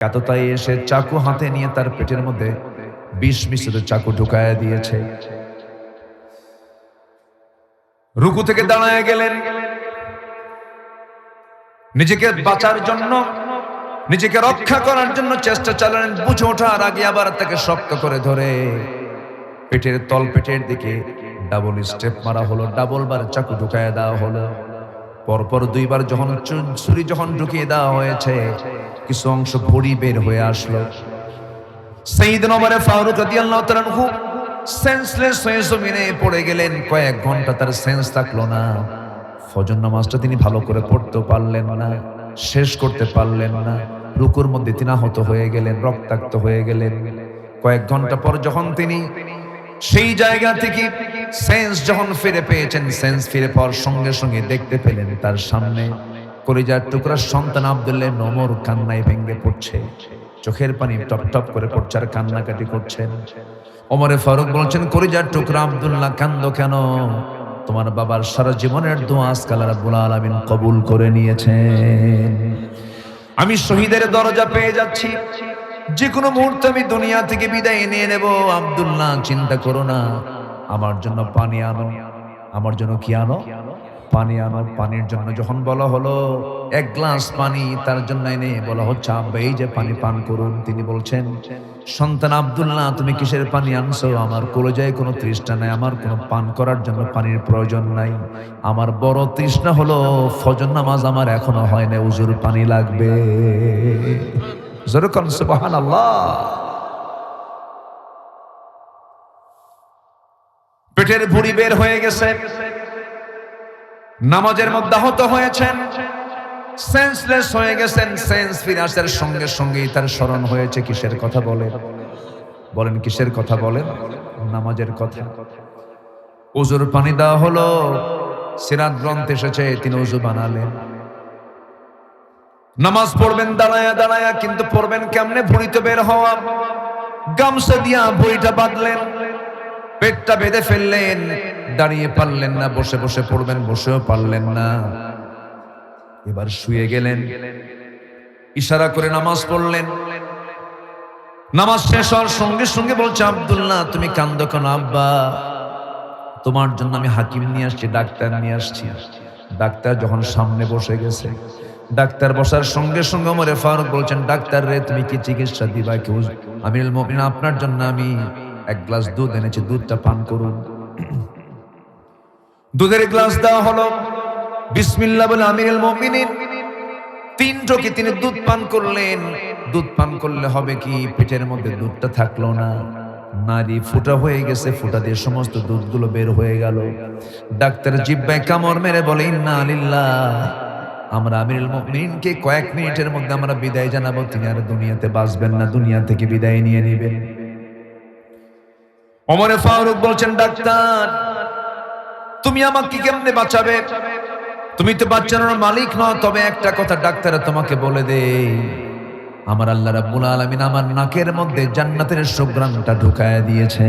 কাততাই এসে চাকু হাতে নিয়ে তার পেটের মধ্যে বিষ মিশ্রিত চাকু ঢুকায়া দিয়েছে। রুকু থেকে দাঁড়ায় গেলেন, নিজেকে বাঁচার জন্য, নিজেকে রক্ষা করার জন্য চেষ্টা চালালেন। বুঝে ওঠার আগে আবার তাকে শক্ত করে ধরে পেটের তল পেটের দিকে ডাবল স্টেপ মারা হলো, ডাবল বার চাকু ঢুকায় দেওয়া হলো। পরপর দুইবার যখন ছুরি যখন ঢুকিয়ে দেওয়া হয়েছে, কিছু অংশ ভড়ি বের হয়ে আসলো। সাইয়েদনা ওমর ফারুক রাদিয়াল্লাহু তাআলা আনহু সেন্সলেস হয়ে জমিনে পড়ে গেলেন। কয়েক ঘন্টা তার সেন্স থাকলো না। ফজর নামাজটা তিনি ভালো করে পড়তে পারলেন না, শেষ করতে পারলেন না। রুকুর মধ্যে তিনি আহত হয়ে গেলেন, রক্তাক্ত হয়ে গেলেন। কয়েক ঘন্টা পর যখন তিনি সেই জায়গা থেকে সেন্স যখন ফিরে পেয়েছেন, সেন্স ফিরে পাওয়ার সঙ্গে সঙ্গে দেখতে পেলেন তার সামনে কলিজার টুকরার সন্তান আব্দুল্লাহ ইবনে ওমর কান্নায় ভেঙে পড়ছে, চোখের পানি টপ টপ করে পড়ছে আর কান্নাকাটি করছেন। ওমরে ফারুক বলছেন, কলিজার টুকরা আব্দুল্লাহ, কান্দো কেন? তোমার বাবার সারা জীবনের দোয়া আজকে আল্লাহ রাব্বুল আলামিন কবুল করে নিয়েছেন। আমি শহীদের দরজা পেয়ে যাচ্ছি, যে কোনো মুহূর্তে আমি দুনিয়া থেকে বিদায় নিয়ে নেব। আব্দুল্লাহ, চিন্তা করো না, আমার জন্য পানি আনো। আমার জন্য কি আনো? পানি আনো। পানির জন্য যখন বলা হলো এক গ্লাস পানি তার জন্য এনে বলা হচ্ছে, আব্বা এই যে পানি পান করুন। তিনি বলছেন, সন্তান আব্দুল্লাহ, তুমি কিসের পানি আনছো? আমার কলিজায় কোনো তৃষ্ণা নাই, আমার কোনো পান করার জন্য পানির প্রয়োজন নাই। আমার বড় তৃষ্ণা হলো ফজর নামাজ আমার এখনো হয় না, হুজুর পানি লাগবে। যেরকম সুবহানাল্লাহ। পেটের ভুঁড়ি বের হয়ে গেছে, নামাজের মধ্যে আহত হয়েছেন, সেন্সলেস হয়ে গেছেন। সেন্স ফিরে আসার সঙ্গে সঙ্গেই তার স্মরণ হয়েছে কিসের কথা বলেন? বলেন কিসের কথা বলেন? নামাজের কথা। ওযুর পানি দেওয়া হলো, সিরাত গ্রন্থে এসেছে তিনি ওযু বানালেন। নামাজ পড়বেন দাঁড়ায়া দাঁড়ায়া, কিন্তু পড়বেন কেমনে? ভুঁড়িতে বের হওয়া। গামছা দিয়া ভুঁড়িটা বাঁধলেন, পেটটা বেঁধে ফেললেন। দাঁড়িয়ে পারলেন না, বসে বসে পড়বেন, বসেও পারলেন না। এবার শুয়ে গেলেন, ইশারা করে নামাজ পড়লেন। নামাজ শেষ হওয়ার সঙ্গে সঙ্গে বলছে, আব্দুল্লাহ, তুমি কান্দো কেন? আব্বা, তোমার জন্য আমি হাকিম নিয়ে আসছি, ডাক্তার নিয়ে আসছি। ডাক্তার যখন সামনে বসে গেছে, ডাক্তার বসার সঙ্গে সঙ্গে ওমরে ফারুক বলছেন, ডাক্তার রে, তুমি কি চিকিৎসা দিবা? কেউ আমিরুল মুমিনিন, আপনার জন্য আমি এক গ্লাস দুধ এনেছি, দুধটা পান করুন। দুধের গ্লাস দেওয়া হলো। বিসমিল্লাহ বলে আমিরুল মুমিনিন 3 ঢোকে তিনি দুধ পান করলেন। দুধ পান করলে হবে কি, পেটের মধ্যে দুধটা থাকলো না, নারী ফুটা হয়ে গেছে, ফুটা দিয়ে সমস্ত দুধগুলো বের হয়ে গেল। ডাক্তার জিহ্বায় কামড় মেরে বলে, ইন্না লিল্লাহ, আমরা আমিরুল মুমিনিনকে কয়েক মিনিটের মধ্যে আমরা বিদায় জানাবো, তিনি আর দুনিয়াতে বাঁচবেন না, দুনিয়া থেকে বিদায় নিয়ে নেবেন। ওমরে ফারুক বলছেন, ডাক্তার, তুমি আমাকে কেমনে বাঁচাবে? তুমি তো বাঁচানোর মালিক নও। তবে একটা কথা ডাক্তার তোমাকে বলে দে, আমার আল্লাহ রাব্বুল আলামিন আমার নাকের মধ্যে জান্নাতের সুঘ্রাণটা ঢুকায় দিয়েছে।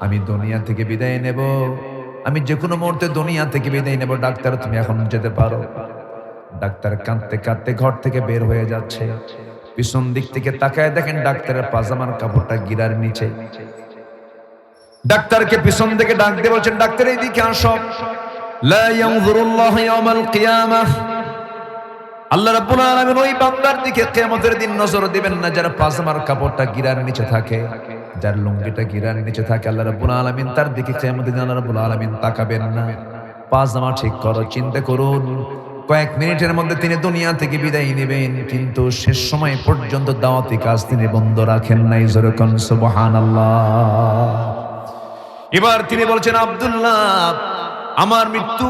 আমি দুনিয়া থেকে বিদায় নেব, আমি যে কোনো মুহূর্তে দুনিয়া থেকে বিদায় নেব। ডাক্তার, তুমি এখন যেতে পারো। ডাক্তার কাঁদতে কাঁদতে ঘর থেকে বের হয়ে যাচ্ছে। পিছন দিক থেকে তাকায় দেখেন ডাক্তারের পাজামার কাপড়টা গিরার নিচে। ডাক্তারকে পিছন থেকে ডাক দিয়ে বলছেন, ডাক্তার এইদিকে আসো। লা ইয়ানজুরুল্লাহু ইয়াওমাল কিয়ামাহ, আল্লাহ রাব্বুল আলামিন ওই বান্দার দিকে কিয়ামতের দিন নজর দিবেন না যার পাজামার কাপড়টা গিরার নিচে থাকে, যার লুঙ্গিটা গিরার নিচে থাকে। আল্লাহ রাব্বুল আলামিন তার দিকে কিয়ামতের দিন আল্লাহ রাব্বুল আলামিন তাকাবেন না। পাজামা ঠিক করো। চিন্তা করুন, কয়েক মিনিটের মধ্যে তিনি দুনিয়া থেকে বিদায় নেবেন, কিন্তু শেষ সময় পর্যন্ত দাওয়াতি কাজ তিনি বন্ধ রাখেন নাই। জোরে কোন সুবহানাল্লাহ। এবার তিনি বলছেন, আব্দুল্লাহ, আমার মৃত্যু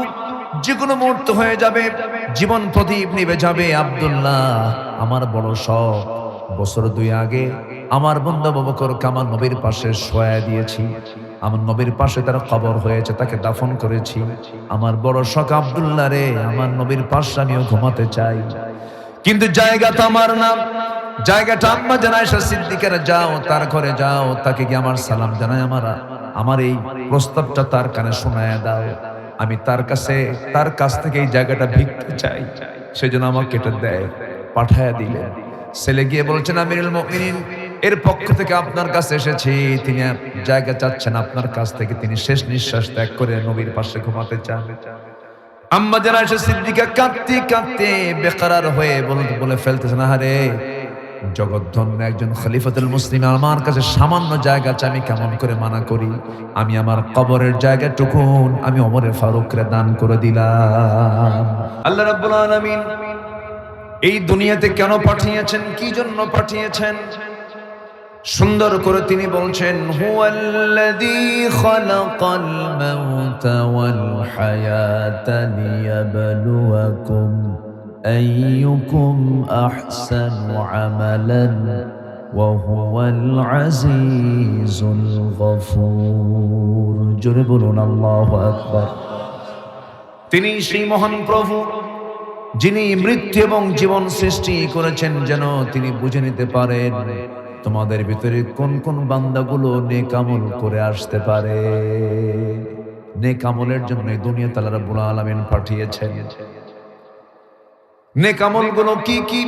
যে কোনো মুহূর্ত হয়ে যাবে, জীবন প্রদীপ নিভে যাবে। আব্দুল্লাহ, আমার বড় শখ, বছর 2 আগে আমার বন্ধু আবু বকরকে আমার নবীর পাশে শোয়া দিয়েছি, আমার নবীর পাশে তার কবর হয়েছে, তাকে দাফন করেছি। আমার বড় শখ আব্দুল্লাহ রে, আমার নবীর পাশে আমিও ঘুমাতে চাই, কিন্তু জায়গা তো আমার না, জায়গাটা আম্মা জান আয়েশা সিদ্দিকার। যাও তার ঘরে যাও, তাকে কি আমার সালাম জানায়, আমার এই প্রস্তাবটা তার কানে শোনায় দাও। আমি তার কাছ থেকে এই জায়গাটা ভিক্ষা চাই, সেজন্য আমাকে এটা দেয়। পাঠায়া দিলেন। ছেলে গিয়ে বলছেন, আমিরুল মুমিনিন, এর পক্ষ থেকে আপনার কাছে এসেছি, তিনি জায়গা চাচ্ছেন আপনার কাছ থেকে, তিনি শেষ নিঃশ্বাস ত্যাগ করে নবীর পাশে ঘুমাতে চান। আম্মা জান আয়েশা সিদ্দিকা কাঁদতে কাঁদতে বেকরার হয়ে বলে ফেলতেছেন, আরে জগৎধন্য একজন খলিফাতুল মুসলিম আমার কাছে সামান্য জায়গা চাই, আমি কেমন করে মানা করি? আমি আমার কবরের জায়গাটুকুন আমি ওমরে ফারুককে দান করে দিলাম। আল্লাহ রাব্বুল আলামিন এই দুনিয়াতে কেন পাঠিয়েছেন, কি জন্য পাঠিয়েছেন, সুন্দর করে তিনি বলছেন, হুয়াল্লাযী খালাকাল মাউতা ওয়াল হায়াতা লিয়াবলুয়াকুম আইয়ুকুম আহসানু আমালান ওয়া হুয়াল আজিজুল গফুর। জোরে বলুন আল্লাহু আকবার। তিনি সেই মহান প্রভু যিনি মৃত্যু এবং জীবন সৃষ্টি করেছেন যেন তিনি বুঝে নিতে পারেন তোমাদের ভিতরে কোন কোন বান্দাগুলো নেক আমল করে আসতে পারে। নেক আমলের জন্য দুনিয়াতে আল্লাহ রাব্বুল আলামিন পাঠিয়েছেন। নেক আমলগুলো কি কি?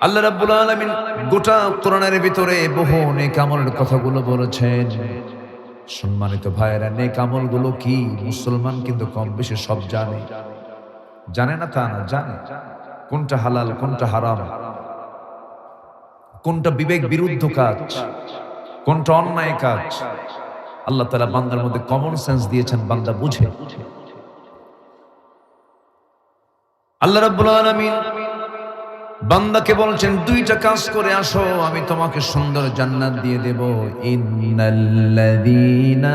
আল্লাহ রাব্বুল আলামিন গোটা কোরআনের ভিতরে বহু নেক আমলের কথাগুলো বলেছেন। সম্মানিত ভাইয়েরা, নেক আমলগুলো কি? মুসলমান কিন্তু কম বেশি সব জানে। জানে না তা না, জানে কোনটা হালাল কোনটা হারাম, কোনটা বিবেক বিরুদ্ধ কাজ, কোনটা অন্যায় কাজ। আল্লাহ তাআলা বান্দার মধ্যে কমন সেন্স দিয়েছেন, বান্দা বুঝে। আল্লাহ রাব্বুল আলামিন বান্দাকে বলছেন, দুইটা কাজ করে আসো, আমি তোমাকে সুন্দর জান্নাত দিয়ে দেব। ইন্নাল্লাযীনা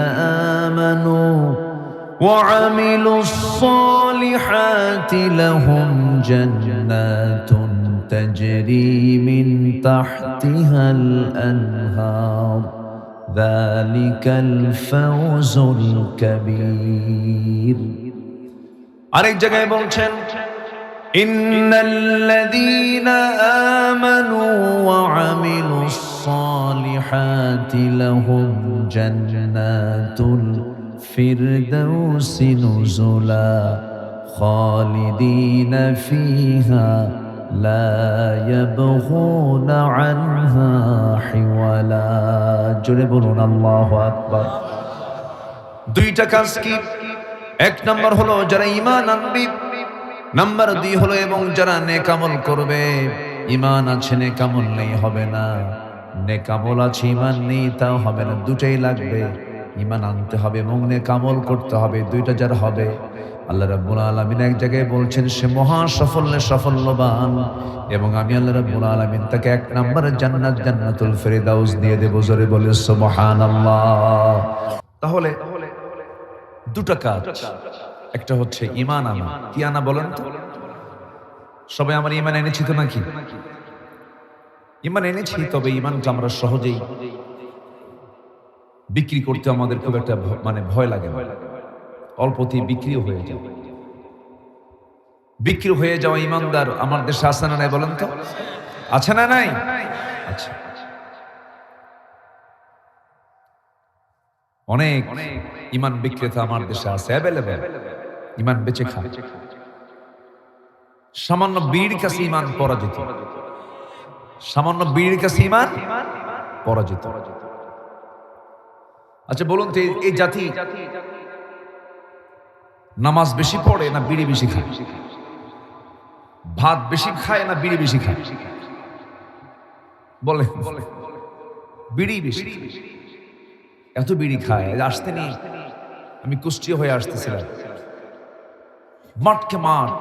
আমানু ওয়া আমিলুস সালিহাতি লাহুম জান্নাতুন তাজরি মিন তাহতিহাল আনহার যালিকাল ফাওজুল কাবীর। আরেক জায়গায় বলছেন, ইন্নাল্লাযীনা আমানু ওয়া আমিলুস সালিহাতি লাহুম জান্নাতুল ফিরদাউসি নুজুলা খালিদিনা ফিহা লা ইয়াবগুনা আনহা হিওয়ালা। জোরে বলুন আল্লাহু আকবার। দুইটা কাজ কি? এক নম্বর হলো যারা ঈমান আনবে, নাম্বার 2 হলো এবং যারা নেক আমল করবে। ঈমান আছে নেক আমল নেই হবে না, নেক আমল আছে ঈমান নেই তাও হবে না, দুটাই লাগবে। ঈমান আনতে হবে এবং নেক আমল করতে হবে, দুইটা যার হবে আল্লাহ রাব্বুল আলামিন এক জায়গায় বলছেন সে মহা সাফল্যবান, এবং আমি আল্লাহ রাব্বুল আলামিন তাকে 1 নম্বরের জান্নাত জান্নাতুল ফিরদাউস দিয়ে দেব। জোরে বলে সুবহানাল্লাহ। তাহলে দুটো কাজ, একটা হচ্ছে ঈমান আনা। কি আনা বলেন তো? সবাই আমার ঈমান এনেছি তো নাকি? ঈমান এনেছি, তবে ঈমানটা আমরা সহজেই বিক্রি করতে আমাদের খুব একটা ভয় লাগে না। অল্পতেই বিক্রিও হয়ে যায়। বিক্রি হয়ে যাওয়া ঈমানদার আমার দেশে আছে না নাই বলেন তো? আছে না নাই? আচ্ছা, অনেক ঈমান বিক্রেতা আমার দেশে আছে, অ্যাভেলেবেল। ঈমান বেচে খায়। সামান্য বিড়ির কাছে ঈমান পরাজিত, সামান্য বিড়ির কাছে ঈমান পরাজিত। আচ্ছা বলুন তো, এই জাতি নামাজ বেশি পড়ে না বিড়ি বেশি খায়? ভাত বেশি খায় না বিড়ি বেশি খায়? বলে বিড়ি বেশি। এত বিড়ি খায়। আসতে নি আমি কুষ্টিয়া হয়ে আসতেছিলাম, মাঠকে মাঠ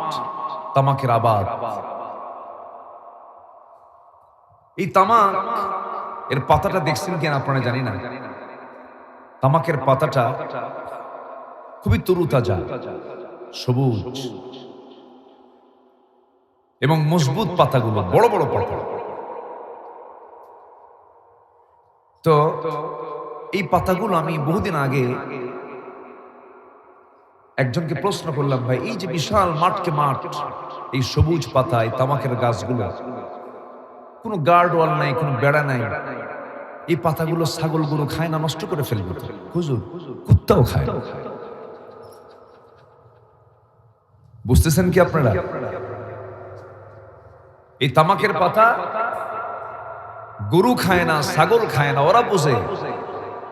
তামাকের আবাদ। এই তামাক এর পাতাটা দেখছেন কেন আপনারা জানি না। তামাকের পাতাটা খুবই তরুতাজা, সবুজ এবং মজবুত পাতাগুলো, বড় বড় পাতা। তো এই পাতাগুলো আমি বহুদিন আগে একজনকে প্রশ্ন করলাম, ভাই এই যে বিশাল মাঠকে মাঠ, এই সবুজ পাতা, এই তামাকের গাছগুলো, কোনো গার্ড ওয়াল নাই, কোনো বেড়া নাই, এই পাতাগুলো ছাগল গরু খায় না, নষ্ট করে ফেলবে? হুজুর, কুত্তাও খায়। বুঝতেছেন কি আপনারা? এই তামাকের পাতা গরু খায় না, ছাগল খায় না, ওরা বোঝে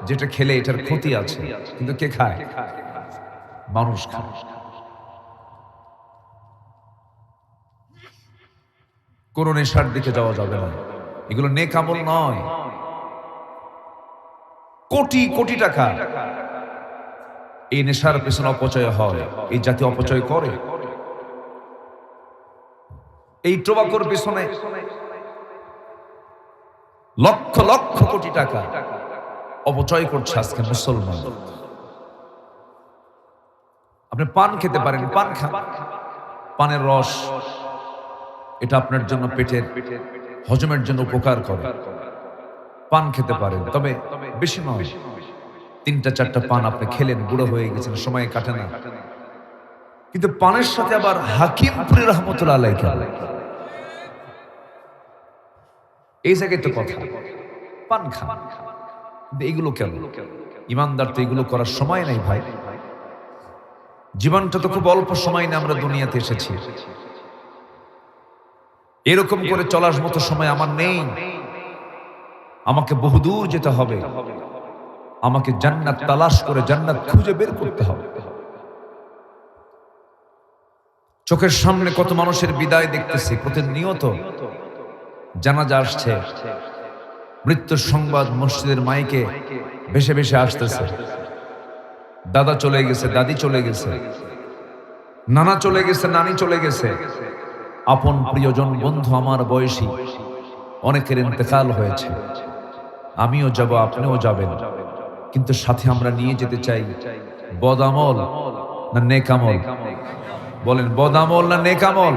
যেটা খেলে এটার ক্ষতি আছে, কিন্তু কে খায়? মানুষ খায়। কোন নেশার দিকে যাওয়া যাবে না, এগুলো নেক আমল নয়। কোটি কোটি টাকা এই নেশার পেছনে অপচয় হয়, এই জাতি অপচয় করে। এই টোবাকোর পেছনে লক্ষ লক্ষ কোটি টাকা অপচয় করছে আজকে মুসলমান। আপনি পান খেতে পারেন, পান খান, পানের রস এটা আপনার জন্য পেটের হজমের জন্য উপকার করে। পান খেতে পারেন, তবে বেশি নয়। 3টা 4টা পান আপনি খেলেন, বুড়ো হয়ে গেছেন, সময় কাটে না। কিন্তু পানের সাথে আবার হাকিমপুরি রহমতুল্লাহ আলাইহি এই জায়গায় তো কথা, পান খান, এইগুলো কেন? ইমানদার তো এগুলো করার সময় নাই ভাই। জীবনটা তো খুব অল্প সময় না আমরা দুনিয়াতে এসেছি, এরকম করে চলার মতো সময় আমার নেই। আমাকে বহুদূর যেতে হবে, আমাকে জান্নাত তালাশ করে জান্নাত খুঁজে বের করতে হবে। চোখের সামনে কত মানুষের বিদায় দেখতেছি, প্রতিনিয়ত জানাজা আসছে, মৃত্যুর সংবাদ মসজিদের মাইকে ভেসে ভেসে আসতেছে। দাদা চলে গেছে, দাদি চলে গেছে, নানা চলে গেছে, নানি চলে গেছে, আপন প্রিয়জন বন্ধু আমার বয়সী অনেকের ইন্তেকাল হয়েছে। আমিও যাব, আপনিও যাবেন, কিন্তু সাথে আমরা নিয়ে যেতে চাই বদামল না নেকামল? বলেন, বদামল না নেকামল?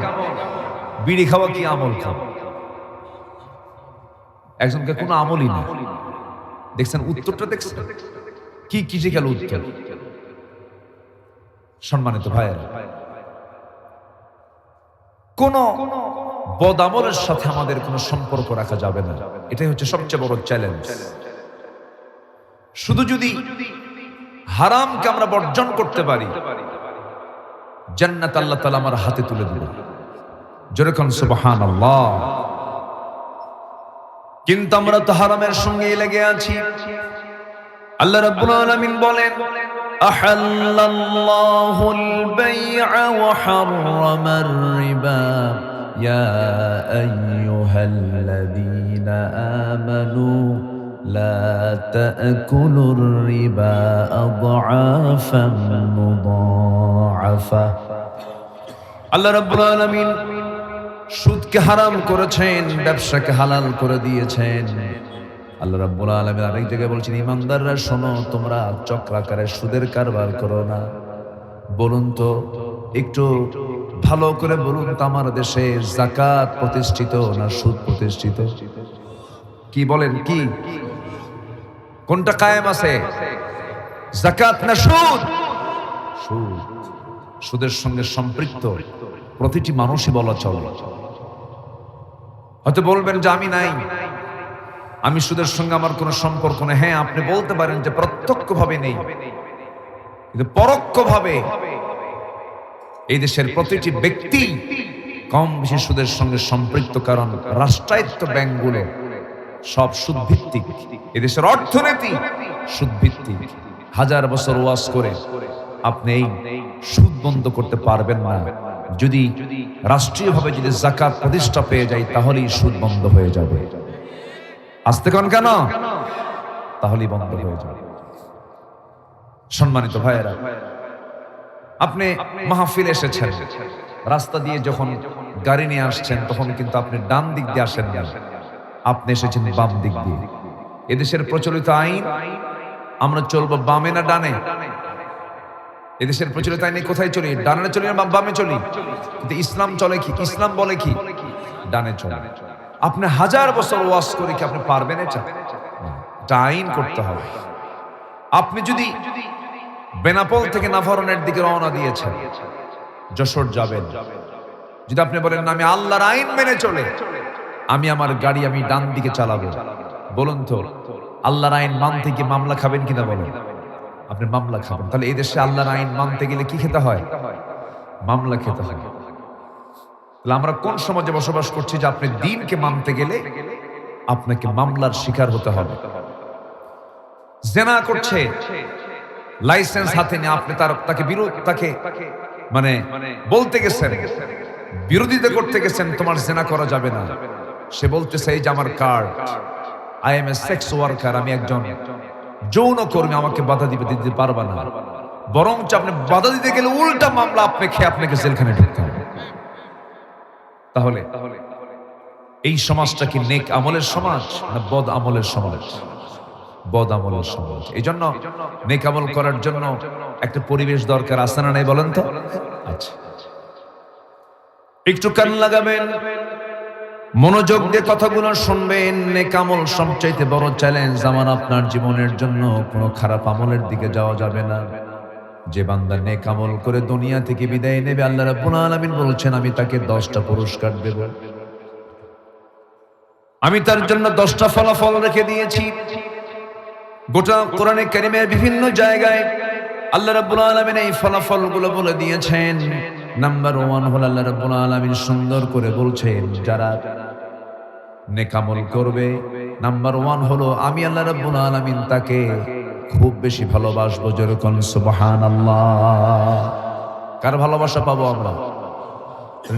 বিড়ি খাওয়া কি আমল? খাওয়া একজনকে কোনো আমলই না। দেখছেন উত্তরটা? দেখছেন কি ক্রিটিক্যাল উত্তর? সম্মানিত ভাইয়েরা, কোন বদামলের সাথে আমাদের কোনো সম্পর্ক রাখা যাবে না। এটাই হচ্ছে সবচেয়ে বড় চ্যালেঞ্জ। শুধু যদি হারামকে আমরা বর্জন করতে পারি, জান্নাত আল্লাহ তাআলা আমার হাতে তুলে দিবেন। জোরে কোন সুবহানাল্লাহ। কিন্তু আমরা তো হারামের সঙ্গে লেগে আছি। আল্লাহ রাব্বুল আলামিন বলেন, আহাল্লাল্লাহুল বাই'a ওয়া হাররামার রিবা ইয়া আইয়ুহাল্লাযীনা আমানু লা তা'কুলুর রিবা আদ'আফান মুদা'আফা। আল্লাহ রাব্বুল আলামিন সুদকে হারাম করেছেন, ব্যবসাকে হালাল করে দিয়েছেন। আল্লাহ রাব্বুল আলামিন আরেক জায়গায় বলছেন, ইমানদাররা শোনো, তোমরা চক্রাকারে সুদের কারবার করো না। বলুন তো, একটু ভালো করে বলুন তো, আমার দেশে যাকাত প্রতিষ্ঠিত না সুদ প্রতিষ্ঠিত? কি বলেন, কি কোনটা কায়েম আছে? যাকাত না সুদ? সুদ। সুদের সঙ্গে সম্পৃক্ত প্রতিটি মানুষই বলা চলে। হয়তো বলবেন যে আমি নাই, আমি সুদের সঙ্গে আমার কোনো সম্পর্ক নেই। হ্যাঁ, আপনি বলতে পারেন যে প্রত্যক্ষভাবে নেই, কিন্তু পরোক্ষভাবে এই দেশের প্রতিটি ব্যক্তি কম বেশি সুদের সঙ্গে সম্পৃক্ত। কারণ রাষ্ট্রায়ত্ত ব্যাংকগুলো সব সুদ ভিত্তিক, এদেশের অর্থনীতি সুদ ভিত্তিক। 1000 বছর ওয়াজ করে আপনি এই সুদ বন্ধ করতে পারবেন না। যদি রাষ্ট্রীয়ভাবে যদি যাকাত প্রতিষ্ঠা পেয়ে যায়, তাহলেই সুদ বন্ধ হয়ে যাবে। আসতে কোন কেন? তাহলেই বন্ধ হয়ে যাবে। সম্মানিত ভাইয়েরা, আপনি মাহফিল এসেছেন, রাস্তা দিয়ে যখন গাড়ি নিয়ে আসছেন তখন কিন্তু আপনি ডান দিক দিয়ে আসেন না, আপনি এসেছেন বাম দিক দিয়ে। এদেশের প্রচলিত আইন, আমরা চলবো বামে না ডানে? এদেশের প্রচলিত আইনে কোথায় চলি? ডানে চলি না বামে চলি? কিন্তু ইসলাম চলে কি? ইসলাম বলে কি? ডানে চলে। আপনি 1000 বছর ওয়াজ করে কি আপনি পারবেন? এটা আইন করতে হবে। আপনি যদি বেনাপোল থেকে নাভারনের দিকে রওনা দিয়েছেন, যশোর যাবেন, যদি আপনি বলেন না আমি আল্লাহর আইন মেনে চলে আমি আমার গাড়ি আমি ডান দিকে চালাবো, বলুন তো আল্লাহর আইন মানতে গিয়ে মামলা খাবেন কিনা? বলেন, আপনি মামলা খাবেন। তাহলে এই দেশে আল্লাহর আইন মানতে গেলে কি খেতে হয়? মামলা খেতে হয়। আমরা কোন সমাজে বসবাস করছি যে আপনি দ্বীনকে মানতে গেলে আপনাকে মামলার শিকার হতে হবে? জেনা করছে, লাইসেন্স হাতে নিয়ে আপনি তাকে মানে বলতে গেছেন, বিরোধিতা করতে গেছেন, তোমার জেনা করা যাবে না। সে বলতেছে এই যে আমার card, I M A sex worker, আমি একজন যৌন কর্মী, আমাকে বাধা দিতে পারবা না। বরঞ্চ আপনি বাধা দিতে গেলে উল্টা মামলা আপনি খেয়ে আপনাকে জেলখানে ঢুকতে হবে। তাহলে এই সমাজটা কি নেক আমলের সমাজ না বদ আমলের সমাজ? বদ আমলের সমাজ। এই জন্য নেক আমল করার জন্য একটা পরিবেশ দরকার, আছে না নাই বলেন তো? আচ্ছা, একটু কান লাগাবেন, মনোযোগ দিয়ে কথাগুলো শুনবেন। নেক আমল সবচাইতে বড় চ্যালেঞ্জ আমার আপনার জীবনের জন্য। কোনো খারাপ আমলের দিকে যাওয়া যাবে না। যে বান্দা নেক আমল করে দুনিয়া থেকে বিদায় নেবে, আল্লাহ রাব্বুল আলামিন বলছেন আমি তাকে 10টা পুরস্কার দেব। আমি তার জন্য 10টা ফলাফল রেখে দিয়েছি। গোটা কোরআনে কারিমের বিভিন্ন জায়গায় আল্লাহ রাব্বুল আলামিন এই ফলাফলগুলো বলে দিয়েছেন। নাম্বার 1 হলো আল্লাহ রাব্বুল আলামিন সুন্দর করে বলছেন যারা নেক আমল করবে, নাম্বার 1 হলো আমি আল্লাহ রাব্বুল আলামিন তাকে খুব বেশি ভালোবাসবো। যেরকম সুবহানাল্লাহ। কার ভালোবাসা পাবো আমরা?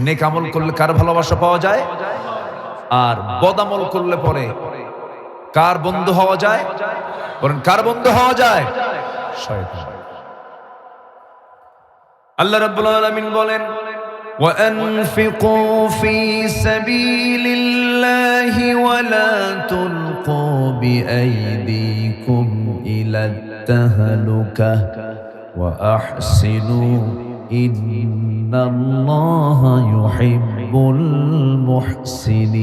নেক আমল করলে কার ভালোবাসা পাওয়া যায়? আর বদ আমল করলে পরে কার বন্ধু হওয়া যায়? বলেন কার বন্ধু হওয়া যায়? শয়তান। আল্লাহ রাব্বুল আলামিন বলেন وَأَنفِقُوا فِي سَبِيلِ اللَّهِ وَلَا تُلْقُوا بِأَيْدِيكُمْ إِلَى التَّهْلُكَةِ وَأَحْسِنُوا إِنَّ اللَّهَ يُحِبُّ الْمُحْسِنِينَ।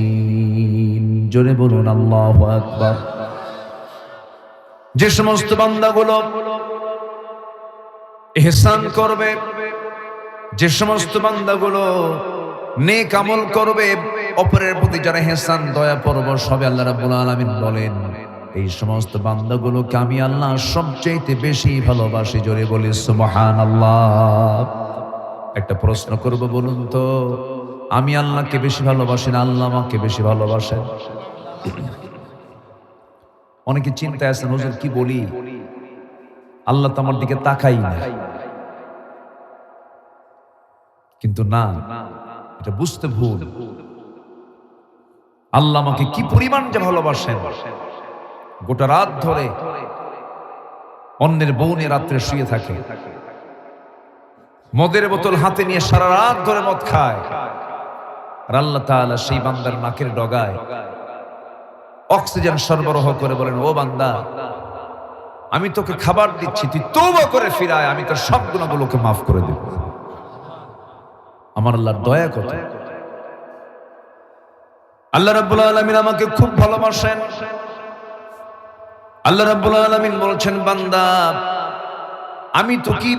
জোরে বলুন আল্লাহু আকবার। যে সমস্ত বান্দাগুলো ইহসান করবে, যে সমস্ত বান্দাগুলো নেক আমল করবে, অপরের প্রতি যারা ইহসান দয়া পরবশ হবে, আল্লাহ রাব্বুল আলামিন বলেন এই সমস্ত বান্দাগুলোকে আমি আল্লাহ সবচেয়ে বেশি ভালোবাসি। জোরে বলি সুবহানাল্লাহ। একটা প্রশ্ন করব, বলুন তো আমি আল্লাহকে বেশি ভালোবাসি না আল্লাহ আমাকে বেশি ভালোবাসেন? অনেকে চিন্তায় আছেন হুজুর কি বলি, আল্লাহ তো আমার দিকে তাকাই না। কিন্তু না, এটা বুঝতে ভুল। আল্লাহ আমাকে কি পরিমাণ যে ভালোবাসেন। গোটা রাত ধরে অন্যের বউ নিয়ে রাত্রে শুয়ে থাকে, মদের বোতল হাতে নিয়ে সারা রাত ধরে মদ খায়, আর আল্লাহ তাআলা সেই বান্দার নাকের ডগায় অক্সিজেন সরবরাহ করে বলেন ও বান্দা আমি তোকে খাবার দিচ্ছি, তুই তওবা করে ফিরায়, আমি তোর সব গুনাহগুলোকে মাফ করে দেব। আমার আল্লাহর দয়া কত। আল্লাহ রাব্বুল আলামিন আমাকে খুব ভালোবাসেন। আল্লাহ রাব্বুল আলামিন বলছেন বান্দা আমি তোকে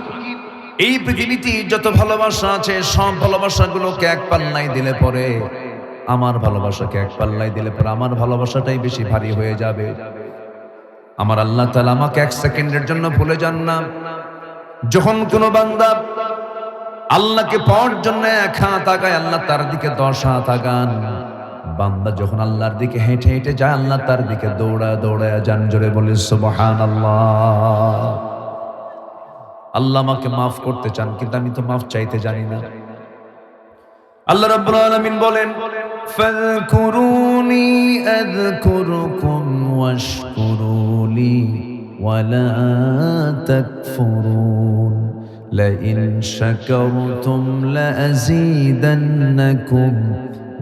এই পৃথিবীতে যত ভালোবাসা আছে সব ভালোবাসাগুলোকে এক পাল্লায় দিলে পরে, আমার ভালোবাসাকে এক পাল্লায় দিলে পরে আমার ভালোবাসাটাই বেশি ভারী হয়ে যাবে। আমার আল্লাহ তাআলা আমাকে 1 সেকেন্ডের জন্য ভুলে যান না। যখন কোনো বান্দা আল্লাহকে পাওয়ার জন্য 1 হাত আগায়, আল্লাহ তার দিকে 10 হাত আগান। বান্দা যখন আল্লাহর দিকে হেঁটে হেঁটে যায়, আল্লাহ তার দিকে দৌড়ায় দৌড়ায় যান। জোরে বলি সুবহানাল্লাহ। আল্লাহ আমাকে মাফ করতে চান, কিন্তু আমি তো মাফ চাইতে জানি না। আল্লাহ রাব্বুল আলামিন বলেন ফাযকুরুনি আযকুরুকুম ওয়াশকুরুলি ওয়ালা তাকফুরুন লাইন শাকারতুম লাযীদান্নাকুম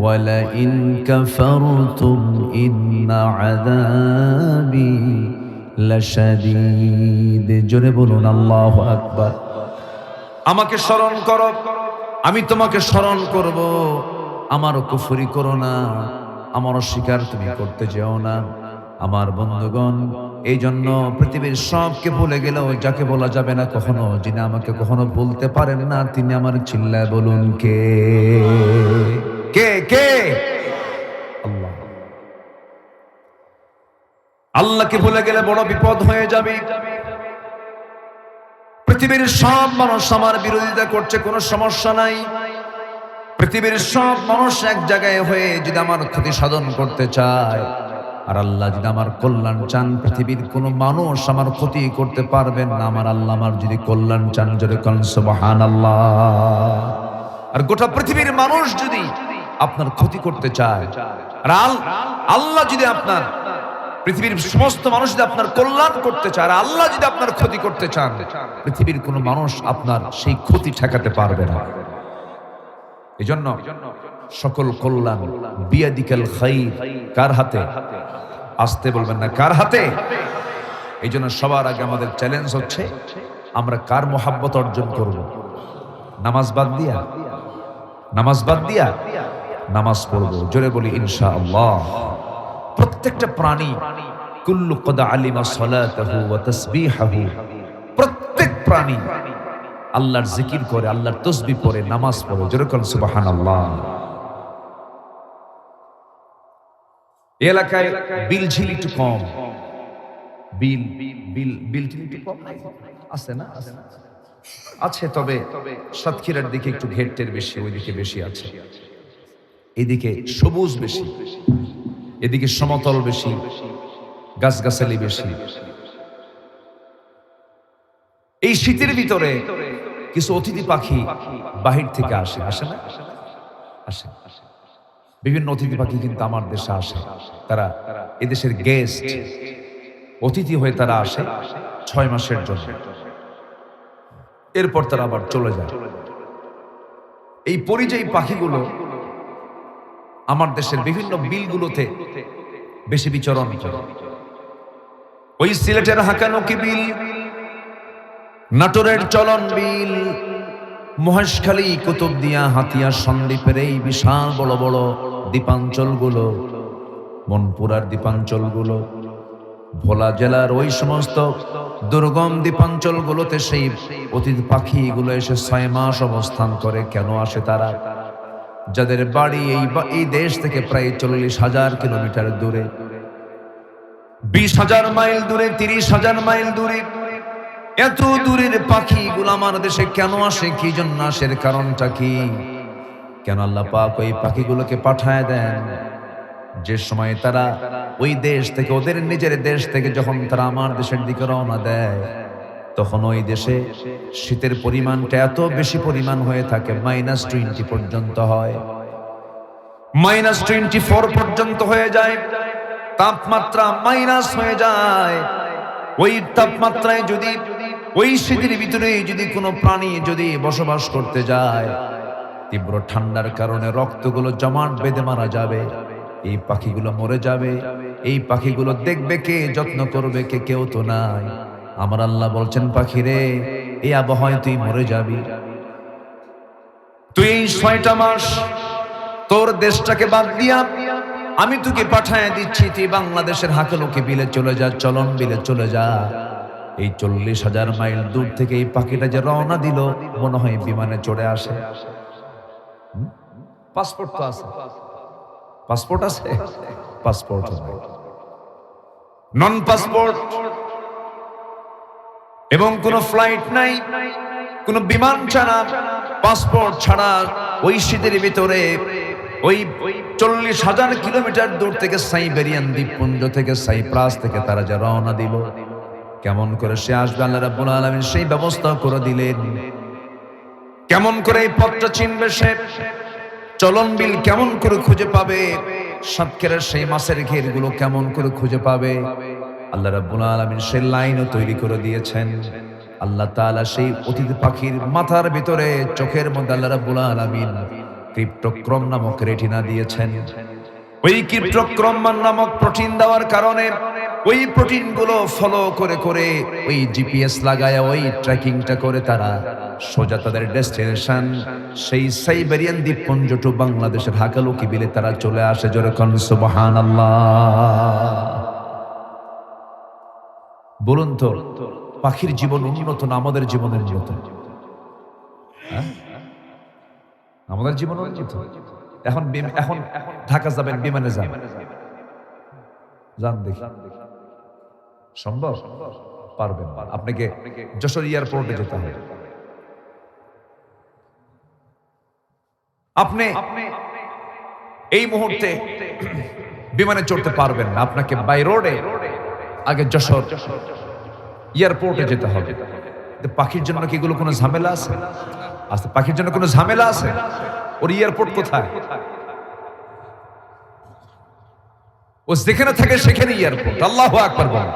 ওয়ালাইন কাফারতুম ইন্না আযাবি লাশাদীদ। জোরে বলুন আল্লাহু আকবার। আমাকে স্মরণ করো, আমি তোমাকে স্মরণ করব। আমারও কুফরি করো না, আমার অস্বীকার তুমি করতে যেও না। আমার বন্ধুগণ, এই জন্য পৃথিবীর সবকে ভুলে গেলেও যাকে বলা যাবে না কখনো, যিনি আমাকে কখনো বলতে পারেন না, তিনি আমার চিল্লায় বলুন কে কে কে? আল্লাহ। আল্লাহকে ভুলে গেলে বড় বিপদ হয়ে যাবে। পৃথিবীর সব মানুষ আমার বিরোধিতা করছে, কোনো সমস্যা নাই। পৃথিবীর সব মানুষ এক জায়গায় হয়ে যদি আমার ক্ষতি সাধন করতে চায়, আর আল্লাহ যদি আমার কল্যাণ চান, পৃথিবীর কোনো মানুষ আমার ক্ষতি করতে পারবেন না। আমার আল্লাহ আমার যদি কল্যাণ চান, জোরে কোন সুবহানাল্লাহ। আর গোটা পৃথিবীর মানুষ যদি আপনার ক্ষতি করতে চায়, আর আল্লাহ যদি আপনার পৃথিবীর সমস্ত মানুষ যদি আপনার কল্যাণ করতে চায়, আর আল্লাহ যদি আপনার ক্ষতি করতে চান, পৃথিবীর কোনো মানুষ আপনার সেই ক্ষতি ঠেকাতে পারবে না। এজন্য সকল কল্যাণ বিয়াদিকাল খাইর, কার হাতে? আসতে বলবেন না, কার হাতে? এই জন্য সবার আগে আমাদের চ্যালেঞ্জ হচ্ছে আমরা কার মোহাব্বত অর্জন করব? নামাজ বাদ দিয়া, নামাজ বাদ দিয়া নামাজ পড়ব। জোরে বলি ইনশাআল্লাহ। প্রত্যেকটা প্রাণী কুল্লু কদ আলিমা সালাতাহু ওয়া তাসবিহাহু, প্রত্যেক প্রাণী আল্লাহর জিকির করে, আল্লাহর তাসবিহ পড়ে, নামাজ পড়ে। জোরে কোন সুবহানাল্লাহ। এই এলাকায় বিলঝিল একটু কম, বিলঝিল একটু কম আছে না? আছে, তবে সাতক্ষীরার দিকে একটু ঘেরটের বেশি, ওইদিকে বেশি আছে। এদিকে সবুজ বেশি, এদিকে সমতল বেশি, গাছগাছালি বেশি। এই শীতের ভিতরে কিছু অতিথি পাখি বাহির থেকে আসে, আসে না? আসে। বিভিন্ন অতিথি পাখি কিন্তু আমার দেশে আসে। তারা এদেশের গেস্ট, অতিথি হয়ে তারা আসে 6 মাসের জন্য। এরপর তারা আবার চলে যায়। এই পরিযায়ী পাখিগুলো আমার দেশের বিভিন্ন বিলগুলোতে বেশি বিচরণ করে। ওই সিলেটের হাকানকি বিল, নাটোরের চলন বিল, মহেশখালী, কুতুবদিয়া, হাতিয়া সন্দ্বীপের এই বিশাল বড় বড় দ্বীপাঞ্চলগুলো, মনপুরার দ্বীপাঞ্চলগুলো, ভোলা জেলার ওই সমস্ত দুর্গম দ্বীপাঞ্চলগুলোতে সেই অতিথি পাখিগুলো এসে 6 মাস অবস্থান করে। কেন আসে তারা? যাদের বাড়ি এই দেশ থেকে প্রায় 40,000 কিলোমিটার দূরে, 20,000 মাইল দূরে, 30,000 মাইল দূরে, এত দূরের পাখিগুলো আমার দেশে কেন আসে? কি জন্য আসে? কারণটা কি? কেন আল্লাহ পাক ওই পাখিগুলোকে পাঠায় দেন? যে সময় তারা ওই দেশ থেকে, ওদের নিজের দেশ থেকে যখন তারা আমার দেশের দিকে রওনা দেয়, তখন ওই দেশে শীতের পরিমাণটা এত বেশি পরিমাণ হয়ে থাকে, -20 পর্যন্ত হয়, -24 পর্যন্ত হয়ে যায়, তাপমাত্রা মাইনাস হয়ে যায়। ওই তাপমাত্রায় যদি, ওই শীতের ভিতরে যদি কোনো প্রাণী যদি বসবাস করতে যায়, তীব্র ঠান্ডার কারণে রক্তগুলো জমাট বেঁধে মারা যাবে, এই পাখিগুলো মরে যাবে। এই পাখিগুলো দেখবে কে? যত্ন করবে কে? কেউ তো নাই। আমার আল্লাহ বলছেন, পাখিরে, এই আবহাওয়ায় তুই মরে যাবি। তুই এই 6টা মাস তোর দেশটাকে বাদ দিয়া আমি তোকে পাঠায় দিচ্ছি, তুই বাংলাদেশের হাকালুকি বিলে চলে যা, চলন বিলে চলে যা। এই 40,000 মাইল দূর থেকে এই পাখিটা যে রওনা দিল, মনে হয় বিমানে চড়ে আসে। পাসপোর্ট তো আছে, পাসপোর্ট আছে, পাসপোর্ট নন পাসপোর্ট এবং কোনো ফ্লাইট নাই, কোনো বিমান ছাড়া, পাসপোর্ট ছাড়া ওই শীতের ভিতরে ওই 40,000 কিলোমিটার দূর থেকে সাইবেরিয়ান দ্বীপপুঞ্জ থেকে, সাইপ্রাস থেকে তারা যে রওনা দিল, কেমন করে সে আসবে? আল্লাহ রাব্বুল আলামিন সেই ব্যবস্থা করে দিলেন। কেমন করে এই পথটা চিনবে সে? চলন বিল কেমন করে খুঁজে পাবে? সাতক্ষীরার সেই মাছের ঘেরগুলো কেমন করে খুঁজে পাবে? আল্লাহ রাব্বুল আলামিন সেই লাইনও তৈরি করে দিয়েছেন। আল্লাহ তাআলা সেই অতিথি পাখির মাথার ভিতরে, চোখের মধ্যে আল্লাহ রাব্বুল আলামিন ক্রিপ্টোক্রম নামক রেটিনা দিয়েছেন। ওই ক্রিপ্টোক্রম নামক প্রোটিন দেওয়ার কারণে ওই প্রোটিনগুলো ফলো করে করে, ওই জিপিএস লাগায়, ওই ট্র্যাকিংটা করে তারা সোজা তাদের ডেস্টিনেশন সেই সাইবেরিয়ান দ্বীপপুঞ্জ টু বাংলাদেশের হাকালুকি বিলে তারা চলে আসে। জোরে কোন সুবহানাল্লাহ। বলুন তো, পাখির জীবন উন্নত না আমাদের জীবন উন্নত? আমাদের জীবন উন্নত। এখন ঢাকা যাবেন, বিমানে যাবেন, যান দেখি, সম্ভব? পারবেন? আপনাকে যশোর এয়ারপোর্টে যেতে হবে। আপনি এই মুহূর্তে বিমানে চড়তে পারবেন না, আপনাকে বাই রোডে আগে যশোর এয়ারপোর্টে যেতে হবে। পাখির জন্য কি এগুলো কোনো ঝামেলা আছে? আচ্ছা, পাখির জন্য কোনো ঝামেলা আছে? ওর এয়ারপোর্ট কোথায়? ও যেখানে থাকে সেখানে এয়ারপোর্ট। আল্লাহু আকবার বল।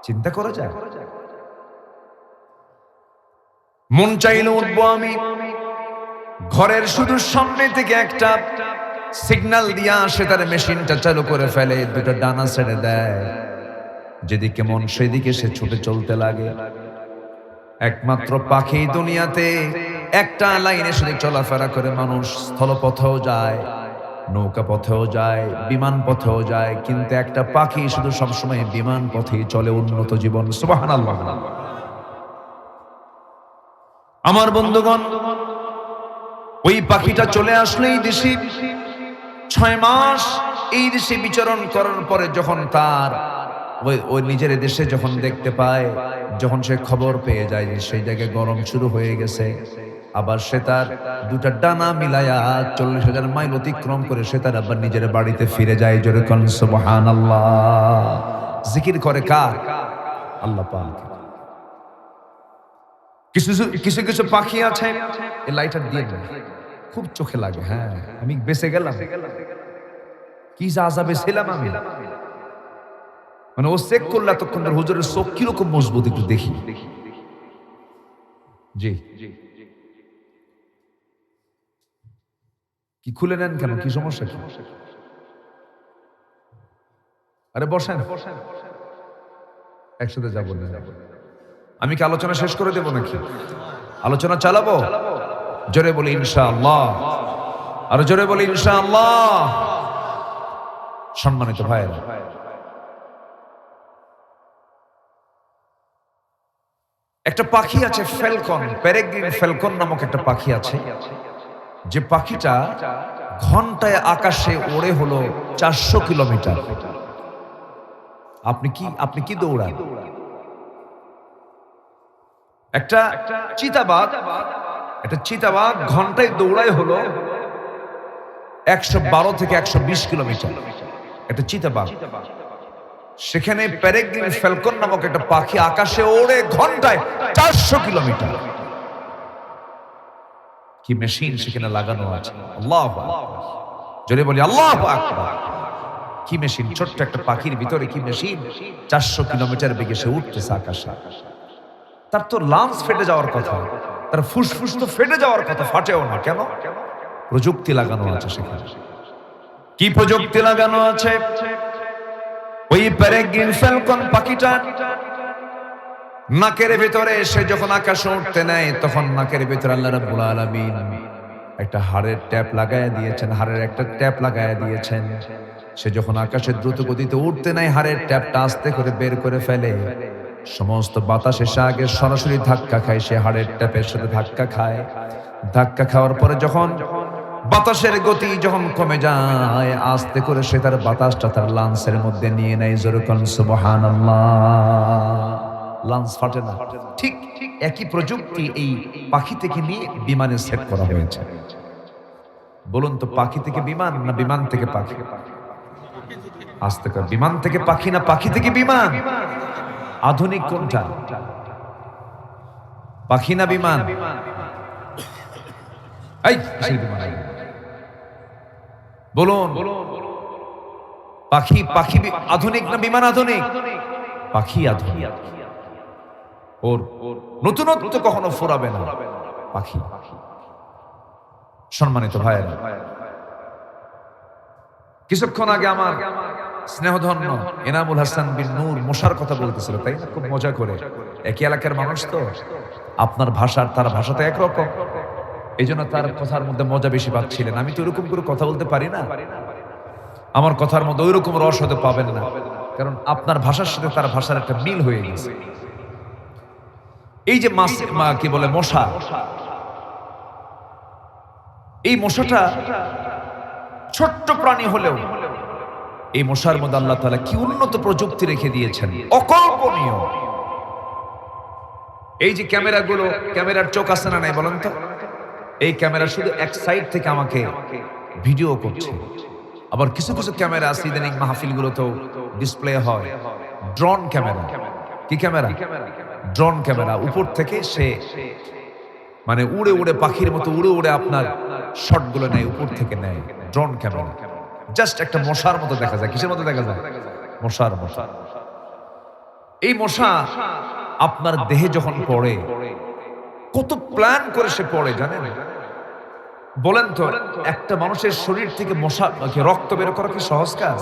চিন্তা করা যায়? মন চাইলে উঠবো আমি, ঘরের শুধু সামনে থেকে একটা সিগন্যাল দিয়া সে তার মেশিনটা চালু করে ফেলে, দুটো ডানা ছেড়ে দেয়, যেদিকে মন সেদিকে সে ছুটে চলতে লাগে। একমাত্র পাখি দুনিয়াতে একটা লাইনে শুধু চলাফেরা করে। মানুষ স্থলপথেও যায়, নৌকা পথেও যায়, বিমান পথেও যায়, কিন্তু একটা পাখি শুধু সবসময় বিমান পথেই চলে, উন্নত জীবন। সুবহানাল্লাহ। আমার বন্ধুগণ, ওই পাখিটা চলে আসলো এই দেশে, 6 মাস এই দেশে বিচরণ করার পরে যখন তার ওই নিজের দেশে যখন দেখতে পায়, যখন সে খবর পেয়ে যায় যে সেই জায়গায় গরম শুরু হয়ে গেছে, আবার সে তার দুটা ডানা মিলায়া 40,000 মাইল অতিক্রম করে সে তার আবার নিজের বাড়িতে ফিরে যায়। জোরে কোন সুবহানাল্লাহ। জিকির করে কার? আল্লাহ পাক। কিছু কিছু পাখি আছে, এই লাইটার দিয়ে খুব চোখে লাগে। হ্যাঁ, আমি বেঁচে গেলাম, কি আযাবে ছিলাম আমি। মানে ও চেক করলে এতক্ষণ হুজুরের চোখ কিরকম মজবুত, একটু দেখি। জি, কি খুলে নেন কেন? কি সমস্যা কি? আরে বসেন, একসাথে যাবো না? আমি কি আলোচনা শেষ করে দেবো নাকি? আলোচনা চালাবো? জোরে বলি ইনশাআল্লাহ। আর জোরে বলি ইনশাআল্লাহ। সম্মানিত ভাইয়েরা, একটা পাখি আছে ফ্যালকন, পেরেগ্রিন ফ্যালকন নামক একটা পাখি আছে, যে পাখিটা ঘন্টায় আকাশে ওড়ে হলো 400 কিলোমিটার। আপনি কি দৌড়ান? একটা চিতাবাঘ ঘন্টায় দৌড়ায় হলো 112 থেকে 120 কিলোমিটার। একটা চিতাবাঘ, সেখানে পেরেগ্রিন ফ্যালকন নামক একটা পাখি আকাশে ওড়ে ঘন্টায় 400 কিলোমিটার। কি মেশিন সেখানে লাগানো আছে! আল্লাহু আকবার। জোরে বলি আল্লাহু আকবার। কি মেশিন! ছোট্ট একটা পাখির ভিতরে কি মেশিন! 400 কিলোমিটার বেগে সে উঠতেছে আকাশে। তার তো লাংস ফেটে যাওয়ার কথা, তার ফুসফুস তো ফেটে যাওয়ার কথা, ফাটেও না কেন? প্রযুক্তি লাগানো আছে সেখানে। কি প্রযুক্তি লাগানো আছে? ওই পেরেগ্রিন ফ্যালকন পাখিটা নাকের ভিতরে সে যখন আকাশে উঠতে নেয়, তখন নাকের ভিতরে আল্লাহ রাব্বুল আলামিন একটা হাড়ের ট্যাপ লাগায়া দিয়েছেন, হাড়ের একটা ট্যাপ লাগায়া দিয়েছেন। সে যখন আকাশে দ্রুত গতিতে উঠতে নেয়, হাড়ের ট্যাপটা আস্তে করে বের করে ফেলে। সমস্ত বাতাস এসে আগে সরাসরি ধাক্কা খায়, সে হাড়ের ট্যাপের সাথে ধাক্কা খায়। ধাক্কা খাওয়ার পরে যখন বাতাসের গতি যখন কমে যায়, আস্তে করে সে তার বাতাসটা তার লাঞ্চের মধ্যে নিয়ে নেয়। জোরে কোন সুবহানাল্লাহ। লাঞ্চ ফাটে না। ঠিক একই প্রযুক্তি এই পাখি থেকে নিয়ে বিমানে সেট করা হয়েছে। বলুন তো, পাখি থেকে বিমান না বিমান থেকে পাখি? আস্তে করে, বিমান থেকে পাখি না পাখি থেকে বিমান? আধুনিক কোনটা? পাখি না বিমান? বলুন, পাখি আধুনিক না বিমান আধুনিক? পাখি আধুনিক। ওর নতুনত্ব কখনো ফুরাবে না পাখি। সম্মানিত ভাইয়েরা, কিছুক্ষণ আগে আমার স্নেহধন্য এনামুল হাসান বিন নূর মশার কথা বলতেছিল, তাই না? খুব মজা করে। একই এলাকার মানুষ তো, আপনার ভাষার তার ভাষা তো একরকম, এই জন্য তার কথার মধ্যে মজা বেশি পাচ্ছিলেন। আমি তো ওইরকম করে কথা বলতে পারি না, আমার কথার মধ্যে ওই রকম রস হতে পাবেন না, কারণ আপনার ভাষার সাথে তার ভাষার একটা মিল হয়ে গেছে। এই যে কি বলে মশা, এই মশাটা ছোট্ট প্রাণী হলেও এই মশার মধ্যে আল্লাহ তাআলা কি উন্নত প্রযুক্তি রেখে দিয়েছেন, অকল্পনীয়। এই যে ক্যামেরাগুলো, ক্যামেরার চোখ আছে না নাই বলেন তো? এই ক্যামেরা শুধু এক সাইড থেকে আমাকে ভিডিও করছে। আবার কিছু কিছু ক্যামেরা আছে ইদানিং মাহফিলগুলোতেও ডিসপ্লে হয়, ড্রোন ক্যামেরা। কি ক্যামেরা? Drone camera. উপর থেকে সে মানে উড়ে উড়ে পাখির মতো উড়ে উড়ে আপনার শটগুলো নেয়, উপর থেকে নেয়। Drone camera. জাস্ট একটা মশার মতো দেখা যায়। কিসের মতো দেখা যায়? মশার মতো। এই মশা আপনার দেহে যখন পড়ে, কত প্ল্যান করে সে পড়ে জানেন? বলেন তো, একটা মানুষের শরীর থেকে মশা রক্ত বের করা কি সহজ কাজ?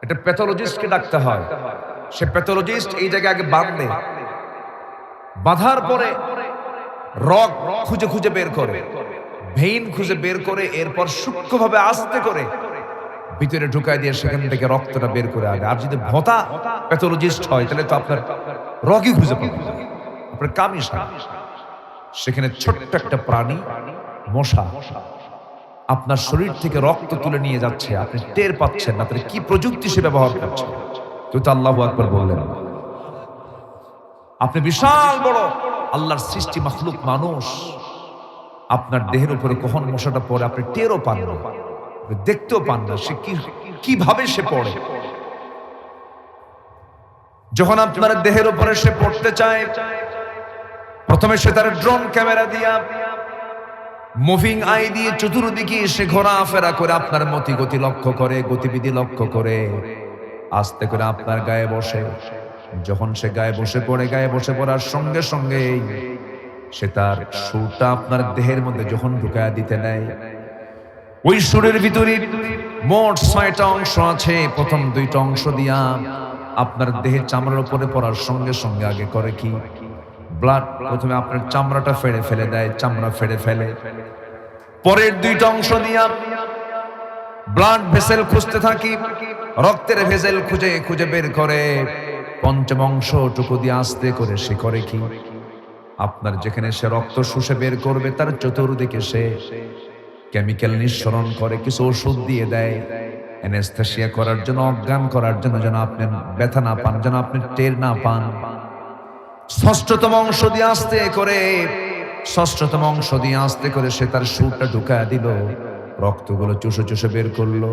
এটা প্যাথোলজিস্টকে ডাকতে হয়। সে প্যাথোলজিস্ট এই জায়গায় আগে বাঁধে, বাঁধার পরে রগ খুঁজে খুঁজে বের করে, ভেইন খুঁজে বের করে, এরপর সূক্ষ্মভাবে আস্তে করে ভিতরে ঢুকায় দিয়ে সেখান থেকে রক্তটা বের করে আগে। আর যদি ভোঁতা প্যাথোলজিস্ট হয় তাহলে তো আপনার রগই খুঁজে পাবেন, আপনার কামিজ। সেখানে ছোট্ট একটা প্রাণী মশা আপনার শরীর থেকে রক্ত তুলে নিয়ে যাচ্ছে, আপনি টের পাচ্ছেন না। তাহলে কি প্রযুক্তি সে ব্যবহার করছে? কেউ তো আল্লাহু আকবার বললেন। আপনি বিশাল বড় আল্লাহর সৃষ্টি মাখলুক মানুষ, আপনার দেহের উপরে কখন মশাটা পড়ে আপনি টেরও পান না, দেখতেও পান না। সে কিভাবে সে পড়ে। যখন আপনার দেহের উপরে সে পড়তে চায়, প্রথমে সে তার ড্রোন ক্যামেরা দিয়া মুভিং আই দিয়ে চতুর্দিকে সে ঘোরাফেরা করে আপনার মতি গতি লক্ষ্য করে, গতিবিধি লক্ষ্য করে, আস্তে করে আপনার গায়ে বসে। যখন সে গায়ে বসে পড়ে, গায়ে বসে পড়ার সঙ্গে সঙ্গে সে তার সুরটা আপনার দেহের মধ্যে যখন ঢুকায় দিতে নেয়, ওই সুরের ভিতরে মোট 6টা অংশ আছে। প্রথম 2টা অংশ দিয়া আপনার দেহের চামড়ার উপরে পড়ার সঙ্গে সঙ্গে আগে করে কি, ব্লাড প্রথমে আপনার চামড়াটা ফেড়ে ফেলে দেয়, চামড়া ফেড়ে ফেলে। পরের 2টা অংশ দিয়া ব্লাড ভেসেল খুঁজতে থাকি, রক্তের ভেসেল খুঁজে খুঁজে বের করে। পঞ্চম অংশটুকু দিয়ে আস্তে করে সে করে কি, আপনার যেখানে সে রক্ত শুষে বের করবে তার চতুর্দিকে সে কেমিক্যাল নিঃসরণ করে, কিছু ওষুধ দিয়ে দেয় অ্যানেস্থেসিয়া করার জন্য, অজ্ঞান করার জন্য, যেন আপনি ব্যথা না পান, যেন আপনি টের না পান। ষষ্ঠতম অংশ দিয়ে আস্তে করে, ষষ্ঠতম অংশ দিয়ে আস্তে করে সে তার সুরটা ঢুকায় দিল, রক্তগুলো চুষে চুষে বের করলো।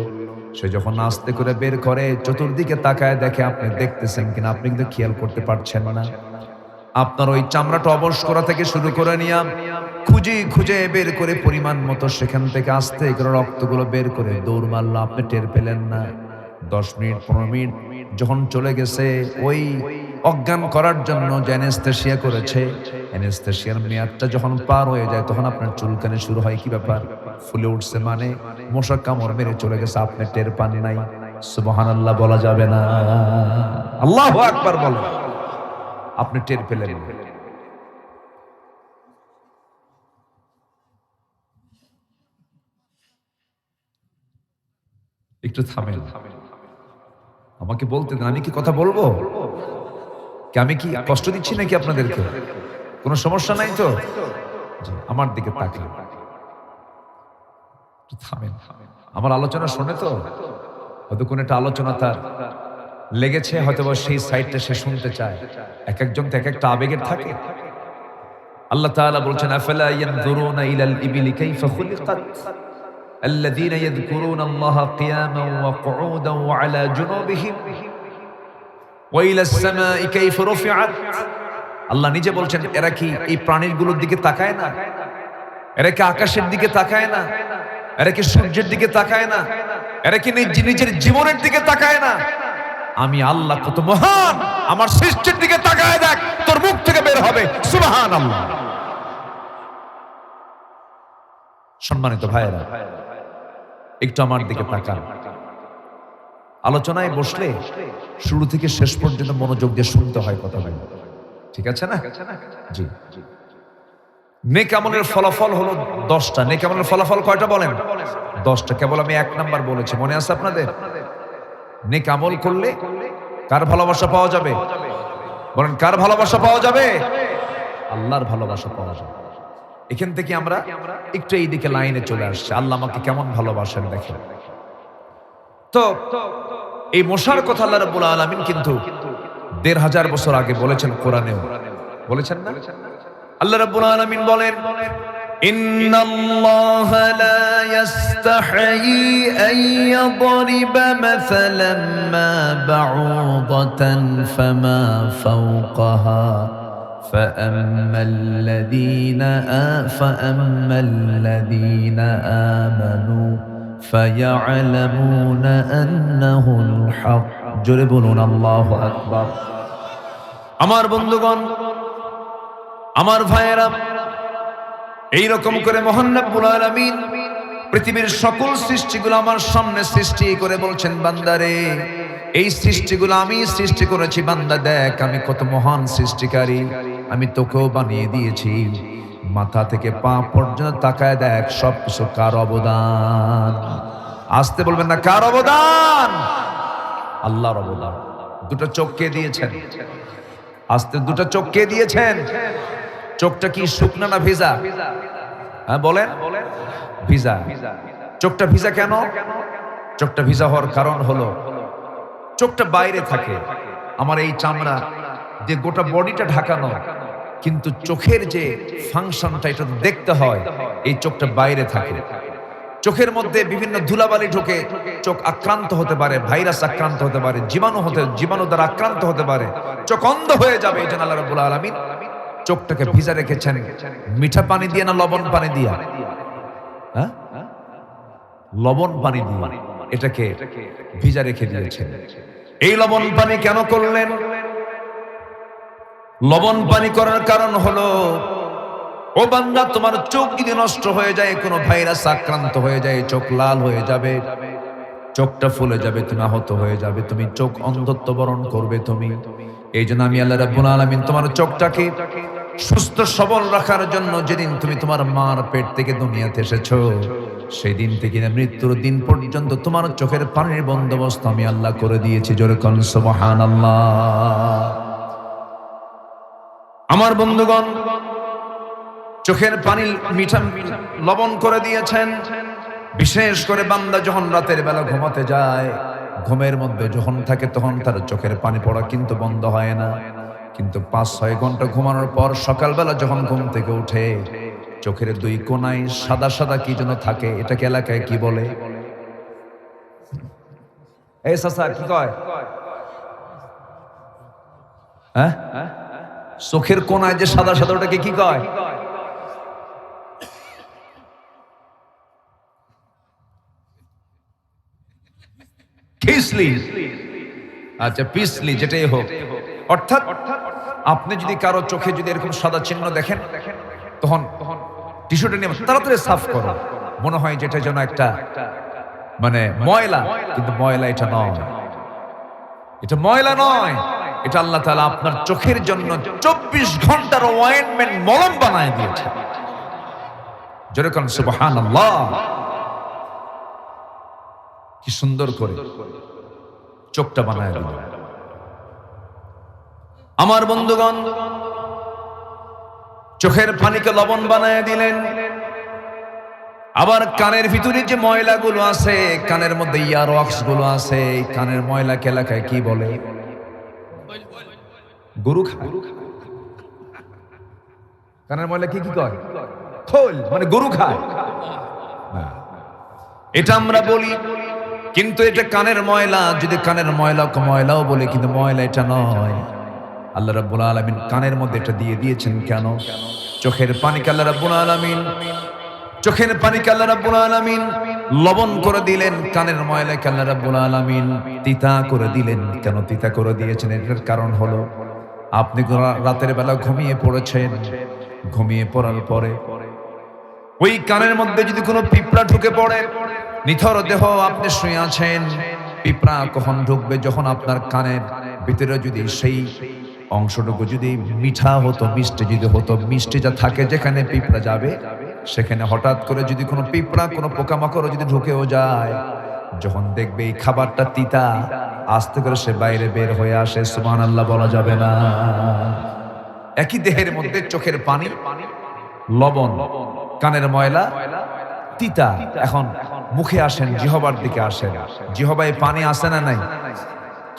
সে যখন আস্তে করে বের করে, চতুর্দিকে তাকায় দেখে আপনি দেখতেছেন কিনা, আপনি কিন্তু খেয়াল করতে পারছেন না। আপনার ওই চামড়াটা অবশ করা থেকে শুরু করে নিয়ে খুঁজে খুঁজে বের করে পরিমাণ মতো সেখান থেকে আস্তে করে রক্তগুলো বের করে দৌড় মারলো, আপনি টের পেলেন না। 10 মিনিট 15 মিনিট যখন চলে গেছে, ওই অজ্ঞান করার জন্য যে অ্যানেস্থেসিয়া করেছে, অ্যানেস্থেসিয়ার মেয়াদটা যখন পার হয়ে যায়, তখন আপনার চুলকানি শুরু হয়। কি ব্যাপার? ফুলে উঠছে, মানে মশা কামড় মেরে চলে গেছে, আপনি টের পান নাই। সুবহানাল্লাহ বলা যাবে না? আল্লাহু আকবার বলেন। আপনি টের পেলেন। একটু থামেন, আমাকে বলতে দেন। আমি কি কথা বলবো? আমি কি কষ্ট দিচ্ছি নাকি আপনাদেরকে? কোনো সমস্যা নাই তো? আমার দিকে তাকান, থামেন। আমার আলোচনা শুনে তো হয়তো কোন একটা আলোচনা তার লেগেছে, হয়তো সেই সাইডটা সে শুনতে চায়। এক একজন তো এক একটা আবেগের থাকে। আল্লাহ তাআলা বলছেন, আফালা ইয়ানজুরুনা ইলাল ইবিলি কাইফা খুলিকাত আল্লাযীনা ইয়াযকুরুনা আল্লাহা কিয়ামান ওয়া কুউদান ওয়া আলা জুনুবিহিম ওয়া ইলাস সামাই কাইফা রুফিআত। আল্লাহ নিজে বলছেন, এরা কি এই প্রাণীগুলোর দিকে তাকায় না? এরা কি আকাশের দিকে তাকায় না? এরা কি সূর্যের দিকে তাকায় না? এরা কি নিজের জীবনের দিকে তাকায় না? আমি আল্লাহ কত মহান, আমার সৃষ্টির দিকে তাকায় দেখ, তোর মুখ থেকে বের হবে সুবহানাল্লাহ। সম্মানিত ভাইয়েরা, একটু আমার দিকে তাকান। আলোচনায় বসলে শুরু থেকে শেষ পর্যন্ত মনোযোগ দিয়ে শুনতে হয় কথাগুলো, ঠিক আছে না? জি। নেক আমলের ফলাফল হলো 10টা। নেক আমলের ফলাফল কয়টা বলেন? 10টা। কেবল আমি 1 নাম্বার বলেছি, মনে আছে আপনাদের? নেক আমল করলে কার ভালোবাসা পাওয়া যাবে? বলেন, কার ভালোবাসা পাওয়া যাবে? আল্লাহর ভালোবাসা পাওয়া যাবে। এখান থেকে আমরা একটু এই দিকে লাইনে চলে আসছি। আল্লাহ আমাকে কেমন ভালোবাসেন দেখেন তো। এই মশার কথা আল্লাহ রাব্বুল আলামিন কিন্তু 1500 বছর আগে বলেছেন, কোরআনেও বলেছেন না? আল্লাহ রাব্বুল আলামিন বলেন, ইন্নাল্লাহা লা ইস্তাহয়ী আন ইয়াদরিবা মাসালাম মা বাউদাতান ফামা ফাওকাহা فأما الذين آمنوا فيعلمون أنه الحق জোরে বলুন আল্লাহু আকবার। আমার বন্ধুগণ, আমার ভাইয়েরা, এইরকম করে মহান রব্বুল আলামিন পৃথিবীর সকল সৃষ্টিগুলো আমার সামনে সৃষ্টি করে বলছেন, বান্দারে এই সৃষ্টিগুলো আমি সৃষ্টি করেছি, বান্দা দেখ আমি কত মহান সৃষ্টিকারী, আমি তোকেও বানিয়ে দিয়েছি, মাথা থেকে পা পর্যন্ত তাকায় দেখ সবকিছু কার অবদান। আসতে বলবেন না, কার অবদান? আল্লাহর অবদান। দুটো চোখ কে দিয়েছেন? আসতে, দুটো চোখ কে দিয়েছেন? চোখটা কি শুকনা না ভিজা? হ্যাঁ বলেন, ভিজা। চোখটা ভিজা কেন? চোখটা ভিজা হওয়ার কারণ হলো চোখটা বাইরে থাকে, আমার এই চামড়া যে গোটা বডিটা ঢাকানো, কিন্তু চোখের যে ফাংশনটা এটা দেখতে হয়, এই চোখটা বাইরে থাকে। চোখের মধ্যে বিভিন্ন ধুলাবালি ঢোকে, চোখ আক্রান্ত হতে পারে, ভাইরাস আক্রান্ত হতে পারে, জীবাণু দ্বারা আক্রান্ত হতে পারে, চোখ অন্ধ হয়ে যাবে। এই জন্য আল্লাহ রাব্বুল আলামিন চোখটাকে ভিজা রেখেছেন। মিঠা পানি দিয়ে না লবণ পানি দিয়া? হ্যাঁ, লবণ পানি দিয়ে এটাকে ভিজা রেখে দিয়েছেন। এই লবণ পানি কেন করলেন? লবণ পানি করার কারণ হলো, ও বান্দা তোমার চোখ যদি নষ্ট হয়ে যায়, কোনো ভাইরাস আক্রান্ত হয়ে যায়, চোখ লাল হয়ে যাবে, চোখটা ফুলে যাবে, তুমি আহত হয়ে যাবে, তুমি চোখ অন্ধত্ব বরণ করবে তুমি। এই জন্য আমি আল্লাহ রাব্বুল আলামিন তোমার চোখটাকে সুস্থ সবল রাখার জন্য, যেদিন তুমি তোমার মার পেট থেকে দুনিয়াতে এসেছো, সেই দিন থেকে মৃত্যুর দিন পর্যন্ত তোমার চোখের পানির বন্দোবস্ত আমি আল্লাহ করে দিয়েছি। জোরে কোন সুবহানাল্লাহ। আমার বন্ধুগণ, চোখের পানি মিঠা লবণ করে দিয়েছেন। বিশেষ করে বান্দা যখন রাতের বেলা ঘুমাতে যায়, ঘুমের মধ্যে যখন থাকে, তখন তার চোখের পানি পড়া কিন্তু বন্ধ হয় না। কিন্তু 5-6 ঘন্টা ঘুমানোর পর সকালবেলা যখন ঘুম থেকে উঠে, চোখের দুই কোনায় সাদা সাদা কি যেন থাকে, এটাকে এলাকায় কি বলে? এই চাচা কি কয়? হ্যাঁ, চোখের কোনায় যে সাদা সাদা, ওটাকে কি কয়? পিছলি। আচ্ছা, পিছলি, যেটাই হোক। অর্থাৎ আপনি যদি কারো চোখে যদি এরকম সাদা চিহ্ন দেখেন, তখন টিস্যুটা নিয়ে তাড়াতাড়ি সাফ করো। মনে হয় যেটা যেন একটা মানে ময়লা, কিন্তু ময়লা এটা নয়, এটা ময়লা নয়, এটা আল্লাহ তাআলা আপনার চোখের জন্য 24 ঘন্টার অয়েন্টমেন্ট, মলম বানায় দিয়েছে। যেরকম সুবহানাল্লাহ, কি সুন্দর করে চোখটা বানায় দিল। আমার বন্ধুগণ, চোখের পানিকে লবণ বানায় দিলেন। আবার কানের ভিতরে যে ময়লাগুলো আছে, কানের মধ্যে ইয়ারওয়াক্স গুলো আছে, কানের ময়লাকে এলাকায় কি বলে? গরু খায়। কানের ময়লা কি কি কয়? খোল, মানে গরু খায়। এটা আমরা বলি, কিন্তু এটা কানের ময়লা। যদি কানের ময়লাও বলে, কিন্তু ময়লা এটা নয়। আল্লাহ রাব্বুল আলামিন কানের মধ্যে এটা দিয়ে দিয়েছেন কেন? চোখের পানিকে আল্লাহ রাব্বুল আলামিন লবণ করে দিলেন, কানের ময়লাকে আল্লাহ রাব্বুল আলামিন তিতা করে দিলেন। কেন তিতা করে দিয়েছেন? এটার কারণ হলো, আপনি রাতের বেলা ঘুমিয়ে পড়েছেন, ঘুমিয়ে পড়ার পরে ওই কানের মধ্যে যদি কোনো পিঁপড়া ঢুকে পড়ে, নিথর দেহ, আপনি শুয়ে আছেন, পিঁপড়া কখন ঢুকবে? যখন আপনার কানের ভিতরে যদি সেই অংশটুকু যদি মিঠা হতো, মিষ্টি যদি হতো, মিষ্টি যা থাকে যেখানে পিঁপড়া যাবে, সেখানে হঠাৎ করে যদি কোনো পিঁপড়া, কোনো পোকামাকড় যদি ঢুকেও যায়, যখন দেখবে এই খাবারটা তিতা, আস্তে করে সে বাইরে বের হয়ে আসে। সুবহানাল্লাহ বলা যাবে না? একই দেহের মধ্যে চোখের পানি লবণ, কানের ময়লা তিতা। এখন মুখে আসেন, জিহবার দিকে আসেন, জিহবায় পানি আসে না নাই?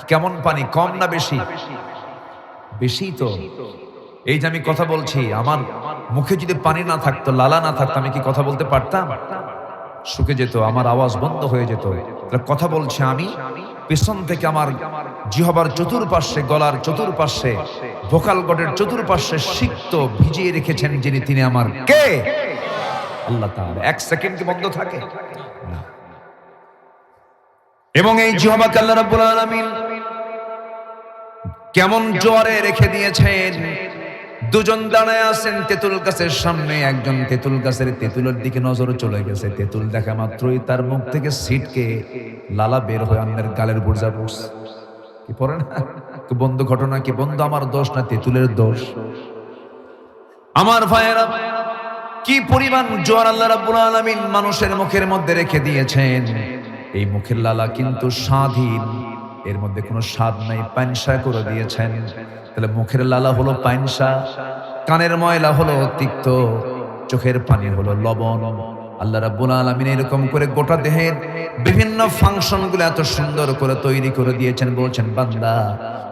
কেমন পানি? কম না বেশি? বেশি তো। এই যে আমি কথা বলছি, আমার মুখে যদি পানি না থাকতো, লালা না থাকতো, আমি কি কথা বলতে পারতাম? শুকে যেত, আমার আওয়াজ বন্ধ হয়ে যেত। কথা বলছে আমি, পেছন থেকে আমার জিহ্বার চতুর্পার্শ্বে, গলার চতুর্পার্শ্বে, ভোকাল কর্ডের চতুর্পার্শ্বে সিক্ত ভিজিয়ে রেখেছেন যিনি, তিনি আমার কে? আল্লাহ তাআলা। এক সেকেন্ড কি বন্ধ থাকে না। এবং এই জিহ্বাকে আল্লাহ রাব্বুল আলামিন কেমন জোয়ারে রেখে দিয়েছেন। দুজন দাঁড়ায় আছেন তেঁতুল গাছের সামনে, একজন তেঁতুল গাছের তেঁতুলের দিকে নজর চলে গেছে। তেঁতুল দেখা মাত্রই তার মুখ থেকে ছিটকে লালা বের হয়ে অন্যের গালের বুর্জা পড়ছে। কি পড়ে না? তো বন্ধু ঘটনা কি? বন্ধু আমার দোষ না তেঁতুলের দোষ? আমার ভাইয়েরা, কি পরিমাণ জোয়ার আল্লাহ রাব্বুল আলামিন মানুষের মুখের মধ্যে রেখে দিয়েছেন। এই মুখের লালা কিন্তু স্বাধীন, এর মধ্যে কোনো স্বাদ নাই, পানসা করে দিয়েছেন। তাহলে মুখের লালা হলো পানসা, কানের ময়লা হলো তিক্ত, চোখের পানি হলো লবণ। আল্লাহ রাব্বুল আলামিন এরকম করে গোটা দেহের বিভিন্ন ফাংশনগুলো এত সুন্দর করে তৈরি করে দিয়েছেন। বলছেন বান্দা,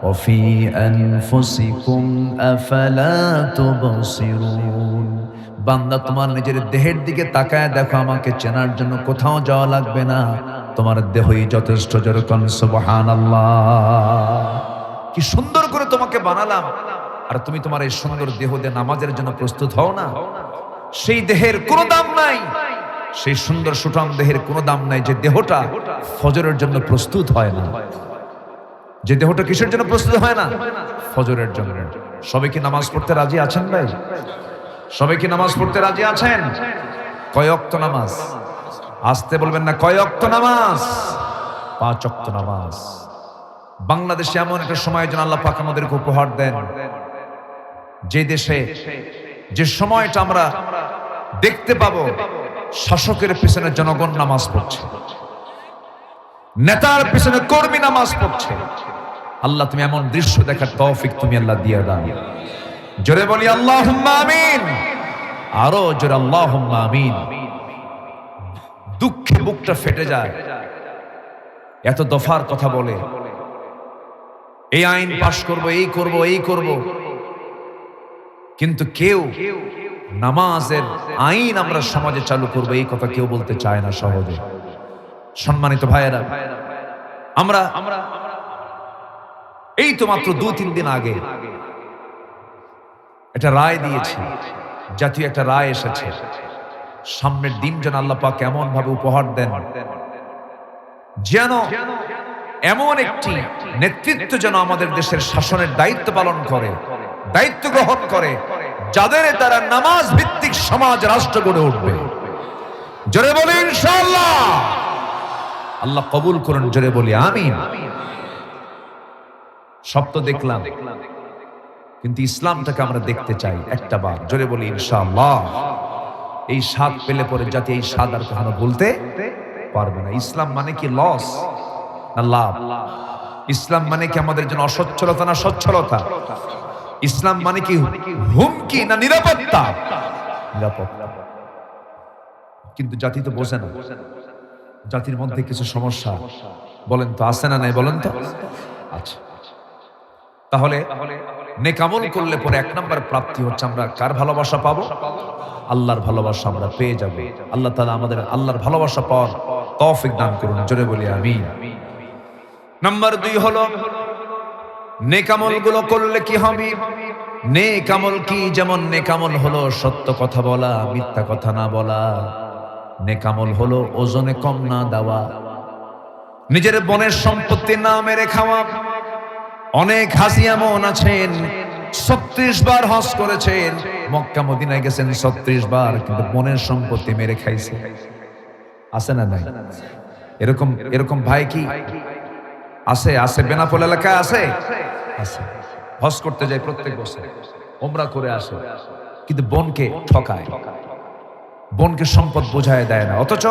ওয়াফি আনফুসিকুম আফালা তুবসিরুন, বান্দা তোমার নিজের দেহের দিকে তাকায় দেখো, আমাকে চেনার জন্য কোথাও যাওয়া লাগবে না, তোমার দেহই যথেষ্ট। যেরকম সুবহানাল্লাহ, কি সুন্দর করে তোমাকে বানালাম, আর তুমি তোমার এই সুন্দর দেহ দিয়ে নামাজের জন্য প্রস্তুত হও না? সেই দেহের কোনো দাম নাই, সেই সুন্দর সুঠাম দেহের কোনো দাম নাই যে দেহটা ফজরের জন্য প্রস্তুত হয় না। যে দেহটা কিসের জন্য প্রস্তুত হয় না? ফজরের জন্য। সবাই কি নামাজ পড়তে রাজি আছেন ভাই? সবাই কি নামাজ পড়তে রাজি আছেন? কয় ওয়াক্ত নামাজ? আসতে বলবেন না। কয় ওয়াক্ত নামাজ? 5 ওয়াক্ত নামাজ। বাংলাদেশে এমন একটা সময় যেন আল্লাহ পাক আমাদেরকে উপহার দেন, যে দেশে যে সময়টা আমরা দেখতে পাবো শাসকের পিছনে জনগণ নামাজ পড়ছে, নেতার পিছনে কর্মী নামাজ পড়ছে। আল্লাহ তুমি এমন দৃশ্য দেখার তৌফিক তুমি আল্লাহ দিয়ে দাও। জোরে বলি আল্লাহুম্মা আমিন। আরো জোরে আল্লাহুম্মা আমিন। দুঃখে বুকটা ফেটে যায়, এত দফার কথা বলে, এই আইন পাশ করব, এই করব, এই করব, কিন্তু কেউ নামাজের আইন আমরা সমাজে চালু করব এই কথা কেউ বলতে চায় না সহজে। সম্মানিত ভাইয়েরা, আমরা এই তো মাত্র 2-3 দিন আগে একটা রায় দিয়েছি, জাতীয় একটা রায় এসেছে। সামনের দিন যেন আল্লাহ পাক এমন ভাবে উপহার দেন, যেন এমন একটি নেতৃত্ব যেন আমাদের দেশের শাসনের দায়িত্ব পালন করে, দায়িত্ব গ্রহণ করে, যাদের দ্বারা নামাজ ভিত্তিক সমাজ রাষ্ট্র গড়ে উঠবে। জোরে বলি ইনশাআল্লাহ। আল্লাহ কবুল করুন, জোরে বলি আমিন। সব তো দেখলাম, কিন্তু ইসলামটাকে আমরা দেখতে চাই একটা বার। জোরে বলি ইনশাআল্লাহ। এই স্বাদ পেলে পরে জাতি এই স্বাদ আর কখনো বলতে পারবে না। ইসলাম মানে কি লস না লাভ? ইসলাম মানে কি আমাদের জন্য অসচ্ছলতা না সচ্ছলতা? ইসলাম মানে কি হুমকি না নিরাপত্তা? নিরাপত্তা। কিন্তু জাতি তো বোঝে না। জাতির মধ্যে কিছু সমস্যা বলেন তো আছে না নাই? বলেন তো আচ্ছা। তাহলে নেক আমল করলে পরে 1 নাম্বার প্রাপ্তি হচ্ছে আমরা কার ভালোবাসা পাবো? আল্লাহর ভালোবাসা আমরা পেয়ে যাব। আল্লাহ তাআলা আমাদের আল্লাহর ভালোবাসা পাওয়ার তৌফিক দান করুন। জোরে বলি আমিন। নাম্বার 2 হলো নেক আমলগুলো করলে কি হবে? নেক আমল কি? যেমন নেক আমল হলো সত্য কথা বলা, মিথ্যা কথা না বলা। নেক আমল হলো ওজনে কম না দেওয়া, নিজের বোনের সম্পত্তি না মেরে খাওয়া। অনেক হাজি এমন আছেন 36 বার হজ করেছেন, মক্কা মদিনায় গেছেন 36 বার, কিন্তু বোনের সম্পত্তি মেরে খাইছে। আছে না নাই? এরকম এরকম ভাই কি আছে? আছে বেনাপোল এলাকায় আছে। আছে। হজ করতে যায় প্রত্যেক বছর, ওমরা করে আসে, কিন্তু বোনকে ঠকায়, বোনকে সম্পদ বোঝায় দেয় না। অথচ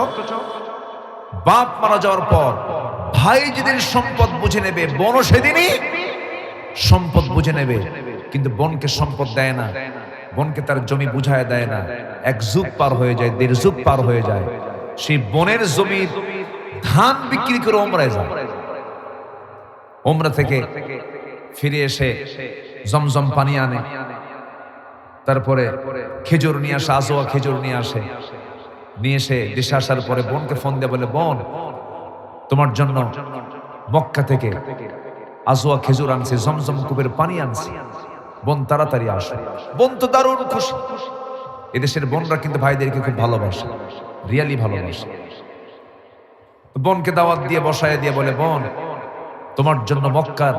বাপ মারা যাওয়ার পর ভাই যেদিন সম্পদ বুঝে নেবে, বোনও সেদিনই সম্পদ বুঝে নেবে, কিন্তু বোনকে সম্পদ দেয় না, বোনকে তার জমি বুঝায় দেয় না। 1 যুগ পার হয়ে যায়, 1.5 যুগ পার হয়ে যায়, সেই বোনের জমির ধান বিক্রি করে ওমরায় যায়। ওমরা থেকে ফিরে এসে জমজম পানি আনে, তারপরে খেজুর নিয়ে আসে, আজোয়া খেজুর নিয়ে আসে, নিয়ে এসে দেশে আসার পরে বোনকে ফোন দিয়ে বলে, বোন তোমার জন্য মক্কা থেকে আজোয়া খেজুর আনছে, জমজম কূপের পানি আনছে, বোন তাড়াতাড়ি আসে। বোন তো দারুণ খুশি। এদেশের বোনরা কিন্তু ভাইদেরকে খুব ভালোবাসে, রিয়ালি ভালোবাসে। বোনকে দাওয়াত দিয়ে বসায় দিয়ে বলে, বোন তোমার জন্য মক্কার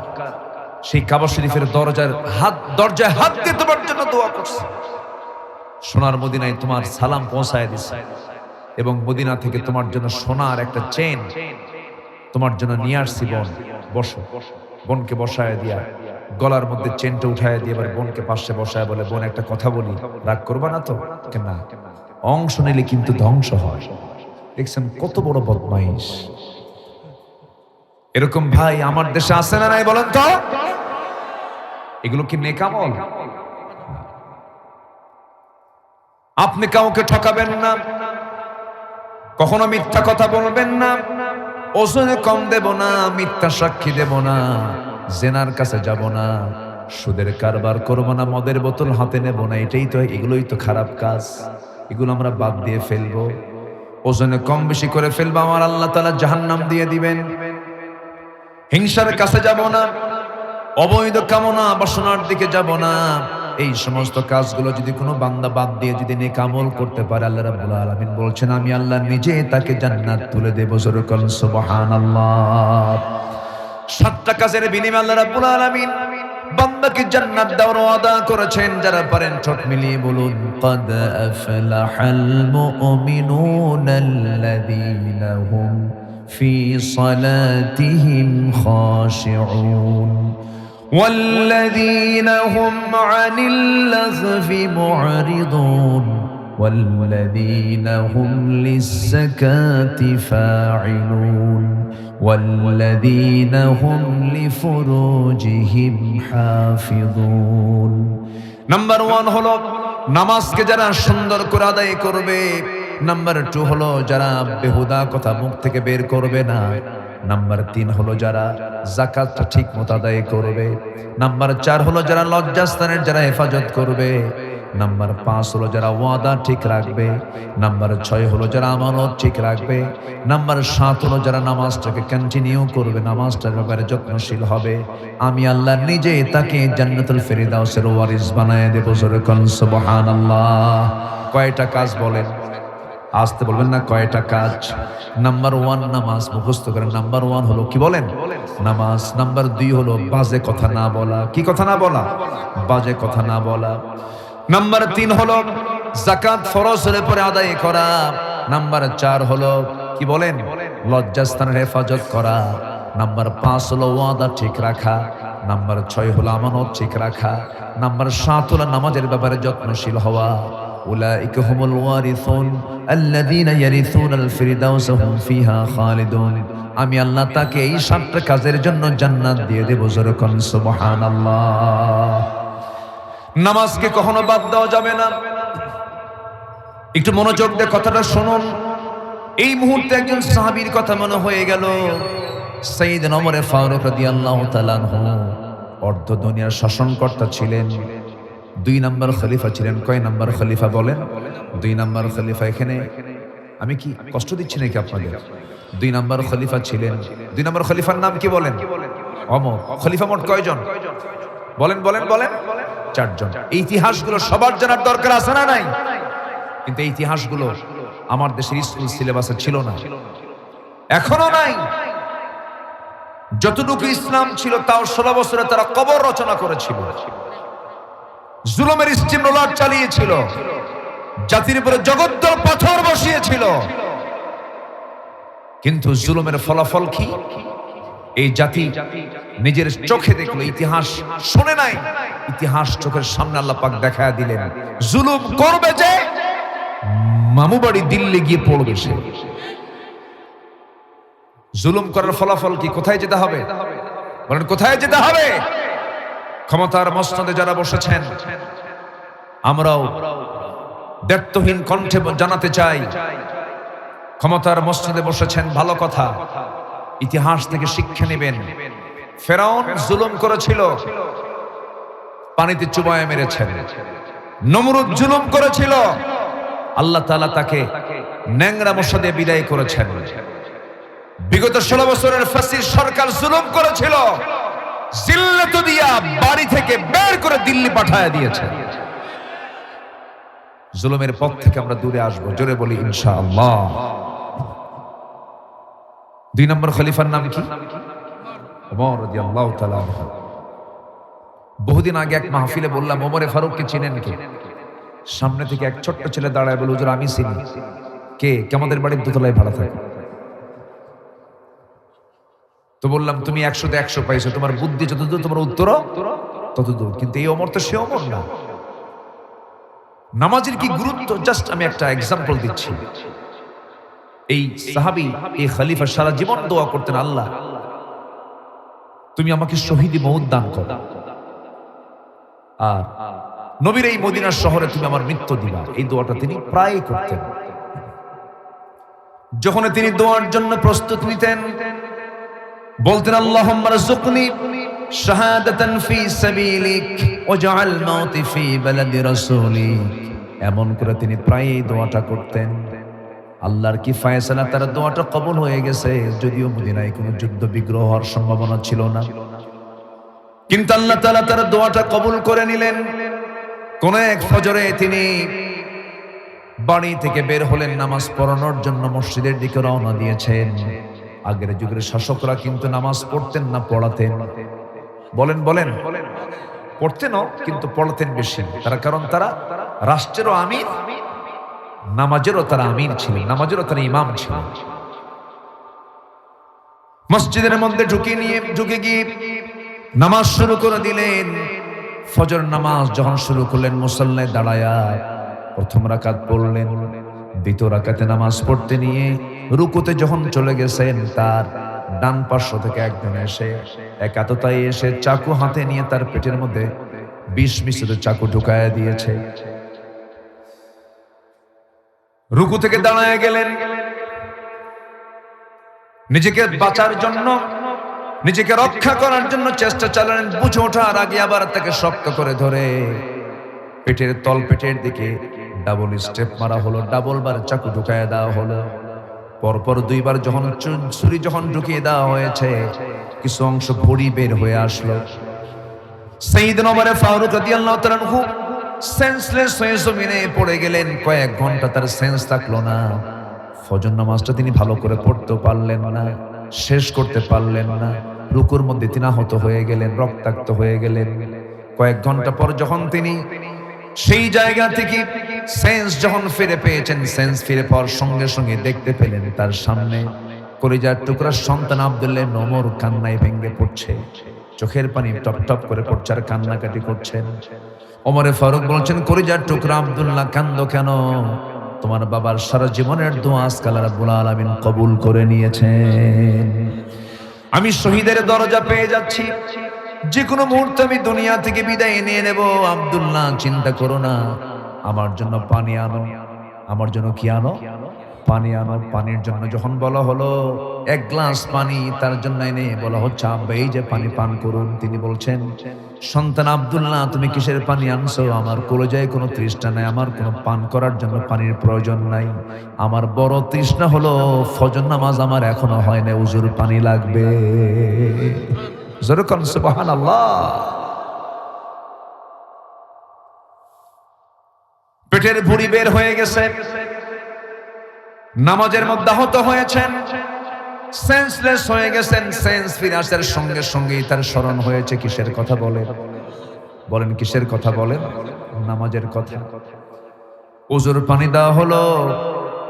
সেই কাবা শরীফের দরজায় হাত দিয়ে তোমার জন্য দোয়া করছে, সোনার মদিনায় তোমার সালাম পৌঁছায় দিছে, এবং মদিনা থেকে তোমার জন্য সোনার একটা চেন তোমার জন্য নিয়ে আসছি, বোন বসো। বোনকে বসায় দিয়া গলার মধ্যে চেনটা উঠায় দিয়ে এবার বোনকে পাশে বসায় বলে, বোন একটা কথা বলি, রাগ করবা না তো? কেন? অংশ নিলে কিন্তু ধ্বংস হয়। দেখছেন কত বড় বদমাইশ। এরকম ভাই আমার দেশে আছে না নাই বলেন তো? এগুলো কি নেক আমল? আপনি কাউকে ঠকাবেন না, কখনো মিথ্যা কথা বলবেন না, ওজনে কম দেব না, মিথ্যা সাক্ষী দেব না, জেনার কাছে যাব না, সুদের কারবার করব না, মদের বোতল হাতে নেব না। এগুলোই তো খারাপ কাজ। এগুলো আমরা বাদ দিয়ে ফেলবো। ওজনে কম বেশি করে ফেলবো, আমার আল্লাহ তাআলা জাহান্নাম দিয়ে দিবেন। হিংসার কাছে যাব না, অবৈধ কামনা বাসনার দিকে যাব না। এই সমস্ত কাজগুলো যদি কোনো বান্দা বাদ দিয়ে যদি নেক আমল করতে পারে, আল্লাহ রাব্বুল আলামিন বলছেন আমি আল্লাহ নিজে তাকে জান্নাত তুলে দেব। জোরে বলুন সুবহানাল্লাহ। 7টা কাজের বিনিময়ে আল্লাহ রাব্বুল আলামিন বান্দাকে জান্নাত দেওয়ার ওয়াদা করেছেন। যারা পারেন ঠোঁট মিলিয়ে বলুন, قد أفلح المؤمنون الذين هم في صلاتهم خاشعون والذين هم عن اللغو معرضون والذين هم للزكاة فاعلون والذين هم لفروجهم حافظون। নাম্বার 1 হলো নামাজকে যারা সুন্দর করে আদায় করবে। নাম্বার 2 হলো যারা বেহুদা কথা মুখ থেকে বের করবে না। নাম্বার 3 হলো যারা যাকাতটা ঠিক মতো আদায় করবে। নাম্বার 4 হলো যারা লজ্জাস্থানের যারা হেফাজত করবে। নাম্বার 5 হলো যারা ওয়াদা ঠিক রাখবে। নাম্বার 6 হলো যারা আমানত ঠিক রাখবে। নাম্বার 7 হলো যারা নামাজটাকে কন্টিনিউ করবে, নামাজটার ব্যাপারে যত্নশীল হবে। আমি আল্লাহ নিজে তাকে জান্নাতুল ফেরদাউসের ওয়ারিস বানায় দেব। জোরে কোন সুবহানাল্লাহ। কয়টা কাজ বলেন? আসতে বলবেন না, কয়টা কাজ? নাম্বার 1 নামাজ মুখস্থ করেন। নাম্বার 1 হলো কি বলেন? নামাজ। নাম্বার 2 হলো বাজে কথা না বলা। কি কথা না বলা? বাজে কথা না বলা। নাম্বার 3 হলো যাকাত ফরজ হলে পরে আদায় করা। নাম্বার 4 হলো কি বলেন? লজ্জাস্থানের হেফাজত করা। নাম্বার 5 হলো ওয়াদা ঠিক রাখা। নাম্বার 6 হলো আমানত ঠিক রাখা। নাম্বার 7 হলো নামাজের ব্যাপারে যত্নশীল হওয়া। উলাইকা হুমুল ওয়ারিসুন আল্লাযীনা ইয়ারিসুনাল ফিরদাউস হুম ফিহা খালিদুন। আমি আল্লাহ তাকে এই 7টা কাজের জন্য জান্নাত দিয়ে দেব। জোরে কোন সুবহানাল্লাহ। নামাজকে কখনো বাদ দেওয়া যাবে না। একটু মনোযোগ দিয়ে কথাটা শুনুন। এই মুহূর্তে একজন সাহাবীর কথা মনে হয়ে গেল। সাইয়েদনা ওমর ফারুক রাদিয়াল্লাহু তাআলা আনহু অর্ধ দুনিয়ার শাসনকর্তা ছিলেন। 2 নম্বর খলিফা ছিলেন। কয় নম্বর খলিফা বলেন? 2 নম্বর খলিফা। এখানে আমি কি কষ্ট দিচ্ছি নাকি আপনাদের? 2 নম্বর খলিফা ছিলেন। 2 নম্বর খলিফার নাম কি বলেন? ওমর। খলিফা মোট কয়জন বলেন? বলেন বলেন। 4 জন। এই ইতিহাসগুলো সবার জানার দরকার আছে না নাই? কিন্তু এই ইতিহাসগুলো আমার দেশের স্কুল সিলেবাসে ছিল না, এখনো নাই। যতটুকু ইসলাম ছিল তাও 16 বছরে তারা কবর রচনা করেছিল, জুলুমের স্টিম রোলার চালিয়েছিল, জাতির উপরে জগদ্দল পাথর বসিয়েছিল। কিন্তু জুলুমের ফলাফল কি? এই জাতি নিজের চোখে দেখলো, ইতিহাস শুনে নাই। ইতিহাস চোখের সামনে আল্লাহ পাক দেখায়া দিলেন, জুলুম করবে যে মামু বাড়ি দিল্লি গিয়ে পড়বে সে। জুলুম করার ফলাফল কি? কোথায় যেতে হবে বলেন? কোথায় যেতে হবে? ক্ষমতার মসনদে যারা বসেছেন, আমরাও দ্ব্যর্থহীন কণ্ঠে জানাতে চাই, ক্ষমতার মসনদে বসেছেন, ভালো কথা। ইতিহাস থেকে শিক্ষা নেবেন। ফেরাউন জুলুম করেছিল, পানিতে চুবায় মেরেছেন। নমরুদ জুলুম করেছিল, আল্লাহ তাআলা তাকে ন্যাংরা মশা দিয়ে বিদায় করেছেন। বিগত 16 বছরের ফাসির সরকার জুলুম করেছিল, জিল্লাত দিয়া বাড়ি থেকে বের করে দিল্লি পাঠায় দিয়েছে। জুলুমের পথ থেকে আমরা দূরে আসবো, জোরে বলি ইনশাআল্লাহ। 2 নম্বর খলিফার নাম কি? ওমর রাদিয়াল্লাহু তাআলা আনহু। বহুদিন আগে এক মাহফিলে বললাম, ওমরে ফারুককে চিনেন কে? সামনে থেকে এক ছোট্ট ছেলে দাঁড়ায় বলে, হুজুর আমি চিনি। কে? আমাদের বাড়ির দোতলায় ভাড়া থাকে। তো বললাম, তুমি 100-তে 100 পাইছো, তোমার বুদ্ধি যতদূর তোমার উত্তর ততদূর। কিন্তু এই ওমর তো সে ওমর না। নামাজের কি গুরুত্ব, জাস্ট আমি একটা এক্সাম্পল দিচ্ছি। এই সাহাবী, এই খলিফা সারা জীবন দোয়া করতেন, আল্লাহ তুমি আমাকে শহীদি মওত দান করো, আর নবীর এই মদিনার শহরে তুমি আমার মৃত্যু দিবা। এই দোয়াটা তিনি প্রায় করতেন। যখন তিনি দোয়ার জন্য প্রস্তুত নিতেন, বলতেন আল্লাহুম্মা রযুকনি শাহাদাতান ফি সাবিলিক ওয়াজআল মাউতি ফি বালাদি রাসূলিক। এমন করে তিনি প্রায় এই দোয়াটা করতেন। আল্লাহর কি ফয়সালা, তার দোয়াটা কবুল হয়ে গেছে। যদিও মদিনায় কোনো যুদ্ধ বিগ্রহ হওয়ার সম্ভাবনা ছিল না, কিন্তু আল্লাহ তাআলা তার দোয়াটা কবুল করে নিলেন। কোন এক ফজরে তিনি বাড়ি থেকে বের হলেন, নামাজ পড়ানোর জন্য মসজিদের দিকে রওনা দিয়েছেন। আগের যুগের শাসকরা কিন্তু নামাজ পড়তেন না, পড়াতেন। বলেন বলেন, পড়তেনও কিন্তু পড়াতেন বেশি। তার কারণ তারা রাষ্ট্রেরও আমির, নামাজেরও তারা আমির ছিলেন, নামাজেরও তারা ইমাম ছিলেন। মসজিদের মধ্যে ঢুকে গিয়ে নামাজ শুরু করে দিলেন। ফজর নামাজ যখন শুরু করলেন, মুসাল্লায় দাঁড়ায়া প্রথম রাকাত পড়লেন। দ্বিতীয় রাকাতে নামাজ পড়তে নিয়ে রুকুতে যখন চলে গেছেন, তার ডান পার্শ্ব থেকে একজন এসে একাততায় এসে চাকু হাতে নিয়ে তার পেটের মধ্যে 20 মিশ্রিত চাকু ঢুকায়া দিয়েছে। রুকু থেকে দাঁড়ায় গেলেন, নিজেকে বাঁচার জন্য, নিজেকে রক্ষা করার জন্য চেষ্টা চালালেন। বুঝে ওঠার আগে আবার তাকে শক্ত করে ধরে পেটের তল পেটের দিকে ডাবল স্টেপ মারা হলো, ডাবল বার চাকু ঢুকায় দেওয়া হলো। পরপর 2 বার যখন ছুরি যখন ঢুকিয়ে দেওয়া হয়েছে, কিছু অংশ ভড়ি বের হয়ে আসলো। সাইয়েদনা ওমর ফারুক রাদিয়াল্লাহু তাআলা আনহু সেন্সলেস হয়ে জমিনে পড়ে গেলেন। কয়েক ঘন্টা তার সেন্স থাকলো না। ফজর নামাজটা তিনি ভালো করে পড়তে পারলেন না, শেষ করতে পারলেন না। রুকুর মধ্যে তিনি আহত হয়ে গেলেন, রক্তাক্ত হয়ে গেলেন। কয়েক ঘন্টা পর যখন তিনি সেই জায়গা থেকে সেন্স যখন ফিরে পেয়েছেন, সেন্স ফিরে পাওয়ার সঙ্গে সঙ্গে দেখতে পেলেন তার সামনে কলিজার টুকরার সন্তান আব্দুল্লাহ ইবনে ওমর কান্নায় ভেঙে পড়ছে। চোখের পানি টপ টপ করে পড়ছে আর কান্নাকাটি করছেন। ওমরে ফারুক বলছেন, কলিজার টুকরা আব্দুল্লাহ, কান্দো কেন? তোমার বাবার সারা জীবনের দোয়া আজকে আল্লাহ রাব্বুল আলামিন কবুল করে নিয়েছেন। আমি শহীদের দরজা পেয়ে যাচ্ছি, যে কোনো মুহূর্তে আমি দুনিয়া থেকে বিদায় নিয়ে নেব। আব্দুল্লাহ, চিন্তা করো না, আমার জন্য পানি আনো। আমার জন্য কি আনো? পানি আনো। পানির জন্য যখন বলা হলো 1 গ্লাস পানি তার জন্য এনে বলা হচ্ছে, আব্বা এই যে পানি পান করুন। তিনি বলছেন, সন্তান আব্দুল্লাহ, তুমি কিসের পানি আনছো? আমার কলিজায় কোনো তৃষ্ণা নাই, আমার কোনো পান করার জন্য পানির প্রয়োজন নাই। আমার বড় তৃষ্ণা হলো ফজর নামাজ আমার এখনো হয় না, হুজুর পানি লাগবে। জোরে কোন সুবহানাল্লাহ। পেটের ভুঁড়ি বের হয়ে গেছে, নামাজের মধ্যে আহত হয়েছেন, সেন্সলেস হয়ে গেছেন। সেন্স ফিরে আসার সঙ্গে সঙ্গেই তার স্মরণ হয়েছে কিসের কথা বলেন? বলেন কিসের কথা বলেন? নামাজের কথা। ওযুর পানি দেওয়া হলো,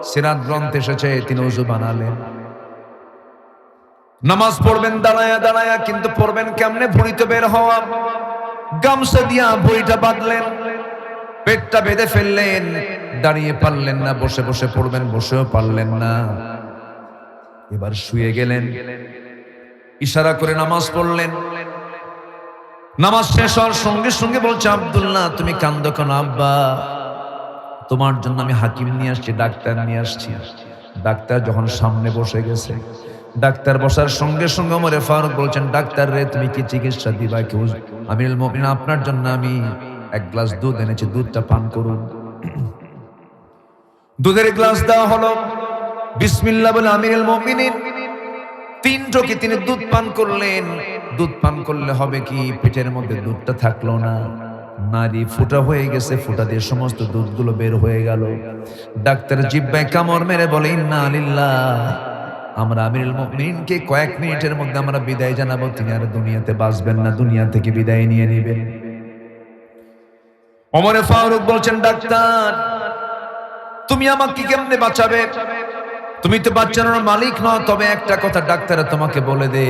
সিরাত গ্রন্থে এসেছে তিনি ওযু বানালেন। নামাজ পড়বেন দাঁড়ায়া দাঁড়ায়া, কিন্তু পড়বেন কেমনে? ভুঁড়িতে বের হওয়া। গামছা দিয়া ভুঁড়িটা বাঁধলেন, পেটটা বেঁধে ফেললেন। দাঁড়িয়ে পারলেন না, বসে বসে পড়বেন, বসেও পারলেন না। এবার শুয়ে গেলেন, ইশারা করে নামাজ পড়লেন। নামাজ শেষ হওয়ার সঙ্গে সঙ্গে বলছে, আব্দুল্লাহ তুমি কান্দো কেন? আব্বা, তোমার জন্য আমি হাকিম নিয়ে আসছি, ডাক্তার নিয়ে আসছি। ডাক্তার যখন সামনে বসে গেছে, ডাক্তার বসার সঙ্গে সঙ্গে ওমরে ফারুক বলছেন, ডাক্তার রে তুমি কি চিকিৎসা দিবা? কেউ আমিরুল মুমিনিন, আপনার জন্য আমি এক গ্লাস দুধ এনেছে, দুধটা পান করুন। দুধের গ্লাস দেওয়া হলো, বিসমিল্লাহ বলে আমিরুল মুমিনিন 3 ঢোকে তিনি দুধ পান করলেন। দুধ পান করলে হবে কি, পেটের মধ্যে দুধটা থাকলো না, নারী ফুটা হয়ে গেছে, ফুটা দিয়ে সমস্ত দুধগুলো বের হয়ে গেল। ডাক্তার জিহ্বায় কামড় মেরে বলে, ইন্না লিল্লাহ, আমরা আমিরুল মুমিনিনকে কয়েক মিনিটের মধ্যে আমরা বিদায় জানাবো, তিনি আর দুনিয়াতে বাঁচবেন না, দুনিয়া থেকে বিদায় নিয়ে নেবেন। ওমর ফারুক বলছেন, ডাক্তার তুমি আমাকে কেমনে বাঁচাবে? তুমি তো বাঁচানোর মালিক নও। তবে একটা কথা ডাক্তার তোমাকে বলে দে,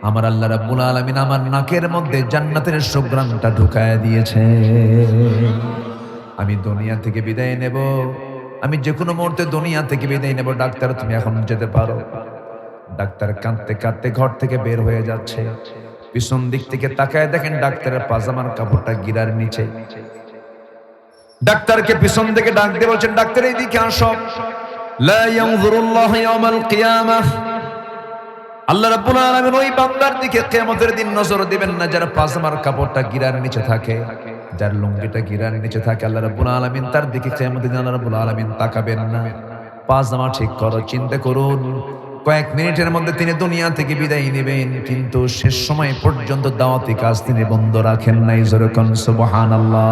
আমার আল্লাহ রাব্বুল আলামিন আমার নাকের মধ্যে জান্নাতের সুঘ্রাণটা ঢুকায় দিয়েছে। আমি দুনিয়া থেকে বিদায় নেব, আমি যে কোনো মুহূর্তে দুনিয়া থেকে বিদায় নেব। ডাক্তার তুমি এখন যেতে পারো। ডাক্তার কাঁদতে কাঁদতে ঘর থেকে বের হয়ে যাচ্ছে। পিছন দিক থেকে তাকায় দেখেন ডাক্তারের পাজামার কাপড়টা গিরার নিচে। ডাক্তারকে পিছন থেকে ডাক দিয়ে বলছেন, ডাক্তার এইদিকে আসো। লা ইয়ানজুরুল্লাহু ইয়াওমাল কিয়ামাহ, আল্লাহ রাব্বুল আলামিন ওই বান্দার দিকে কিয়ামতের দিন নজর দিবেন না যার পাজামার কাপড়টা গিরার নিচে থাকে, যার লুঙ্গিটা গিরার নিচে থাকে। আল্লাহ রাব্বুল আলামিন তার দিকে কিয়ামতের দিন আল্লাহ রাব্বুল আলামিন তাকাবেন না। পাজামা ঠিক করো। চিন্তা করুন, কয়েক মিনিটের মধ্যে তিনি দুনিয়া থেকে বিদায় নেবেন, কিন্তু শেষ সময় পর্যন্ত দাওয়াতি কাজ তিনি বন্ধ রাখেন নাই। জোরে কোন সুবহানাল্লাহ।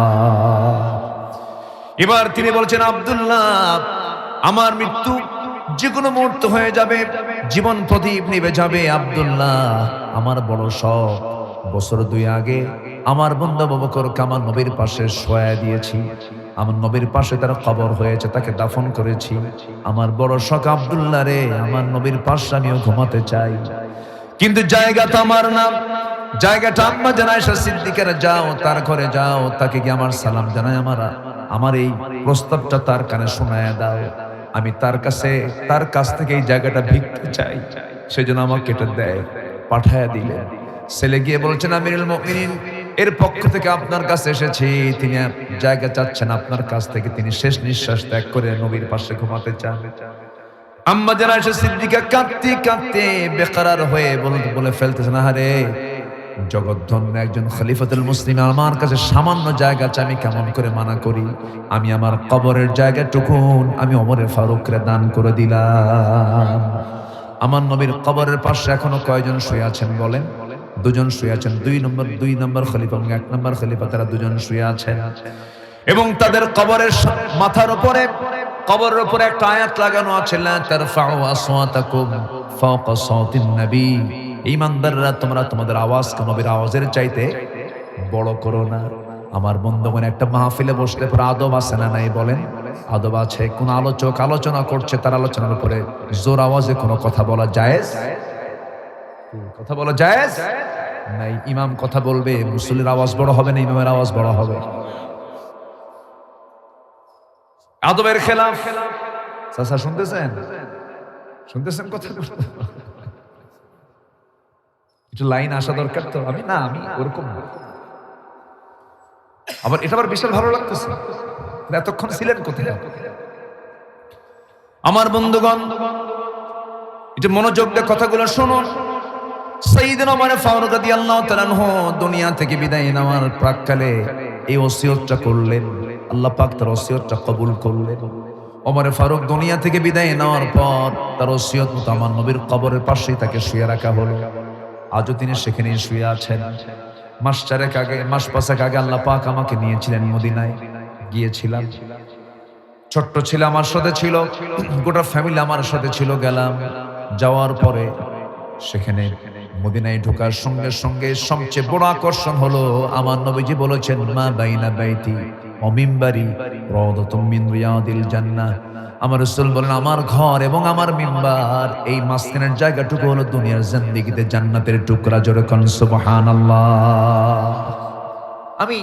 এবার তিনি বলছেন, আব্দুল্লাহ আমার মৃত্যু যে কোনো মুহূর্ত হয়ে যাবে, জীবন প্রদীপ নিভে যাবে। আব্দুল্লাহ আমার বড় শখ, বছর 2 আগে আমার বন্ধু আবু বকরকে আমার নবীর পাশে শোয়া দিয়েছি, আমার নবীর পাশে তার কবর হয়েছে, তাকে দাফন করেছি। আমার বড় শখ আব্দুল্লাহ রে, আমার নবীর পাশে আমিও ঘুমাতে চাই, কিন্তু জায়গা তো আমার না, জায়গাটা আম্মা জান আয়েশা সিদ্দিকার, যাও তার ঘরে যাও, তাকে কি আমার সালাম জানায়, আমার এই প্রস্তাবটা তার কানে শোনায় দাও। আমি তার কাছ থেকে এই জায়গাটা ভিক্ষা চাই, সেজন্য আমাকে এটা দেয়, পাঠায়া দিলেন। ছেলে গিয়ে বলছেন, আমিরুল মুমিনিন এর পক্ষ থেকে আপনার কাছে এসেছি, তিনি জায়গা চাচ্ছেন আপনার কাছ থেকে, তিনি শেষ নিঃশ্বাস ত্যাগ করে নবীর পাশে ঘুমাতে চান। আম্মা জান আয়েশা সিদ্দিকা কাঁদতে কাঁদতে বেকরার হয়ে বলে ফেলতেছেন, আরে জগৎধন্য একজন খলিফাতুল মুসলিম আমার কাছে সামান্য জায়গা চাই, আমি কেমন করে মানা করি? আমি আমার কবরের জায়গাটুকুন আমি ওমরে ফারুককে দান করে দিলাম। আমার নবীর কবরের পাশে এখনো কয়জন শুয়ে আছেন বলেন? 2 জন শুয়ে আছেন। 2 নম্বর খলিফা এবং 1 নম্বর খলিফা, তারা 2 জন শুয়ে আছেন। এবং তাদের কবরের মাথার উপরে, কবরের উপরে একটা আয়াত লাগানো আছে, লা তারফাউ আসওয়াতাকুম ফাওকা সাওতিন নবী, ঈমানদাররা তোমরা তোমাদের আওয়াজকে নবীর আওয়াজের চাইতে বড় করো না। আমার বন্ধুগণ, একটা মাহফিলে বসলে পরে আদব আছে না নাই বলেন? আদব আছে। কোন আলোচক আলোচনা করছে, তার আলোচনার উপরে জোর আওয়াজে কোনো কথা বলা জায়েজ? কথা বলা জায়েজ নাই। ইমাম কথা বলবে, মুসল্লির আওয়াজ বড় হবে না ইমামের আওয়াজ বড় হবে? আদবের খেলাফ। চাচা শুনতেছেন কথা? একটু লাইন আসা দরকার তো। আমি ওরকম না। আবার এটা আবার বিশাল ভালো লাগতেছে, এতক্ষণ ছিলেন কোথায়? আমার বন্ধুগণ, একটু মনোযোগ দিয়ে কথাগুলো শুনুন। সাইয়েদনা ওমর ফারুক রাদিয়াল্লাহু তাআলা আনহু দুনিয়া থেকে বিদায় নেওয়ার প্রাক্কালে এই ওসিয়তটা করলেন। আল্লাহ পাক তার ওসিয়তটা কবুল করলেন। ওমর ফারুক দুনিয়া থেকে বিদায় নেওয়ার পর তার ওসিয়ত মতো আমার নবীর কবরের পাশেই তাকে শুয়ে রাখা হলো। আজও তিনি সেখানেই শুয়ে আছেন। মাস 5 আগে আল্লাহ পাক আমাকে নিয়েছিলেন মদিনায়, গিয়েছিলাম। ছোট্ট ছিল, আমার সাথে ছিল, গোটা ফ্যামিলি আমার সাথে ছিল। গেলাম, যাওয়ার পরে সেখানে মদিনায় ঢোকার সঙ্গে সঙ্গে সবচেয়ে বড় আকর্ষণ হলো আমার নবীজি বলেছেন, মা বাইনা বাইতি ওয়া মিম্বারি রাওদাতুম মিন রিয়াদিল জান্নাহ। আমার রাসূল বলেন, আমার ঘর এবং আমার মিম্বার, এই মাঝখানের জায়গাটুকু হলো দুনিয়ার জিন্দেগিতে জান্নাতের টুকরা। জোরে কোন সুবহানাল্লাহ। আমি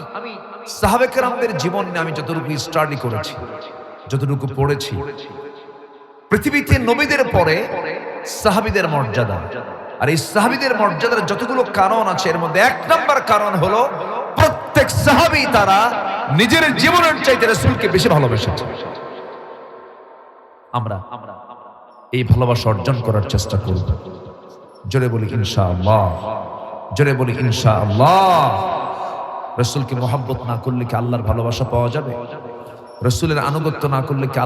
সাহাবে কেরামদের জীবন নিয়ে আমি যতটুকু স্টাডি করেছি, যতটুকু পড়েছি, পৃথিবীতে নবীদের পরে সাহাবীদের মর্যাদা, আর এই সাহাবীদের মর্যাদার যতগুলো কারণ আছে, এর মধ্যে 1 নম্বর কারণ হলো প্রত্যেক সাহাবী তারা নিজের জীবনের চাইতে রাসূলকে বেশি ভালোবেসেছে। আমরা এই ভালোবাসা অর্জন করার চেষ্টা করব। জোরে বলি ইনশাআল্লাহ, জোরে বলি ইনশাআল্লাহ। রসুলকে মোহাব্বত না করলে কি আল্লাহর ভালোবাসা পাওয়া যাবে? রসুলের আনুগত্য না করলে কি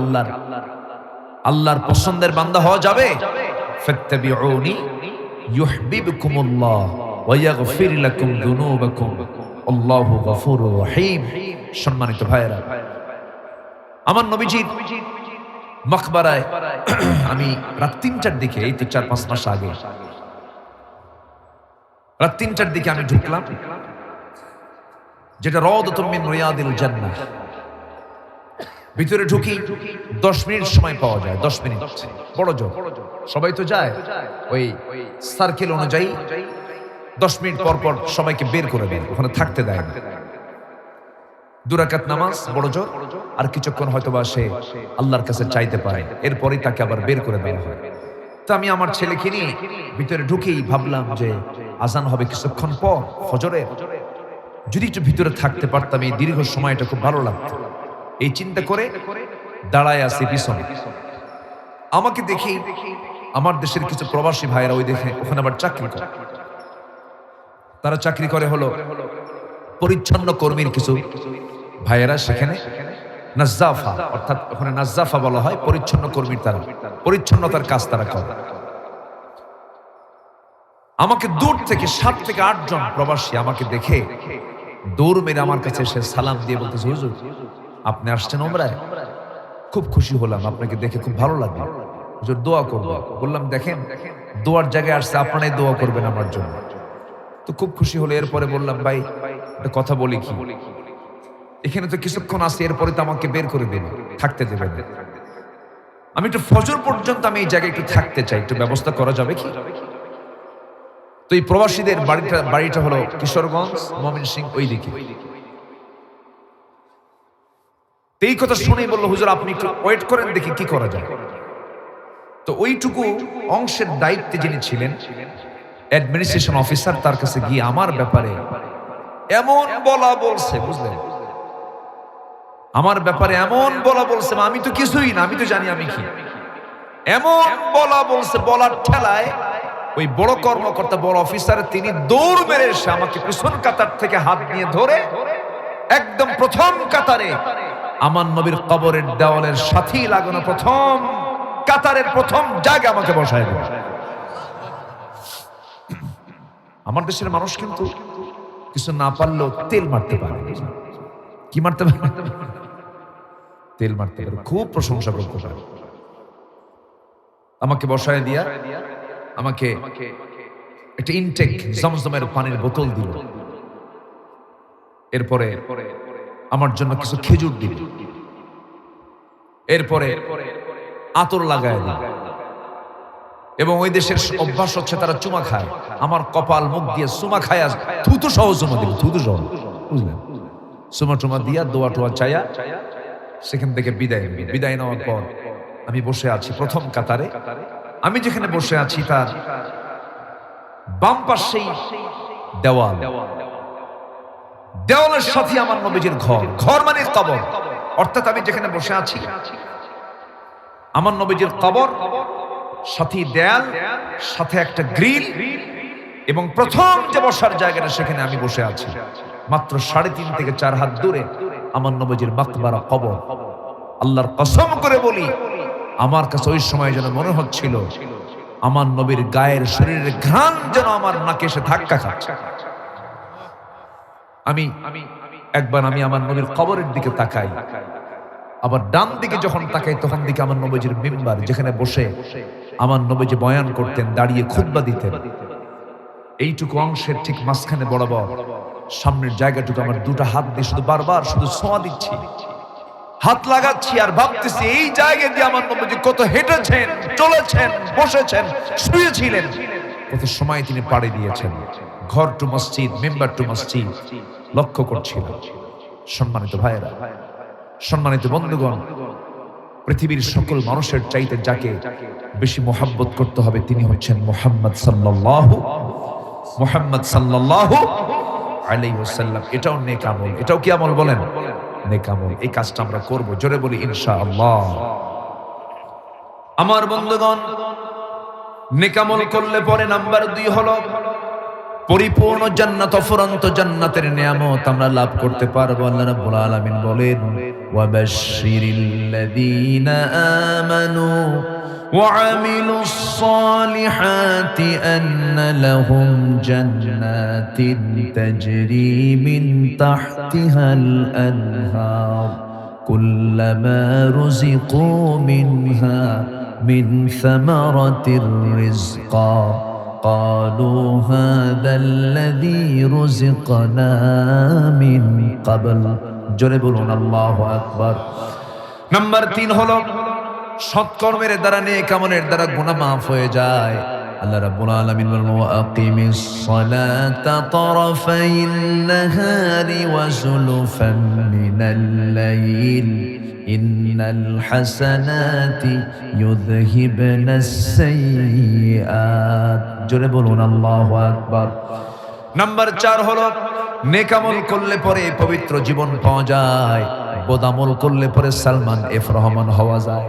আল্লাহর পছন্দের বান্দা হওয়া যাবে? ফাত্তাবিউনি ইউহিব্বুকুমুল্লাহ ওয়া ইয়াগফির লাকুম যুনুবাকুম আল্লাহু গফুরুর রহিম। সম্মানিত ভাইয়েরা, আমার নবীজির মাকবারায় আমি রাত ৩টার দিকে, এই তো ৪-৫ মাস আগে, রাত ৩টার দিকে আমি ঢুকলাম, যেটা রাউদাতুম মিন রিয়াদিল জান্নাহ। ভিতরে ঢুকি, 10 মিনিট সময় পাওয়া যায়, 10 মিনিট, বড় জোর। সবাই তো যায় ওই সার্কেল অনুযায়ী, 10 মিনিট পর পর সবাইকে বের করে দেয়, ওখানে থাকতে দেয় না। 2 রাকাত নামাজ, বড় জোর, আর কিছুক্ষণ হয়তোবা সে আল্লাহর কাছে চাইতে পারে, এরপরই তাকে আবার বের করে দেওয়া হয়। তো আমি আমার ছেলেকে নিয়ে ভিতরে ঢুকেই ভাবলাম যে আজান হবে কিছুক্ষণ পর ফজরের, যদি একটু ভিতরে থাকতে পারতাম, এই দীর্ঘ সময়টা খুব ভালো লাগতো। এই চিন্তা করে দাঁড়ায় আছি পিছনে। আমাকে দেখি আমার দেশের কিছু প্রবাসী ভাইয়েরা ওই দেখে ওখানে আবার চাকরি করে। তারা চাকরি করে হলো পরিচ্ছন্ন কর্মীর কিছু ভাইয়েরা, সেখানে নাজ্জাফা, অর্থাৎ ওখানে নাজ্জাফা বলা হয় পরিচ্ছন্ন কর্মীর, তারা পরিচ্ছন্নতার কাজ তারা করে। আমাকে দূর থেকে 7 থেকে 8 জন প্রবাসী আমাকে দেখে দৌড় মেরে আমার কাছে এসে সালাম দিয়ে বলতেছে, হুজুর আপনি আসছেন উমরায়? খুব খুশি হলাম, আপনাকে দেখে খুব ভালো লাগলো, হুজুর দোয়া করবো। বললাম দেখেন, দোয়ার জায়গায় আসছে, আপনারাই দোয়া করবেন আমার জন্য। তো খুব খুশি হলো। এরপরে বললাম, ভাই একটা কথা বলি কি, এখানে তো কিছুক্ষণ আছে, এরপরে তো আমাকে বের করে দেবে, থাকতে দেবেন, আমি একটু ফজর পর্যন্ত আমি এই জায়গায় একটু থাকতে চাই, একটু ব্যবস্থা করা যাবে কি? তো এই প্রবাসীদের বাড়িটা হলো কিশোরগঞ্জ, ময়মনসিংহ ওই দিকে। এই কথা শুনেই বললো, হুজুর আপনি একটু ওয়েট করেন, দেখি কি করা যায়। তো ওইটুকু অংশের দায়িত্বে যিনি ছিলেন অ্যাডমিনিস্ট্রেশন অফিসার, তার কাছে গিয়ে আমার ব্যাপারে এমন বলা বলছে, বুঝলেন, আমার ব্যাপারে এমন বলা বলছে, আমি তো কিছুই না, আমি তো জানি আমি কি, এমন বলা বলছে, বলার ঠেলায় ওই বড় কর্মকর্তা, বড় অফিসার, তিনি দৌড় মেরে এসে আমাকে পিছন কাতার থেকে হাত নিয়ে ধরে একদম প্রথম কাতারে আমার নবীর কবরের দেওয়ালের সাথেই লাগানো প্রথম কাতারের প্রথম জায়গা আমাকে বসায় দিল। আমার দেশের মানুষ কিন্তু কিছু না পারলেও তেল মারতে পারে। কি মারতে পারে? তেল মারতে পারে, খুব প্রশংসা করতে পারে। আমাকে বসায় দিয়া আমাকে একটা ইনটেক জমজমের পানির বোতল দিল, এরপরে আমার জন্য কিছু খেজুর দিল, এরপরে আতর লাগায় দিল। এবং ওই দেশের অভ্যাস হচ্ছে তারা চুমা খায়, আমার কপাল মুখ দিয়ে চুমা খায়, থুতু সহ চুমা দিল, থুতু সহ, বুঝলেন, চুমা টুমা দিয়া দোয়া টোয়া চায়া সেখান থেকে বিদায় নেওয়ার পর আমি বসে আছি প্রথম কাতারে। আমি যেখানে বসে আছি তার বাম পাশেই দেওয়াল, দেওয়ালের সাথে আমার নবীজির ঘর মানে কবর, অর্থাৎ আমি যেখানে বসে আছি আমার নবীজির কবর, সাথে দেয়াল, সাথে একটা গ্রিল, এবং প্রথম যে বসার জায়গাটা সেখানে আমি বসে আছি। মাত্র 3.5 থেকে 4 হাত দূরে আমার নবীজির মাকবারা, কবর। আল্লাহর কসম করে বলি, আমার কাছে ওই সময় যেন মনে হচ্ছিল আমার নবীর গায়ের শরীরের ঘ্রাণ যেন আমার নাকে এসে ধাক্কা খাচ্ছে। আমি আমার নবীর কবরের দিকে তাকাই, আবার ডান দিকে যখন তাকাই তখন দিকে আমার নবীজির মিম্বার, যেখানে বসে আমার নবীজি বয়ান করতেন, দাঁড়িয়ে খুতবা দিতেন। এইটুকু অংশের ঠিক মাঝখানে বরাবর সামনের জায়গাটুকু আমার 2টা হাত দিয়ে শুধু বারবার শুধু ছোঁয়া দিচ্ছি, হাত লাগাচ্ছি, আর ভাবতেছি এই জায়গা দিয়ে আমার নবীজি কত হেঁটেছেন, চলেছেন, বসেছেন, শুয়েছিলেন, কত সময় তিনি পাড়ি দিয়েছেন। ঘর টু মসজিদ, মেম্বার টু মসজিদ লক্ষ্য করছিল। সম্মানিত ভাইয়েরা, সম্মানিত বন্ধুগণ, পৃথিবীর সকল মানুষের চাইতে যাকে বেশি মোহাব্বত করতে হবে তিনি হচ্ছেন মুহাম্মদ সাল্লাল্লাহু আলাইহি ওয়াসাল্লাম। এটাও নেক আমল, এটাও কি আমল বলেন? নেক আমল। এই কাজটা আমরা করব, জোরে বলি ইনশাআল্লাহ। আমার বন্ধুগণ, নেক আমল করলে পরে নাম্বার 2 হলো পরিপূর্ণ জান্নাত, অফুরন্ত জান্নাতের নিয়ামত আমরা লাভ করতে পারবো। আল্লাহ রাব্বুল আলামিন বলেন, ওয়াবাশশিরিল্লাযীনা আমানু وعملوا الصالحات أن لهم جنات تجري من تحتها الأنهار كلما رزقوا منها من ثمرة رزقا قالوا هذا الذي رزقنا من قبل جربون الله أكبر نمبر 3 হলো সৎকর্মের দ্বারা, নেক আমলের দ্বারা গুনাহ মাফ হয়ে যায়। আল্লাহ রাব্বুল আলামিন বলেন, ওয়াকিমিস সালাতা তারাফাইন নাহারি ওয়া যুলফান মিনাল লাইল ইন্নাল হাসানাতি ইউযহিবনাস সাইয়্যাত। জোরে বলুন আল্লাহু আকবার। নাম্বার 4 হলো নেক আমল করলে পরে পবিত্র জীবন পাওয়া যায়, বদ আমল করলে পরে সালমান এফ রহমান হওয়া যায়।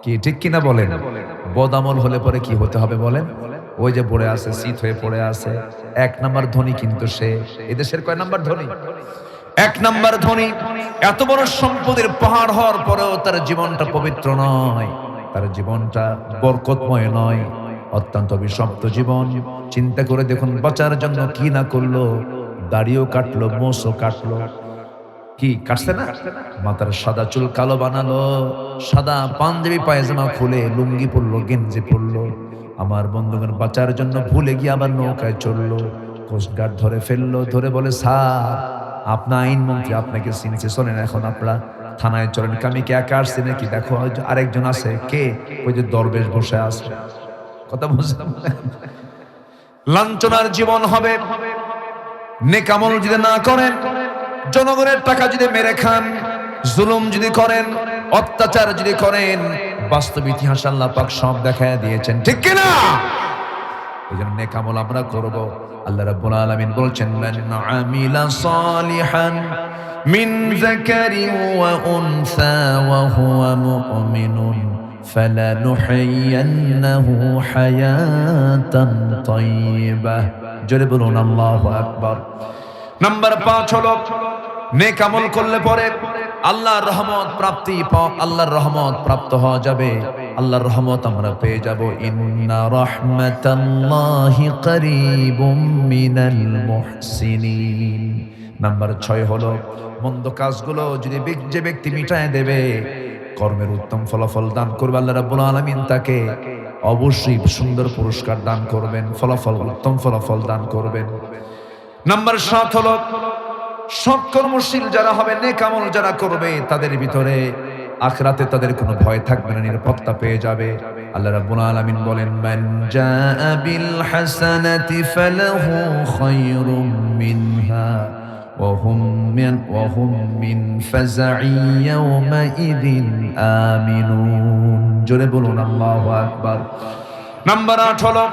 কি ঠিক কিনা বলেন? বদ আমল হলে পরে কি হতে হবে বলেন? ওই যে পড়ে আছে, শীত হয়ে পড়ে আছে। 1 নাম্বার ধনী কিন্তু সে এদেশের কয় নাম্বার ধনী? 1 নাম্বার ধনী। এত বড় সম্পদের পাহাড় হওয়ার পরেও তার জীবনটা পবিত্র নয়, তার জীবনটা বরকতময় নয়, অত্যন্ত অভিশপ্ত জীবন। চিন্তা করে দেখুন, বাঁচার জন্য কি না করলো। দাড়িও কাটলো, মোছও কাটলো, কি কাটছে না? মাথার সাদা চুল কালো বানালো, সাদা পাঞ্জাবি পায়জামা খুলে লুঙ্গি পরলো, গেঞ্জি পরলো। আমার বন্ধুগণ বাঁচার জন্য ভুলে গিয়ে আবার নৌকায় চললো, কোস্টগার্ড ধরে ফেললো, ধরে বলে, স্যার আপনার আইনমন্ত্রী আপনাকে চিনছে, চলেন এখন আপনারা থানায় চলেন। আমি কি একা আসছি নাকি? দেখো আরেকজন আছে। কে? ওই যে দরবেশ বসে আছে। কথা বুঝলাম? লাঞ্ছনার জীবন হবে নেক আমল যদি না করেন, জনগণের টাকা যদি মেরে খান, জুলুম যদি করেন, অত্যাচার যদি করেন। বাস্তব ইতিহাস আল্লাহ পাক সব দেখায় দিয়েছেন, ঠিক কিনা? এই জন্য নেক আমল আমরা করব। আল্লাহ রাব্বুল আলামিন বলছেন, মান আমিলা সালিহান মিন যাকারিন ওয়া উনসা ওয়া হুয়া মুমিনুন ফালানুহয়িন্নাহু হায়াতান তাইয়্যিবাহ। জোরে বলুন আল্লাহু আকবার। নাম্বার 5 হলো নেক আমল করলে পরে আল্লাহর রহমত প্রাপ্তি, আল্লাহর রহমত প্রাপ্ত হওয়া যাবে। আল্লাহর রহমত আমরা পেয়ে যাব। ইন্না রাহমাতাল্লাহি করিবুম মিনাল মুহসিনিন। নাম্বার 6 হলো মন্দ কাজগুলো যদি যে ব্যক্তি মিটায় দেবে, কর্মের উত্তম ফলাফল দান করবে, আল্লাহ রাব্বুল আলামিন তাকে অবশ্যই সুন্দর পুরস্কার দান করবেন, ফলাফল, উত্তম ফলাফল দান করবেন। নাম্বার 7 হলো সৎকর্মশীল যারা হবে, নেক আমল যারা করবে, তাদের ভিতরে আখিরাতে তাদের কোনো ভয় থাকবে না, নিরাপত্তা পেয়ে যাবে। আল্লাহ রাব্বুল আলামিন বলেন, মান জাআ বিল হাসানাতি ফালাহু খায়রুম মিনহা ওয়া হুম মিন ফাজাই ইয়াওমাইযিন আমিনুন। জোরে বলুন আল্লাহু আকবার। নাম্বার 8 হলো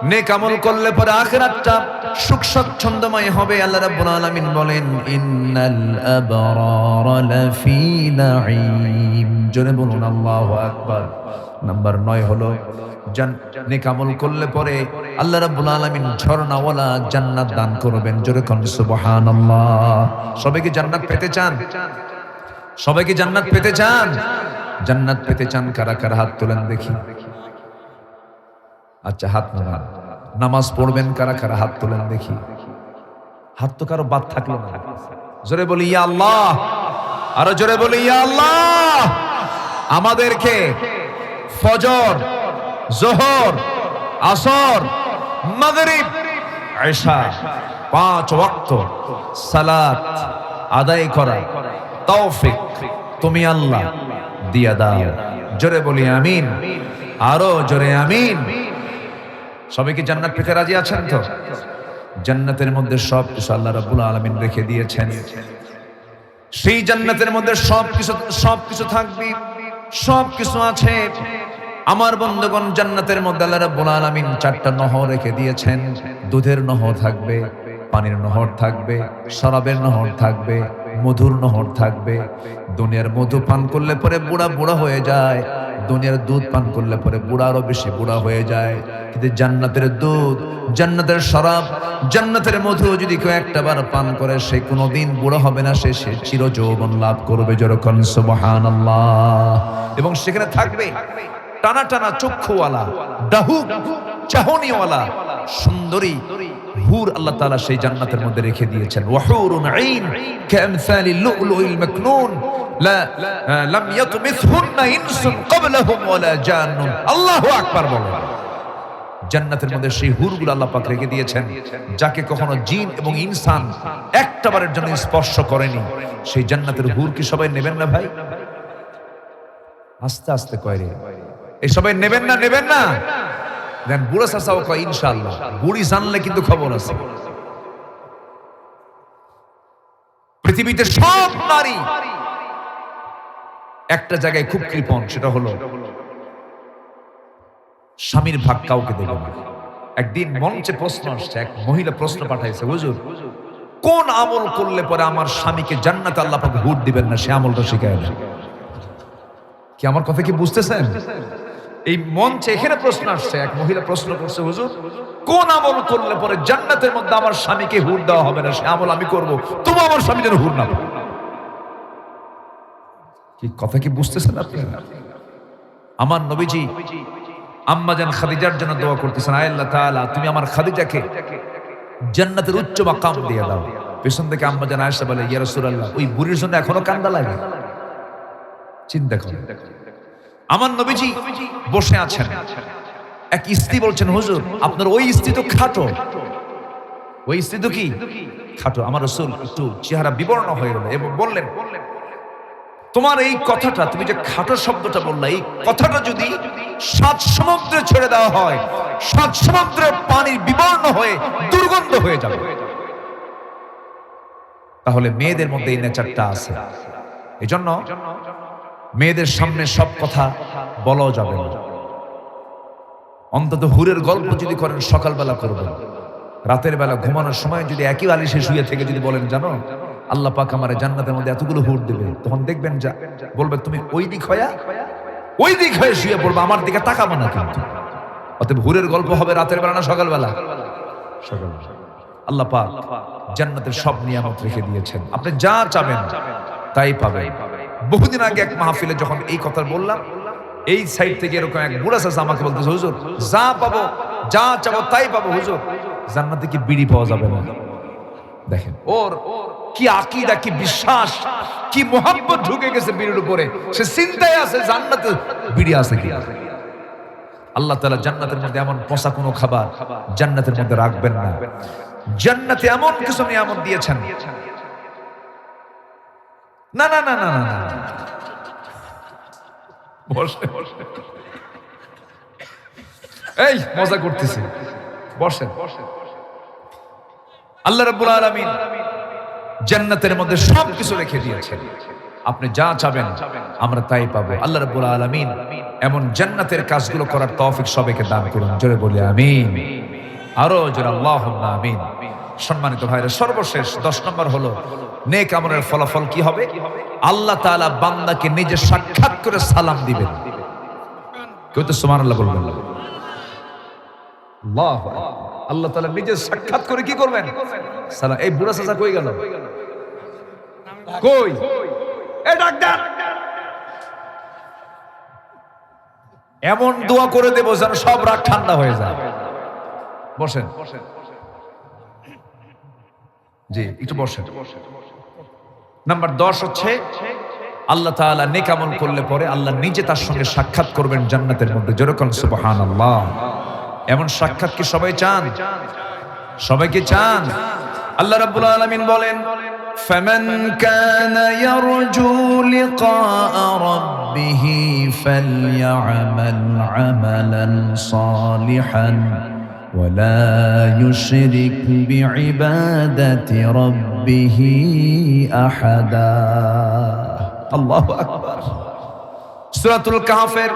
নেক আমল করলে পরে আখিরাতটা সুখ স্বচ্ছন্দময় হবে। আল্লাহ রাব্বুল আলামিন বলেন, ইন্নাল আবরারা লাফি নাঈম। জোরে বলুন আল্লাহু আকবার। নাম্বার 9 হলো নেক আমল করলে পরে আল্লাহ রাব্বুল আলামিন ঝর্ণাওয়ালা জান্নাত দান করবেন। জোরে কোন সুবহানাল্লাহ। সবাই কি জান্নাত পেতে চান? সবাই কি জান্নাত পেতে চান? জান্নাত পেতে চান কারা কারা হাত তোলেন দেখি। আচ্ছা, হাত নামান। নামাজ পড়বেন কারা কারা হাত তোলেন দেখি। হাত তো কারো বাদ থাকলো না। জোরে বলি ইয়া আল্লাহ, আরো জোরে বলি ইয়া আল্লাহ। আমাদেরকে ফজর, যোহর, আসর, মাগরিব, ইশা 5 ওয়াক্ত সালাত আদায় করা তৌফিক তুমি আল্লাহ দিয়া দাও। জোরে বলি আমিন, আরো জোরে আমিন। সবাই কি জান্নাত পেতে রাজি আছেন তো? জান্নাতের মধ্যে সব কিছু আল্লাহ রাব্বুল আলামিন রেখে দিয়েছেন। সেই জান্নাতের মধ্যে সবকিছু থাকবে, সবকিছু আছে। আমার বন্ধুগণ, জান্নাতের মধ্যে আল্লাহ রাব্বুল আলামিন 4টা নহর রেখে দিয়েছেন। দুধের নহর থাকবে, পানির নহর থাকবে, শরাবের নহর থাকবে, মধুর নহর থাকবে। দুনিয়ার মধু পান করলে পরে বুড়া বুড়া হয়ে যায়, দুনিয়ার দুধ পান করলে পরে বুড়া আরো বেশি বুড়া হয়ে যায়, কিন্তু জান্নাতের দুধ, জান্নাতের শরাব, জান্নাতের মধু যদি কেউ একটা বার পান করে সে কোনোদিন বুড়া হবে না, সে চিরযৌবন লাভ করবে। যেরকম সুবহানাল্লাহ। এবং সেখানে থাকবে টানা টানা চক্ষুওয়ালা, ডাহুক চাহনিওয়ালা সুন্দরী হুর আল্লাহ তাআলা সেই জান্নাতের মধ্যে রেখে দিয়েছেন। ওয়াহুরুন আইন কামসালিল লুলুইল মাকনুন লাম ইয়াতমিসহুন্না ইনসুন ক্বাবলাহুম ওয়ালা জান্নুন। আল্লাহু আকবার বলেন। জান্নাতের মধ্যে সেই হুরগুলো আল্লাহ পাক রেখে দিয়েছেন যাকে কখনো জিন এবং ইনসান একটাবারের জন্য স্পর্শ করেনি। সেই জান্নাতের হুর কি সবাই নেবেন না ভাই? আস্তে আস্তে কয় রে, এই সবাই নেবেন না? নেবেন না? দেন বুড়া চাচাও কয় ইনশাআল্লাহ। বুড়ি জানলে কিন্তু খবর আছে। পৃথিবীতে সব নারী একটা জায়গায় খুব কৃপণ, সেটা হলো স্বামীর ভাগ কাউকে দেবে না। একদিন মঞ্চে প্রশ্ন আসছে, এক মহিলা প্রশ্ন পাঠাইছে, হুজুর কোন আমল করলে পরে আমার স্বামীকে জান্নাতে আল্লাহ পাক হুর দিবেন না, সে আমলটা শিখায় না। কি আমার কথা কি বুঝতেছেন? এই মঞ্চে এখানে প্রশ্ন আসছে, এক মহিলা প্রশ্ন করছে, হুজুর কোন আমল করলে পরে জান্নাতের মধ্যে আমার স্বামীকে হুর দেওয়া হবে না, সে আমল আমি করব, তবু আমার স্বামী যেন হুর না পায়। কি কথা কি বুঝতেছেন আপনি? আমার নবীজি আম্মা জান খাদিজার জন্য দোয়া করতেছেন, আয় আল্লাহ তাআলা তুমি আমার খাদিজাকে জান্নাতের উচ্চ মাকাম দিয়ে দাও। পেছন থেকে আম্মা জান আয়েশা বলে, ইয়া রাসূলুল্লাহ ওই বুড়ির জন্য এখনো কান্দা লাগে? চিন্তা করুন। আমার নবীজি বসে আছেন, এক স্ত্রী বলছেন, হুজুর আপনার ওই স্ত্রী তো খাটো। ওই স্ত্রী তো কি খাটো। আমার রাসূল একটু চেহারা বিবর্ণ হয়ে গেল এবং বললেন, তোমার এই কথাটা, তুমি যে খাটো শব্দটা বললা, এই কথাটা যদি 7 সমুদ্রে ছেড়ে দেওয়া হয়, 7 সমুদ্রের পানির বিবর্ণ হয়ে দুর্গন্ধ হয়ে যাবে। তাহলে মেয়েদের মধ্যে এই নেচারটা আছে। এজন্য মেয়েদের সামনে সব কথা বলাও যাবে না। অন্তত হুরের গল্প যদি করেন সকালবেলা করবেন, রাতের বেলা ঘুমানোর সময় যদি একই বালিশে শুয়ে থেকে যদি বলেন, জানো আল্লাহ পাক আমারে জান্নাতের মধ্যে এতগুলো হুর দেবে, তখন দেখবেন যা বলবে তুমি ওই দিক হয়ে শুয়ে পড়বে, আমার দিকে তাকাবো না। কিন্তু অতএব হুরের গল্প হবে রাতের বেলা না সকালবেলা? সকালবেলা। আল্লাহ পাক জান্নাতের সব নিয়ামত রেখে দিয়েছেন, আপনি যা চাবেন তাই পাবেন। বহুদিন আগে এক মাহফিলে যখন এই কথা বললাম, এই সাইড থেকে এরকম এক বুড়া চাচা আমাকে বলতেছে, হুজুর যা পাবো, যা চাবো তাই পাবো, হুজুর জান্নাতে কি বিড়ি পাওয়া যাবে না? দেখেন ওর কি আকীদা, কি বিশ্বাস, কি মোহাব্বত ঢুকে গেছে বিড়ির উপরে। সে চিন্তায় আছে জান্নাতে বিড়ি আছে কি। আল্লাহ তাআলা জান্নাতের মধ্যে এমন পচা কোনো খাবার জান্নাতের মধ্যে রাখবেন না। জান্নাতে এমন কিছু নিয়ামত দিয়েছেন, না না না না না না, এই মজা করতেছি, বসেন। আল্লাহ রাব্বুল আলামিন জান্নাতের মধ্যে সবকিছু রেখে দিয়েছেন, আপনি যা চাবেন আমরা তাই পাবো। আল্লাহ রাব্বুল আলামিন এমন জান্নাতের কাজগুলো করার তৌফিক সবাইকে দান করুন। জোরে বলি আমিন, আরো জোরে আল্লাহুম্মা আমিন। সম্মানিত ভাইরা, সর্বশেষ 10 নম্বর হলো নেক আমলের ফলাফল কি হবে? আল্লাহ তাআলা বান্দাকে নিজে সাক্ষাৎ করে সালাম দিবেন। কেউ তো সুবহানাল্লাহ বলবেন না? আল্লাহু আকবার। আল্লাহ তাআলা নিজে সাক্ষাৎ করে কি করবেন? সালাম। এই বুড়া চাচা কই গেল? কই? এ ডাক্তার, এমন দোয়া করে দেব যেন সব রাগ ঠান্ডা হয়ে যায়। বসেন জি, একটু বসেন। নাম্বার 10 হচ্ছে আল্লাহ তাআলা নেক আমল করলে পরে আল্লাহ নিজে তার সঙ্গে সাক্ষাৎ করবেন জান্নাতের মধ্যে। যেরকম সুবহানাল্লাহ। এমন সাক্ষাৎ কি সবাই চান? সবাইকে চান? আল্লাহ রাব্বুল আলামিন বলেন, ফামান কানা ইয়ারজু লিকাআ রাব্বিহি ফালইআমাল আমালান সালিহান ওয়ালা ইউশরিক বিইবাদাতি রাব্বিহি আহাদা। আল্লাহু আকবার। সূরাতুল কাহফের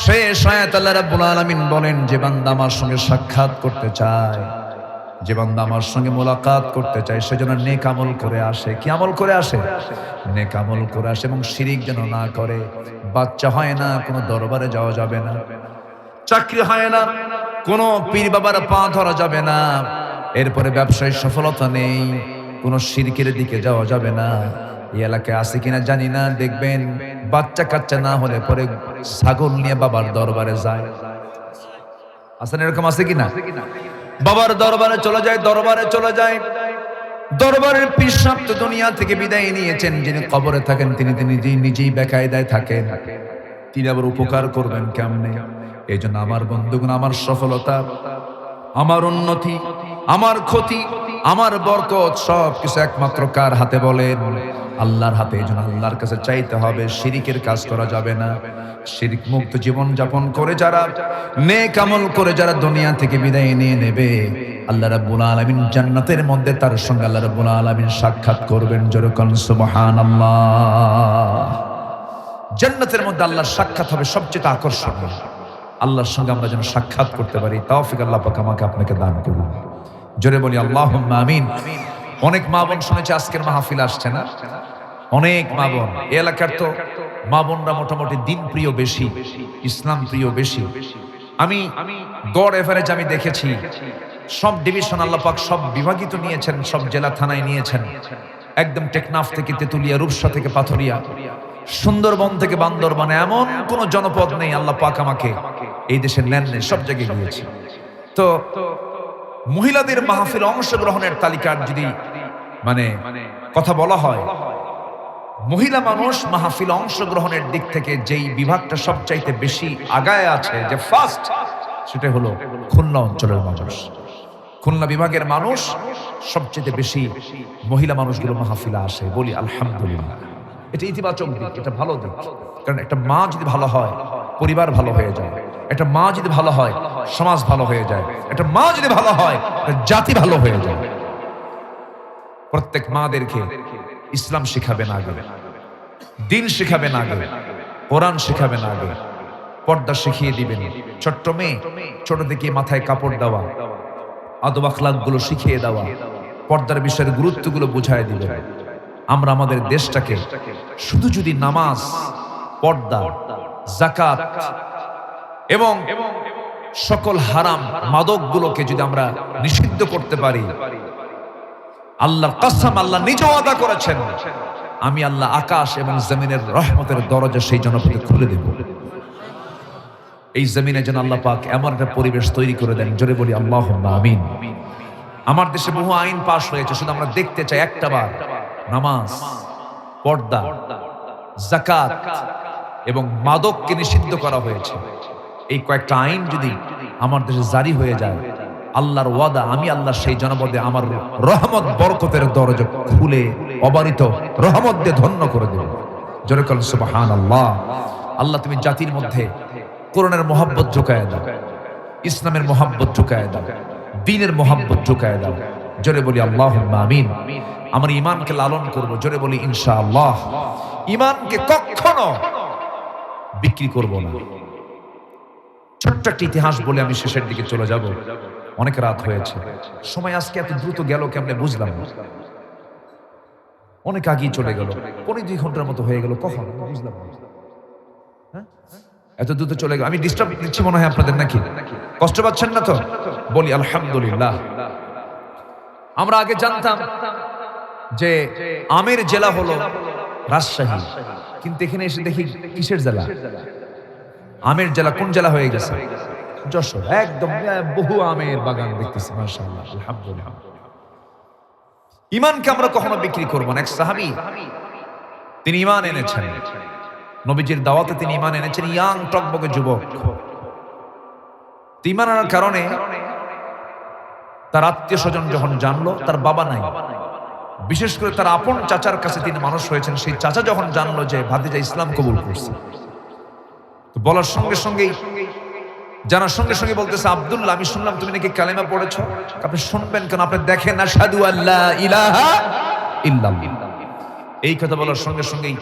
শেষ আয়াত আল্লাহ রাব্বুল আলামিন বলেন, যে বান্দা আমার সঙ্গে সাক্ষাৎ করতে চায় যে বান্দা আমার সঙ্গে মোলাকাত করতে চায় সে যেন নেক আমল করে আসে। কি আমল করে আসে? নেক আমল করে আসে, এবং শিরিক যেন না করে। বাচ্চা হয় না, কোনো দরবারে যাওয়া যাবে না। চাকরি হয় না, কোনো পীর বাবার পা ধরা যাবে না। এরপরে ব্যবসায় সফলতা নেই, কোনো শিরকের দিকে যাওয়া যাবে না। এই এলাকায় আছে কিনা জানি না, দেখবেন বাচ্চা কাচ্চা না হলে পরে ছাগল নিয়ে বাবার দরবারে যায়। আসেন, এরকম আছে কিনা? বাবার দরবারে চলে যায়, দরবারের পীর সাহেব তো দুনিয়া থেকে বিদায় নিয়েছেন। যিনি কবরে থাকেন তিনি নিজেই বেকায়দায় থাকেন। তিনি আবার উপকার করবেন কেমনে? এই জন্য আমার বন্ধুগণ, আমার সফলতা, আমার উন্নতি, আমার ক্ষতি, আমার বরকত সব কিছু একমাত্র কার হাতে বলেন? আল্লাহর হাতে। এই জন্য আল্লাহর কাছে চাইতে হবে। শিরিকের কাজ করা যাবে না। শিরিক মুক্ত জীবন যাপন করে যারা, নেক আমল করে যারা দুনিয়া থেকে বিদায় নিয়ে নেবে, আল্লাহ রাব্বুল আলামিন জান্নাতের মধ্যে তার সঙ্গে আল্লাহ রাব্বুল আলামিন সাক্ষাৎ করবেন। জোরে কোন সুবহানাল্লাহ। জান্নাতের মধ্যে আল্লাহর সাক্ষাৎ হবে সবচেয়ে আকর্ষণীয়। আল্লাহর সঙ্গে আমরা যেন সাক্ষাৎ করতে পারি, তৌফিক আল্লাহ পাক আমাকে আপনাকে দান করুন। জোরে বলি আল্লাহুম্মা আমিন। অনেক মা বোন শুনেছে আজকের মাহফিল আসছে না? অনেক মা বোন। এই এলাকার তো মা বোনরা মোটামুটি দিন প্রিয় বেশি, ইসলাম প্রিয় বেশি। আমি গড় এভারেজ আমি দেখেছি সব ডিভিশন আল্লাহ পাক সব বিভাগিত নিয়েছেন, সব জেলা থানায় নিয়েছেন। একদম টেকনাফ থেকে তেতুলিয়া, রূপসা থেকে পাথরিয়া, সুন্দরবন থেকে বান্দরবানে এমন কোন জনপদ নেই আল্লাহ পাক আমাকে এই দেশে নেন নেই, সব জায়গায় গিয়েছি। তো মহিলাদের মাহফিল অংশগ্রহণের তালিকার যদি কথা বলা হয়, মহিলা মানুষ মাহফিল অংশগ্রহণের দিক থেকে যেই বিভাগটা সবচাইতে বেশি আগায় আছে, যে ফার্স্ট, সেটা হলো খুলনা অঞ্চলের মানুষ। খুলনা বিভাগের মানুষ সবচেয়ে বেশি মহিলা মানুষগুলো মাহফিলে আসে। বলি আলহামদুলিল্লাহ। এটা ইতিবাচক দিক, এটা ভালো দিক। কারণ একটা মা যদি ভালো হয় পরিবার ভালো হয়ে যায়, একটা মা যদি ভালো হয় সমাজ ভালো হয়ে যায়, একটা মা যদি ভালো হয় জাতি ভালো হয়ে যায়। প্রত্যেক মাদেরকে ইসলাম শিখাবেন আগে, দিন শিখাবেন আগে, কোরআন শিখাবেন আগে, পর্দা শিখিয়ে দিবেন। ছোট্ট মেয়ে ছোট থেকে মাথায় কাপড় দেওয়া, আদব আখলাক গুলো শিখিয়ে দেওয়া, পর্দার বিষয়ের গুরুত্বগুলো বুঝায় দিবেন। আমরা আমাদের দেশটাকে শুধু যদি নামাজ, পর্দা, যাকাত এবং সকল হারাম মাদকগুলোকে যদি আমরা নিষিদ্ধ করতে পারি, আল্লাহর কসম, আল্লাহ নিজেও ওয়াদা করেছেন, আমি আল্লাহ আকাশ এবং জমিনের রহমতের দরজা সেই জনপদে খুলে দেব। এই জমিনে যেন আল্লাহ পাক এমন একটা পরিবেশ তৈরি করে দেন। জোরে বলি আল্লাহুম্মা আমিন। আমার দেশে বহু আইন পাশ হয়েছে, শুধু আমরা দেখতে চাই একটাবার নামাজ, পর্দা, যাকাত এবং মাদককে নিষিদ্ধ করা হয়েছে। এই কয়েকটা আইন যদি আমার দেশে জারি হয়ে যায়, আল্লাহর ওয়াদা, আমি আল্লাহ সেই জনপদে আমার রহমত বরকতের দরজা খুলে অবারিত রহমত দিয়ে ধন্য করে দেব। জোরে বলেন সুবহানাল্লাহ। আল্লাহ তুমি জাতির মধ্যে কোরআনের মহব্বত ঢুকায় দাও, ইসলামের মহব্বত ঢুকায় দাও, দ্বীনের মহব্বত ঢুকায় দাও। জোরে বলি আল্লাহুম্মা আমিন। আমার ঈমানকে লালন করব। জোরে বলি ইনশাআল্লাহ। ঈমানকে কখনো বিক্রি করব না। ছোট্ট একটা ইতিহাস বলে আমি শেষের দিকে চলে যাব। অনেক রাত হয়েছে, সময় আজকে এত দ্রুত গেল কেমনে বুঝলাম না। অনেক আগেই চলে গেল, 2.5 ঘন্টার মতো হয়ে গেল, কখন বুঝলাম না। এত দ্রুত চলে গেল। আমি ডিস্টার্ব দিচ্ছি মনে হয় আপনাদের, নাকি কষ্ট পাচ্ছেন না তো? বলি আলহামদুলিল্লাহ। আমরা আগে জানতাম যে আমের জেলা হলো রাজশাহী, কিন্তু এখানে এসে দেখি কিসের জেলা? আমের জেলা। কোন জেলা হয়ে গেছে? যশোর। একদম বহু আমের বাগান দেখতেছি, মাশাআল্লাহ, আলহামদুলিল্লাহ। ঈমানকে আমরা কখনো বিক্রি করব না। এক সাহাবী, তিনি ঈমান এনেছেন, নবীজির দাওয়াতে তিনি ঈমান এনেছেন, ইয়াং টকবকে যুবক। ঈমান আনার কারণে তার আত্মীয় স্বজন যখন জানলো তার বাবা নাই, বিশেষ করে তার আপন চাচার কাছে তিনি মানুষ হয়েছেন, সেই চাচা যখন জানলো যে ভাতিজা ইসলাম কবুল করছে, তো বলার সঙ্গে সঙ্গেই, জানার সঙ্গে সঙ্গে বলতেছে, আব্দুল্লাহ, আমি শুনলাম তুমি নাকি কালেমা পড়েছো। আপনি শুনবেন কেন? আপনি দেখেন, আশহাদু আল্লা ইলাহা ইল্লাল্লাহ। এই কথা বলার সঙ্গে সঙ্গেই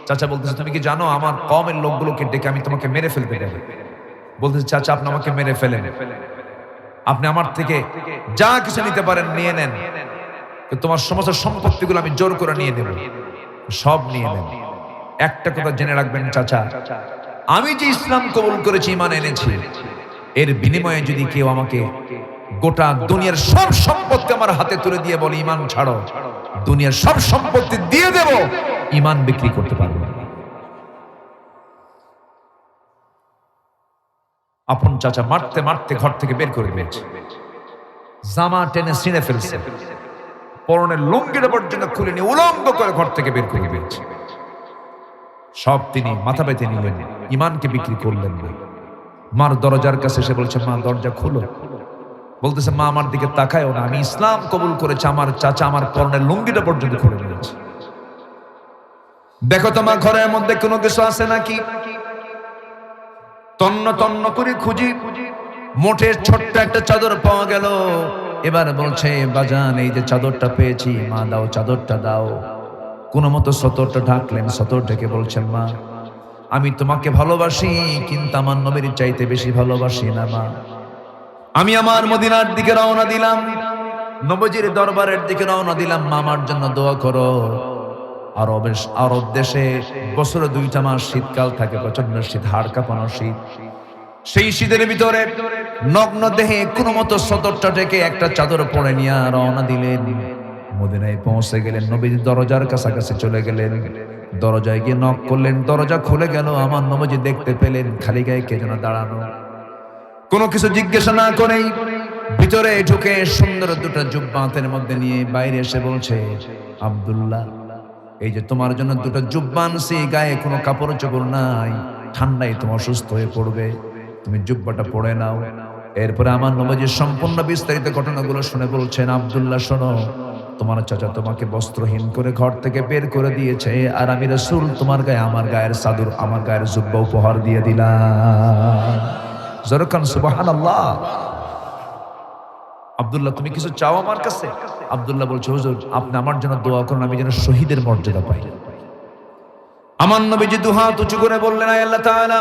চাচা বলতেছে, তুমি কি জানো আমার কওমের লোকগুলোকে ডেকে আমি তোমাকে মেরে ফেলতে পারি? বলতেছে, চাচা আপনি আমাকে মেরে ফেলেন, আপনি আমার থেকে যা কিছু নিতে পারেন নিয়ে নেন, তোমার সমস্ত সম্পত্তিগুলো আমি জোর করে নিয়ে নেব। সব নিয়ে নেন। একটা কথা জেনে রাখবেন চাচা, আমি যে ইসলাম কবুল করেছি, ঈমান এনেছি, এর বিনিময়ে যদি কেউ আমাকে গোটা দুনিয়ার সব সম্পত্তি আমার হাতে তুলে দিয়ে বলে ঈমান ছাড়ো, দুনিয়ার সব সম্পত্তি দিয়ে দেব, ঈমান বিক্রি করতে পারবো না। আপন চাচা মারতে মারতে ঘর থেকে বের করে দিয়েছে, জামা টেনে ছিঁড়ে ফেলছে, পরনের লুঙ্গিটা পর্যন্ত খুলে নিয়ে উলঙ্গ করে ঘর থেকে বের করে দিয়েছে। সব তিনি মাথা পেতে নিলেন, ঈমানকে বিক্রি করলেন না। মার দরজার কাছে এসে বলছে, মা দরজা খুলো। বলতেছে, মা আমার দিকে তাকায়ও না, আমি ইসলাম কবুল করেছি। আমার চাচা আমার পরনের লুঙ্গিটা পর্যন্ত খুলে নিয়েছে। দেখো তো মা, ঘরের মধ্যে কোনো কিছু আছে নাকি? তন্ন তন্ন করে খুঁজি, মোটে ছোট্ট একটা চাদর পাওয়া গেল। এবার বলছে, বাজান এই যে চাদরটা পেয়েছি, মা দাও, চাদরটা দাও। কোনো মতো সতরটা ঢাকলেন, সতর ঢেকে বলছেন, মা আমি তোমাকে ভালোবাসি, কিন্তু আমার নবীর চাইতে বেশি ভালোবাসি না মা। আমি আমার মদিনার দিকে রওনা দিলাম, নবীজির দরবারের দিকে রওনা দিলাম। মা আমার জন্য দোয়া করো। আরব দেশে বছরে 2টা মাস শীতকাল থাকে, প্রচন্ড শীত, হাড় কাঁপানো শীত। সেই শীতের ভিতরে নগ্ন দেহে কোনো মতো সতরটা ঢেকে একটা চাদর পরে নিয়ে রওনা দিলেন। মদিনায় পৌঁছে গেলেন, নবীর দরজার কাছাকাছি চলে গেলেন। দরজায় গিয়ে নক করলেন, দরজা খুলে গেল। আমার নবীজি দেখতে পেলেন খালি গায়ে কে যেন দাঁড়ানো। কোনো কিছু জিজ্ঞাসা না করেই ভিতরে ঢুকে সুন্দর 2টা জুব্বা হাতের মধ্যে নিয়ে বাইরে এসে বলছে, আব্দুল্লাহ এই যে তোমার জন্য 2টা জুব্বা আনছি, গায়ে কোনো কাপড় চোপড় নাই, ঠান্ডায় তুমি অসুস্থ হয়ে পড়বে, তুমি জুব্বাটা পরে নাও। এরপরে আমার নবীজি সম্পূর্ণ বিস্তারিত ঘটনাগুলো শুনে বলছেন, আব্দুল্লাহ শোনো, তোমার চাচা তোমাকে বস্ত্রহীন করে ঘর থেকে বের করে দিয়েছে, আর আমি রাসূল তোমার গায়ে আমার গায়ের চাদর, আমার গায়ের জুব্বা উপহার দিয়ে দিলাম। জরকান সুবহানাল্লাহ। আব্দুল্লাহ তুমি কিছু চাও আমার কাছে? আব্দুল্লাহ বলছে, হুজুর আপনি আমার জন্য দোয়া করুন, আমি যেন শহীদের মর্যাদা পাই। আমার নবীজি 2 হাত উঁচু করে বললেন, আয় আল্লাহ তাআলা,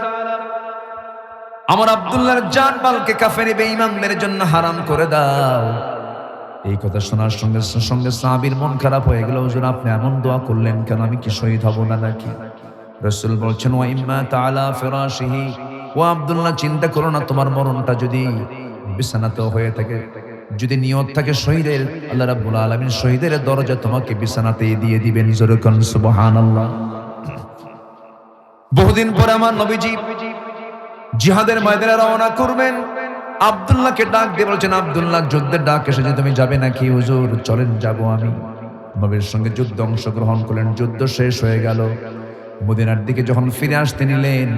আমার আব্দুল্লাহর জান মালকে কাফের বেঈমানদের জন্য হারাম করে দাও। এই কথা শোনার সঙ্গে সঙ্গে সাহাবীর মন খারাপ হয়ে গেল। হুজুর আপনি এমন দোয়া করলেন কেন? আমি কি শহীদ হব না নাকি? রাসূল বলছেন, ওয়া ইম্মা তাআলা ফিরাশিহি, ও আব্দুল্লাহ চিন্তা করো না, তোমার মরণটা যদি বিছানাতে হয়ে থাকে, যদি নিয়ত থাকে শহীদের, আল্লাহ রাব্বুল আলামিন শহীদের দরজা তোমাকে বিছানাতে দিয়ে দিবেন। জোরে কোন সুবহানাল্লাহ। বহুদিন পরে আমার নবীজি জিহাদের ময়দানে রওনা করবেন। আব্দুল্লাহকে ডাক দিয়ে বলছেন, আব্দুল্লাহ যুদ্ধের ডাক এসেছে, তুমি যাবে নাকি? হুজুর চলেন, যাব আমি। নবীর সঙ্গে যুদ্ধে অংশগ্রহণ করলেন। যুদ্ধ শেষ হয়ে গেল। মদিনার দিকে যখন ফিরে আসতে নিলেন,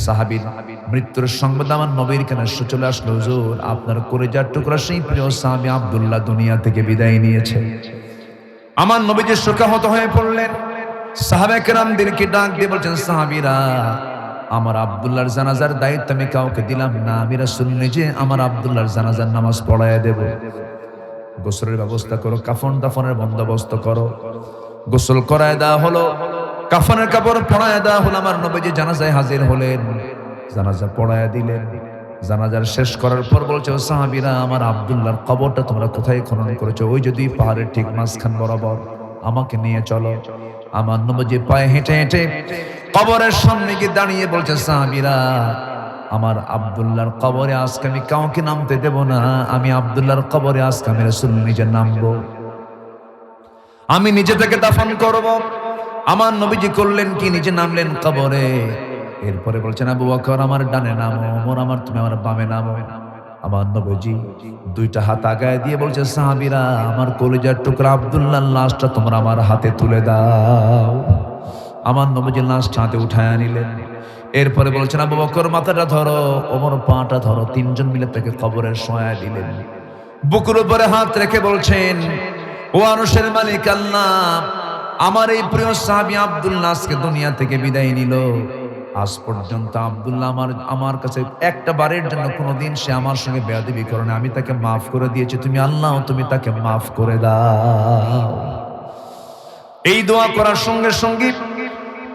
সাহাবীর মৃত্যুর সংবাদ আমার নবীর কানে চলে আসলো, হুজুর আপনার কলিজার টুকরা সেই প্রিয় সাহাবী আব্দুল্লাহ দুনিয়া থেকে বিদায় নিয়েছে। আমার নবীজি শোকাহত হয়ে পড়লেন। সাহাবায়ে কেরামদেরকে ডাক দিয়ে বলছেন, সাহাবীরা আমার আব্দুল্লাহর জানাজার দায়িত্ব আমি কাউকে দিলাম না, আমি রাসূল নিজে আমার আব্দুল্লাহর জানাজার নামাজ পড়ায় দেব। গোসলের ব্যবস্থা করো, কাফন দাফনের বন্দোবস্ত করো। গোসল করায় দেওয়া হলো, কাফনের কাপড় পরায় দেওয়া হলো। আমার নবীজি জানাজায় হাজির হলেন, জানাজা পড়ায় দিলেন। জানাজার শেষ করার পর বলছে, ও সাহাবীরা আমার আব্দুল্লাহর কবরটা তোমরা কোথায় খনন করেছো? ওই যদি পাহাড়ের ঠিক মাঝখান বরাবর, আমাকে নিয়ে চলো। আমার নবীজি পায়ে হেঁটে হেঁটে কবরের সামনে গিয়ে দাঁড়িয়ে বলছে, সাহাবীরা আমার আব্দুল্লাহর কবরে আজকে আমি কাউকে নামতে দেব না, আমি আব্দুল্লাহর কবরে আজকে আমি রাসূল নিজে নামবো, আমি নিজে থেকে দাফন করব। আমার নবীজি করলেন কি, নিজে নামলেন কবরে। এরপরে বলছেন, আবু বকর আমার ডানে নামো, ওমর আমার তুমি আমার বামে নামো। আমার নবীজি 2টা হাত আগায় দিয়ে বলছে, সাহাবীরা আমার কলিজার টুকরা আব্দুল্লাহর লাশটা তোমরা আমার হাতে তুলে দাও। আমার নবীজি লাশটা হাতে উঠায় নিলেন। এরপরে বলছেন, আবু বকর মাথাটা ধরো, ওমর পাটা ধরো। 3জন মিলে তাকে কবরে শোয়া দিলেন। বুকের উপরে হাত রেখে বলছেন, ও আরশের মালিক আল্লাহ, আমার এই প্রিয় সাহাবী আব্দুল্লাহ আজকে দুনিয়া থেকে বিদায় নিল। আজ পর্যন্ত আব্দুল্লাহ আমার কাছে একটা বারের জন্য কোনোদিন সে আমার সঙ্গে বেয়াদবি করে না, আমি তাকে মাফ করে দিয়েছি। তুমি আল্লাহ তুমি তাকে মাফ করে দাও। এই দোয়া করার সঙ্গে সঙ্গে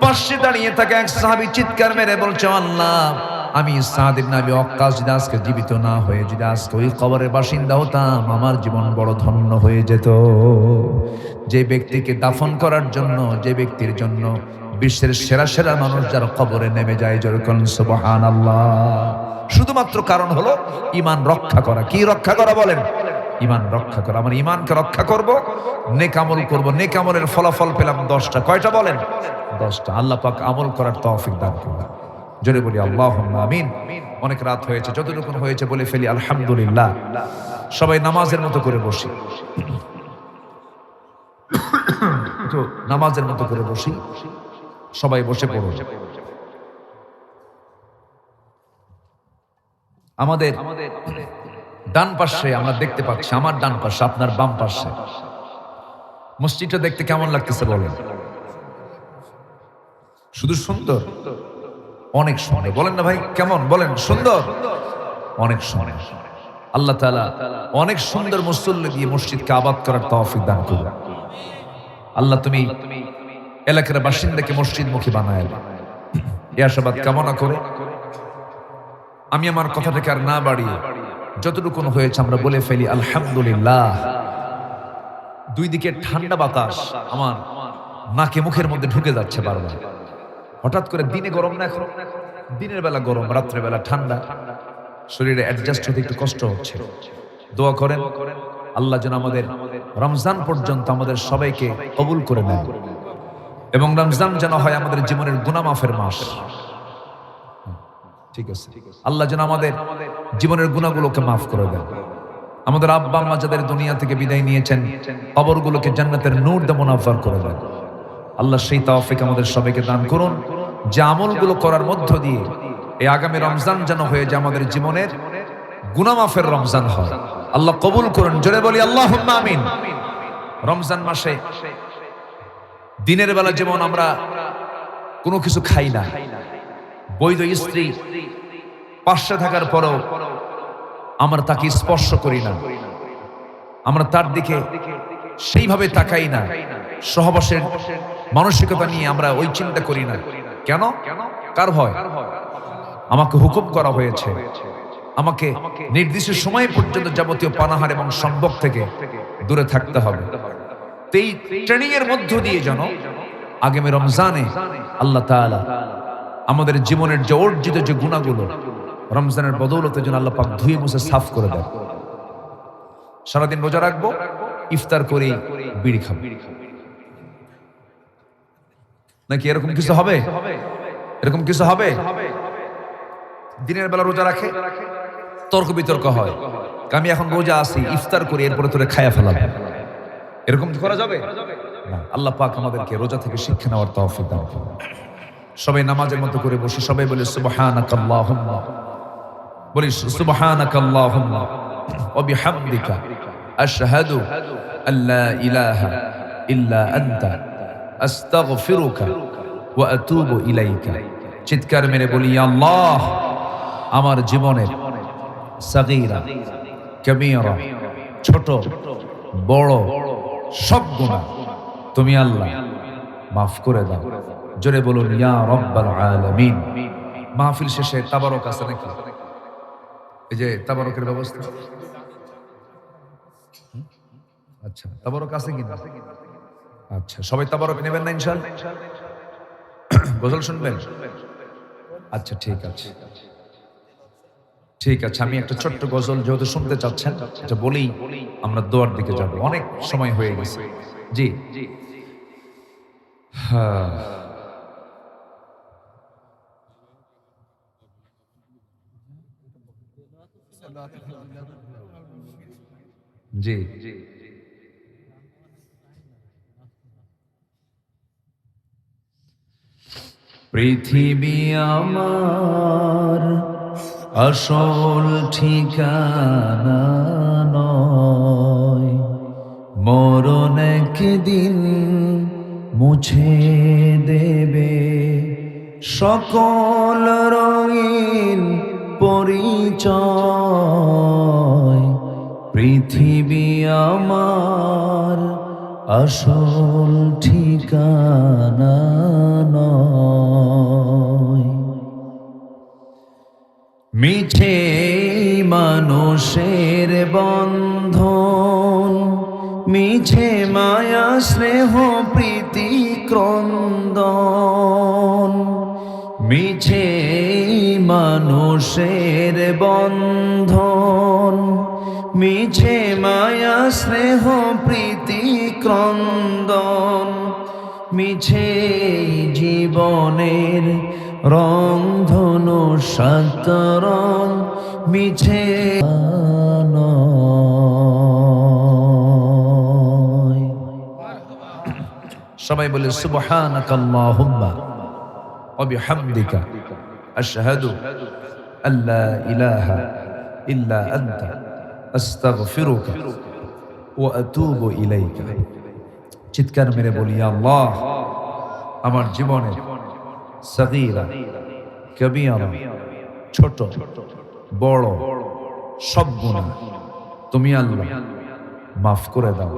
পাশে দাঁড়িয়ে থাকা এক সাহাবী চিৎকার মেরে বলছে, আল্লাহ আমি সাদ ইবনে আবি ওয়াক্কাস যদি আজকে জীবিত না হয়ে যদি আজকে ওই কবরের বাসিন্দা হতাম, আমার জীবন বড় ধন্য হয়ে যেত। যে ব্যক্তিকে দাফন করার জন্য, যে ব্যক্তির জন্য বিশ্বের সেরা সেরা মানুষ যারা কবরে নেমে যায়, যেরকম সুবহানাল্লাহ, শুধুমাত্র কারণ হলো ঈমান রক্ষা করা। কি রক্ষা করা বলেন? ঈমান রক্ষা করা। আমার ঈমানকে রক্ষা করব, নেক আমল করব, নেক আমলের ফলাফল পেলাম 10টা। কয়টা বলেন? 10টা। আল্লাহ পাক আমল করার তৌফিক দান করুন। জোরে বলি আল্লাহুম্মা আমিন। অনেক রাত হয়েছে, যতটুকু হয়েছে বলে ফেলি আলহামদুলিল্লাহ। সবাই নামাজের মতো করে বসি, একটু নামাজের মতো করে বসি, সবাই বসে পড়ুন। আমাদের ডান পাশে আমরা দেখতে পাচ্ছি, আমার ডান পাশে, আপনার বাম পাশে মসজিদটা দেখতে কেমন লাগতেছে বলেন? শুধু সুন্দর? অনেক সুন্দর। বলেন না ভাই, কেমন? বলেন সুন্দর, অনেক সুন্দর। আল্লাহ তাআলা অনেক সুন্দর মুসল্লি দিয়ে মসজিদকে আবাদ করার তৌফিক দান করুন। আল্লাহ তুমি এলাকার বাসিন্দাকে মসজিদমুখী বানায় দাও, এই আশাবাদ কামনা করে আমি আমার কথাটাকে আর না বাড়িয়ে যতটুকু হয়েছে আমরা বলে ফেলি আলহামদুলিল্লাহ। দুই দিকে ঠান্ডা বাতাস আমার নাকে মুখের মধ্যে ঢুকে যাচ্ছে বারবার। হঠাৎ করে দিনে গরম না, এখন দিনের বেলা গরম, রাত্রের বেলা ঠান্ডা, শরীরে অ্যাডজাস্ট হতে একটু কষ্ট হচ্ছে। দোয়া করেন আল্লাহ যেন আমাদের রমজান পর্যন্ত আমাদের সবাইকে কবুল করে নেন, এবং রমজান যেন হয় আমাদের জীবনের গুনাহ মাফের মাস। ঠিক আছে? আল্লাহ যেন আমাদের জীবনের গুনাহগুলোকে মাফ করে দেন। আমাদের আব্বা আম্মা যাদের দুনিয়া থেকে বিদায় নিয়েছেন, কবরগুলোকে জান্নাতের নূর দিয়ে মুনাফফার করে দেন। আল্লাহ সেই তৌফিক আমাদের সবাইকে দান করুন, যে আমলগুলো করার মধ্য দিয়ে এই আগামী রমজান যেন হয়ে যায় আমাদের জীবনের গুনাহ মাফের রমজান হয়। আল্লাহ কবুল করুন। জোরে বলি আল্লাহুম্মা আমিন। রমজান মাসে দিনের বেলা যেমন আমরা কোনো কিছু খাই না, বৈধ স্ত্রী পাশে থাকার পরেও আমরা তাকে স্পর্শ করি না, আমরা তার দিকে সেইভাবে তাকাই না, সহবাসের মানসিকতা নিয়ে আমরা ওই চিন্তা করি না। কেন? কার ভয়? আমাকে হুকুম করা হয়েছে, আমাকে নির্দিষ্ট সময় পর্যন্ত যাবতীয় পানাহার এবং সম্ভোগ থেকে দূরে থাকতে হবে। এই ট্রেনিং এর মধ্য দিয়ে যেন আগামী রমজানে আল্লাহ তাআলা আমাদের জীবনের যে অর্জিত যে গুনাহগুলো রমজানের বদৌলতে যেন আল্লাহ পাক ধুয়ে মুছে সাফ করে দেন। সারাদিন রোজা রাখবো, ইফতার করে বিড়ি খাবো, নাকি এরকম কিছু হবে? এরকম কিছু হবে? দিনের বেলা রোজা রাখে, তর্ক বিতর্ক হয়, আমি এখন রোজা আছি, ইফতার করি, এরপরে তোরে খায়া ফেলাবো, এরকম করা যাবে না। আল্লাহ পাক আমাদেরকে রোজা থেকে শিক্ষা নেওয়ার তৌফিক দান করুন। সবাই নামাজের মতো করে বসে সবাই বলে সুবহানাকাল্লাহুম্মা, বলি সুবহানাকাল্লাহুম্মা ওয়া বিহামদিকা আশহাদু আল্লা ইলাহা ইল্লা আনতা আস্তাগফিরুকা ওয়া আতুবু ইলাইকা। চিৎকার মেরে বলি, ইয়া আল্লাহ, আমার জীবনের সাগীরা কবীরা, ছোট বড় সব গুনাহ তুমি আল্লাহ মাফ করে দাও। জোরে বলুন ইয়া রাব্বাল আলামিন। মাহফিল শেষে তাবারক আছে নাকি? এই যে তাবারকের ব্যবস্থা, আচ্ছা তাবারক আছে কিনা? আচ্ছা, সবাই তাবারক নেবেন না ইনশাআল্লাহ? গজল শুনবেন? আচ্ছা ঠিক আছে, ঠিক আছে। আমি একটা ছোট্ট গজল যেহেতু শুনতে চাচ্ছেন, এটা বলেই আমরা দোয়ার দিকে যাব, অনেক সময় হয়ে গেছে। জি হ্যাঁ, জি পৃথিবী আমার আসল ঠিকানা নয়, মরণ একদিন মুছে দেবে সকল রঙিন পরিচয়। পৃথিবী আমার আসল ঠিকানা নয়। মিছে মানুষের বন্ধন, মিছে মায়া স্নেহ প্রীতি ক্রন্দন, মিছে মানুষের বন্ধন, মিছে মায়া স্নেহ প্রীতি ক্রন্দন, মিছে জীবনের রং ধনু সাতরং, মিছে নয়। সবাই বলে সুবহানাকাল্লাহুম্মা ওয়া বিহামদিকা আশহাদু আল্লা ইলাহা ইল্লা আনতা আস্তাগফিরুকা ওয়া আতুবু ইলাইকা। চিৎকার মেরে বলি, আল্লাহ আমার জীবনের সগীরা কবিরা ছোট বড় সব গুনাহ তুমি আল্লাহ মাফ করে দাও।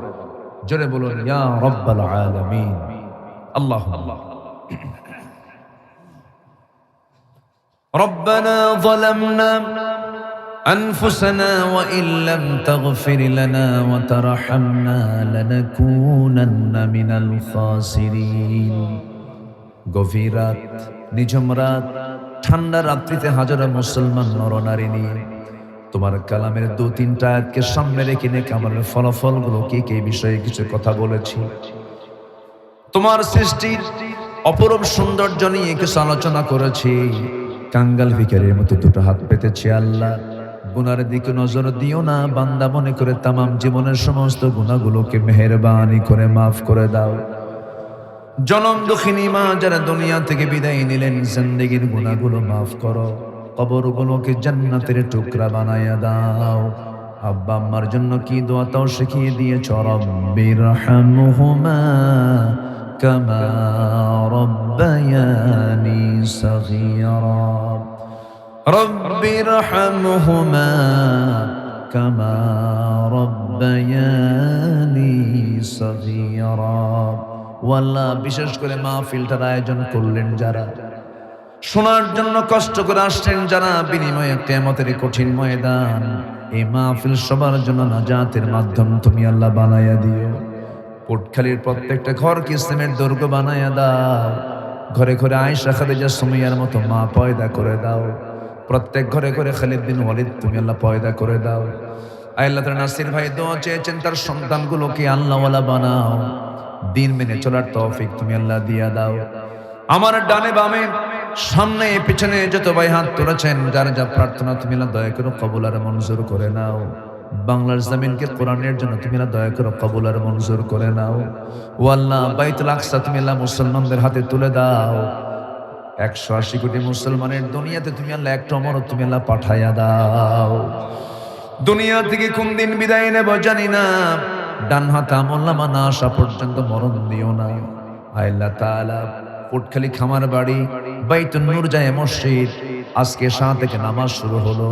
জোরে বলুন ইয়া রাব্বাল আলামিন। আল্লাহুম্মা ربنا ظلمنا أنفسنا وإن لم تغفر لنا وترحمنا لنكونن من الخاسرين। গভীর রাত, নিঝুম রাত, ঠান্ডা রাত্রিতে হাজারো মুসলমান নরনারী নিয়ে তোমার কালামের 2-3টা আয়াতকে সামনে রেখে নেক আমলের ফলাফলগুলো কি বিষয়ে কিছু কথা বলেছি। তোমার সৃষ্টির অপরূপ সৌন্দর্য নিয়ে কিছু আলোচনা করেছি। কাঙ্গাল ভিখারির মতো দুটো হাত পেতেছি। আল্লাহ গুনার দিকে নজর দিও না, বান্দা মনে করে তামাম জীবনের সমস্ত গুনাহগুলোকে মেহেরবানি করে মাফ করে দাও। জনম দুঃখিনী মা যারা দুনিয়া থেকে বিদায় নিলেন, জিন্দেগির গুনাহগুলো মাফ করো, কবরগুলোকে জান্নাতের টুকরা বানায়া দাও। আব্বা আম্মার জন্য কি দোয়া তাও শিখিয়ে দিয়েছ। রব্বিরহামহুমা কামা রব্বায়ানি সগীরা, রব্বিরহামহুমা কামা রব্বায়ানি সগীরা। ওয়াল্লাহ বিশেষ করে মাহফিলটার আয়োজন করলেন যারা, শোনার জন্য কষ্ট করে আসছেন যারা, বিনিময়ে কিয়ামতের কঠিন ময়দান এই মাহফিল সবার জন্য নাজাতের মাধ্যম তুমি আল্লাহ বানায়া দিও। কোটখালির প্রত্যেকটা ঘরকে ইসলামের দুর্গ বানায়া দাও। ঘরে ঘরে আয়েশা খাদিজা সুমাইয়ার মতো মা পয়দা করে দাও। প্রত্যেক ঘরে ঘরে খালিদ বিন ওয়ালিদ তুমি আল্লাহ পয়দা করে দাও। আল্লাহ তাআলা নাসির ভাই দোয়া চেয়েছেন তার সন্তানগুলোকে আল্লাহওয়ালা বানাও, দিন মেনে চলার তৌফিক তুমি আল্লাহ দিয়া দাও। আমার ডানে বামে সামনে পিছনে যত ভাই হাত তুলেছেন, যার যা প্রার্থনা তুমি আল্লাহ দয়া করে কবুল আর মঞ্জুর করে নাও। বাংলার জমিনকে কোরআনের জন্য তুমি আল্লাহ দয়া করে কবুল আর মঞ্জুর করে নাও। ও আল্লাহ বাইতুল আকসা তুমি আল্লাহ মুসলমানদের হাতে তুলে দাও। 180 কোটি মুসলমানের দুনিয়াতে তুমি আল্লাহ একটা অমরত তুমি আল্লাহ পাঠাইয়া দাও। দুনিয়া থেকে কোন দিন বিদায় নেব জানি না, ডান হাতে আমলনামা না আসা পর্যন্ত মরণ দিও না। আল্লাহ তাআলা কোটখালি খামার বাড়ি বাইতুন নূর যায় মসজিদ আজকে শাহ থেকে নামাজ শুরু হলো।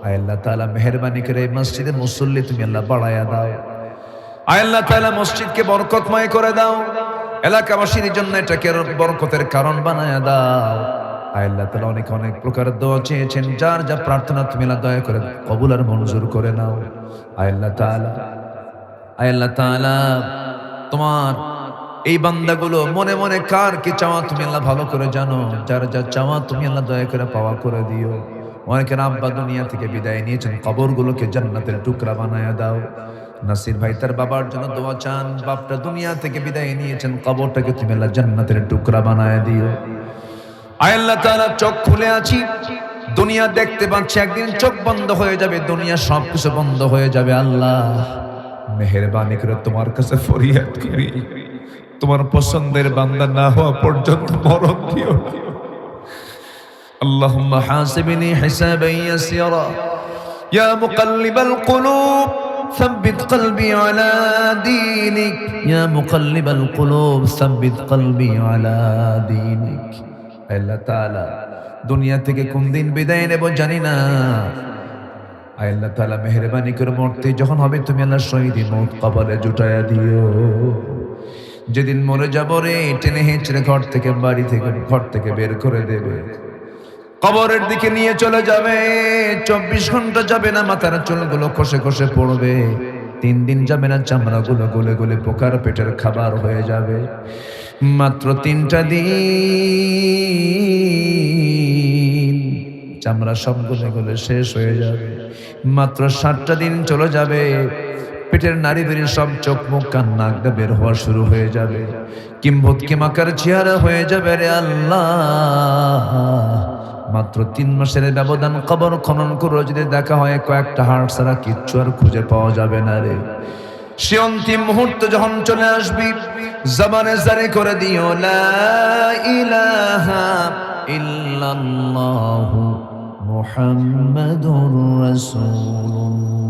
আল্লাহ তাআলা মেহেরবানি করে মসজিদে মুসল্লি তুমি আল্লাহ বাড়ায়া দাও। আল্লাহ তাআলা মসজিদকে বরকতময় করে দাও। এলাকাবাসীর জন্য এটাকে বরকতের কারণ বানায়া দাও। আল্লাহ তাআলা অনেক অনেক প্রকার দোয়া চেয়েছেন, যার যা প্রার্থনা তুমি আল্লাহ দয়া করে কবুল আর মঞ্জুর করে নাও। আল্লাহ তাআলা তোমার এই বান্দাগুলো মনে মনে কার কি চাওয়া তুমি আল্লাহ ভালো করে জানো। যার যা চাওয়া তুমি আল্লাহ দয়া করে পাওয়া করে দিও। অনেকের আব্বা দুনিয়া থেকে বিদায় নিয়েছেন, কবরগুলোকে জান্নাতের টুকরা বানায়া দাও। নাসির ভাই তার বাবার জন্য দোয়া চান, বাপটা দুনিয়া থেকে বিদায় নিয়েছেন, কবরটাকে তুমি আল্লাহ জান্নাতের টুকরা বানায়া দিও। আল্লাহ তাআলা চোখ খুলে আছি, দুনিয়া দেখতে পাচ্ছি, একদিন চোখ বন্ধ হয়ে যাবে, দুনিয়া সবকিছু বন্ধ হয়ে যাবে। আল্লাহ মেহেরবানি করে তোমার কাছে ফরিয়াদ করি, তোমার পছন্দের বান্দা না হওয়া পর্যন্ত মরণ দিও না। আল্লাহুম্মা হাসিবনি হিসাবান ইয়াসিরা ইয়া মুকাল্লিবাল কুলুব সাব্বিত কলবি আলা দীনিক, ইয়া মুকাল্লিবাল কুলুব সাব্বিত কলবি আলা দীনিক। আল্লাহ তাআলা দুনিয়া থেকে কোন দিন বিদায় নেব জানি না। আল্লাহ তাআলা মেহেরবানি করে মরতে যখন হবে তুমি আল্লাহ শহীদি মওত কবরে জুটায়া দিও। যেদিন মরে যাব রে, টেনে হেঁচড়ে ঘর থেকে বাড়ি থেকে ঘর থেকে বের করে দেবে, কবরের দিকে নিয়ে চলে যাবে। 24 ঘন্টা যাবে না, মাথার চুলগুলো খসে খসে পড়বে। 3 দিন যাবে না, চামড়াগুলো গলে গলে পোকার পেটের খাবার হয়ে যাবে। মাত্র 3টা দিন চামড়া সব গলে গলে শেষ হয়ে যাবে। মাত্র 7টা দিন চলে যাবে, পেটের নারী বেরিয়ে সব চোখ মুখ কান নাক দিয়ে বের হওয়া শুরু হয়ে যাবে। কিম্ভূত কিমাকার চেহারা হয়ে যাবে। রে আল্লাহ, মাত্র 3 মাসের ব্যবধান। কবর খনন করে যদি দেখা হয় কয়েকটা হাড় ছাড়া কিচ্ছু আর খুঁজে পাওয়া যাবে না রে। সে অন্তিম মুহূর্ত যখন চলে আসবি, জবানে জারি করে দিও লা ইলাহা ইল্লাল্লাহু মুহাম্মাদুর রাসূলুল্লাহ।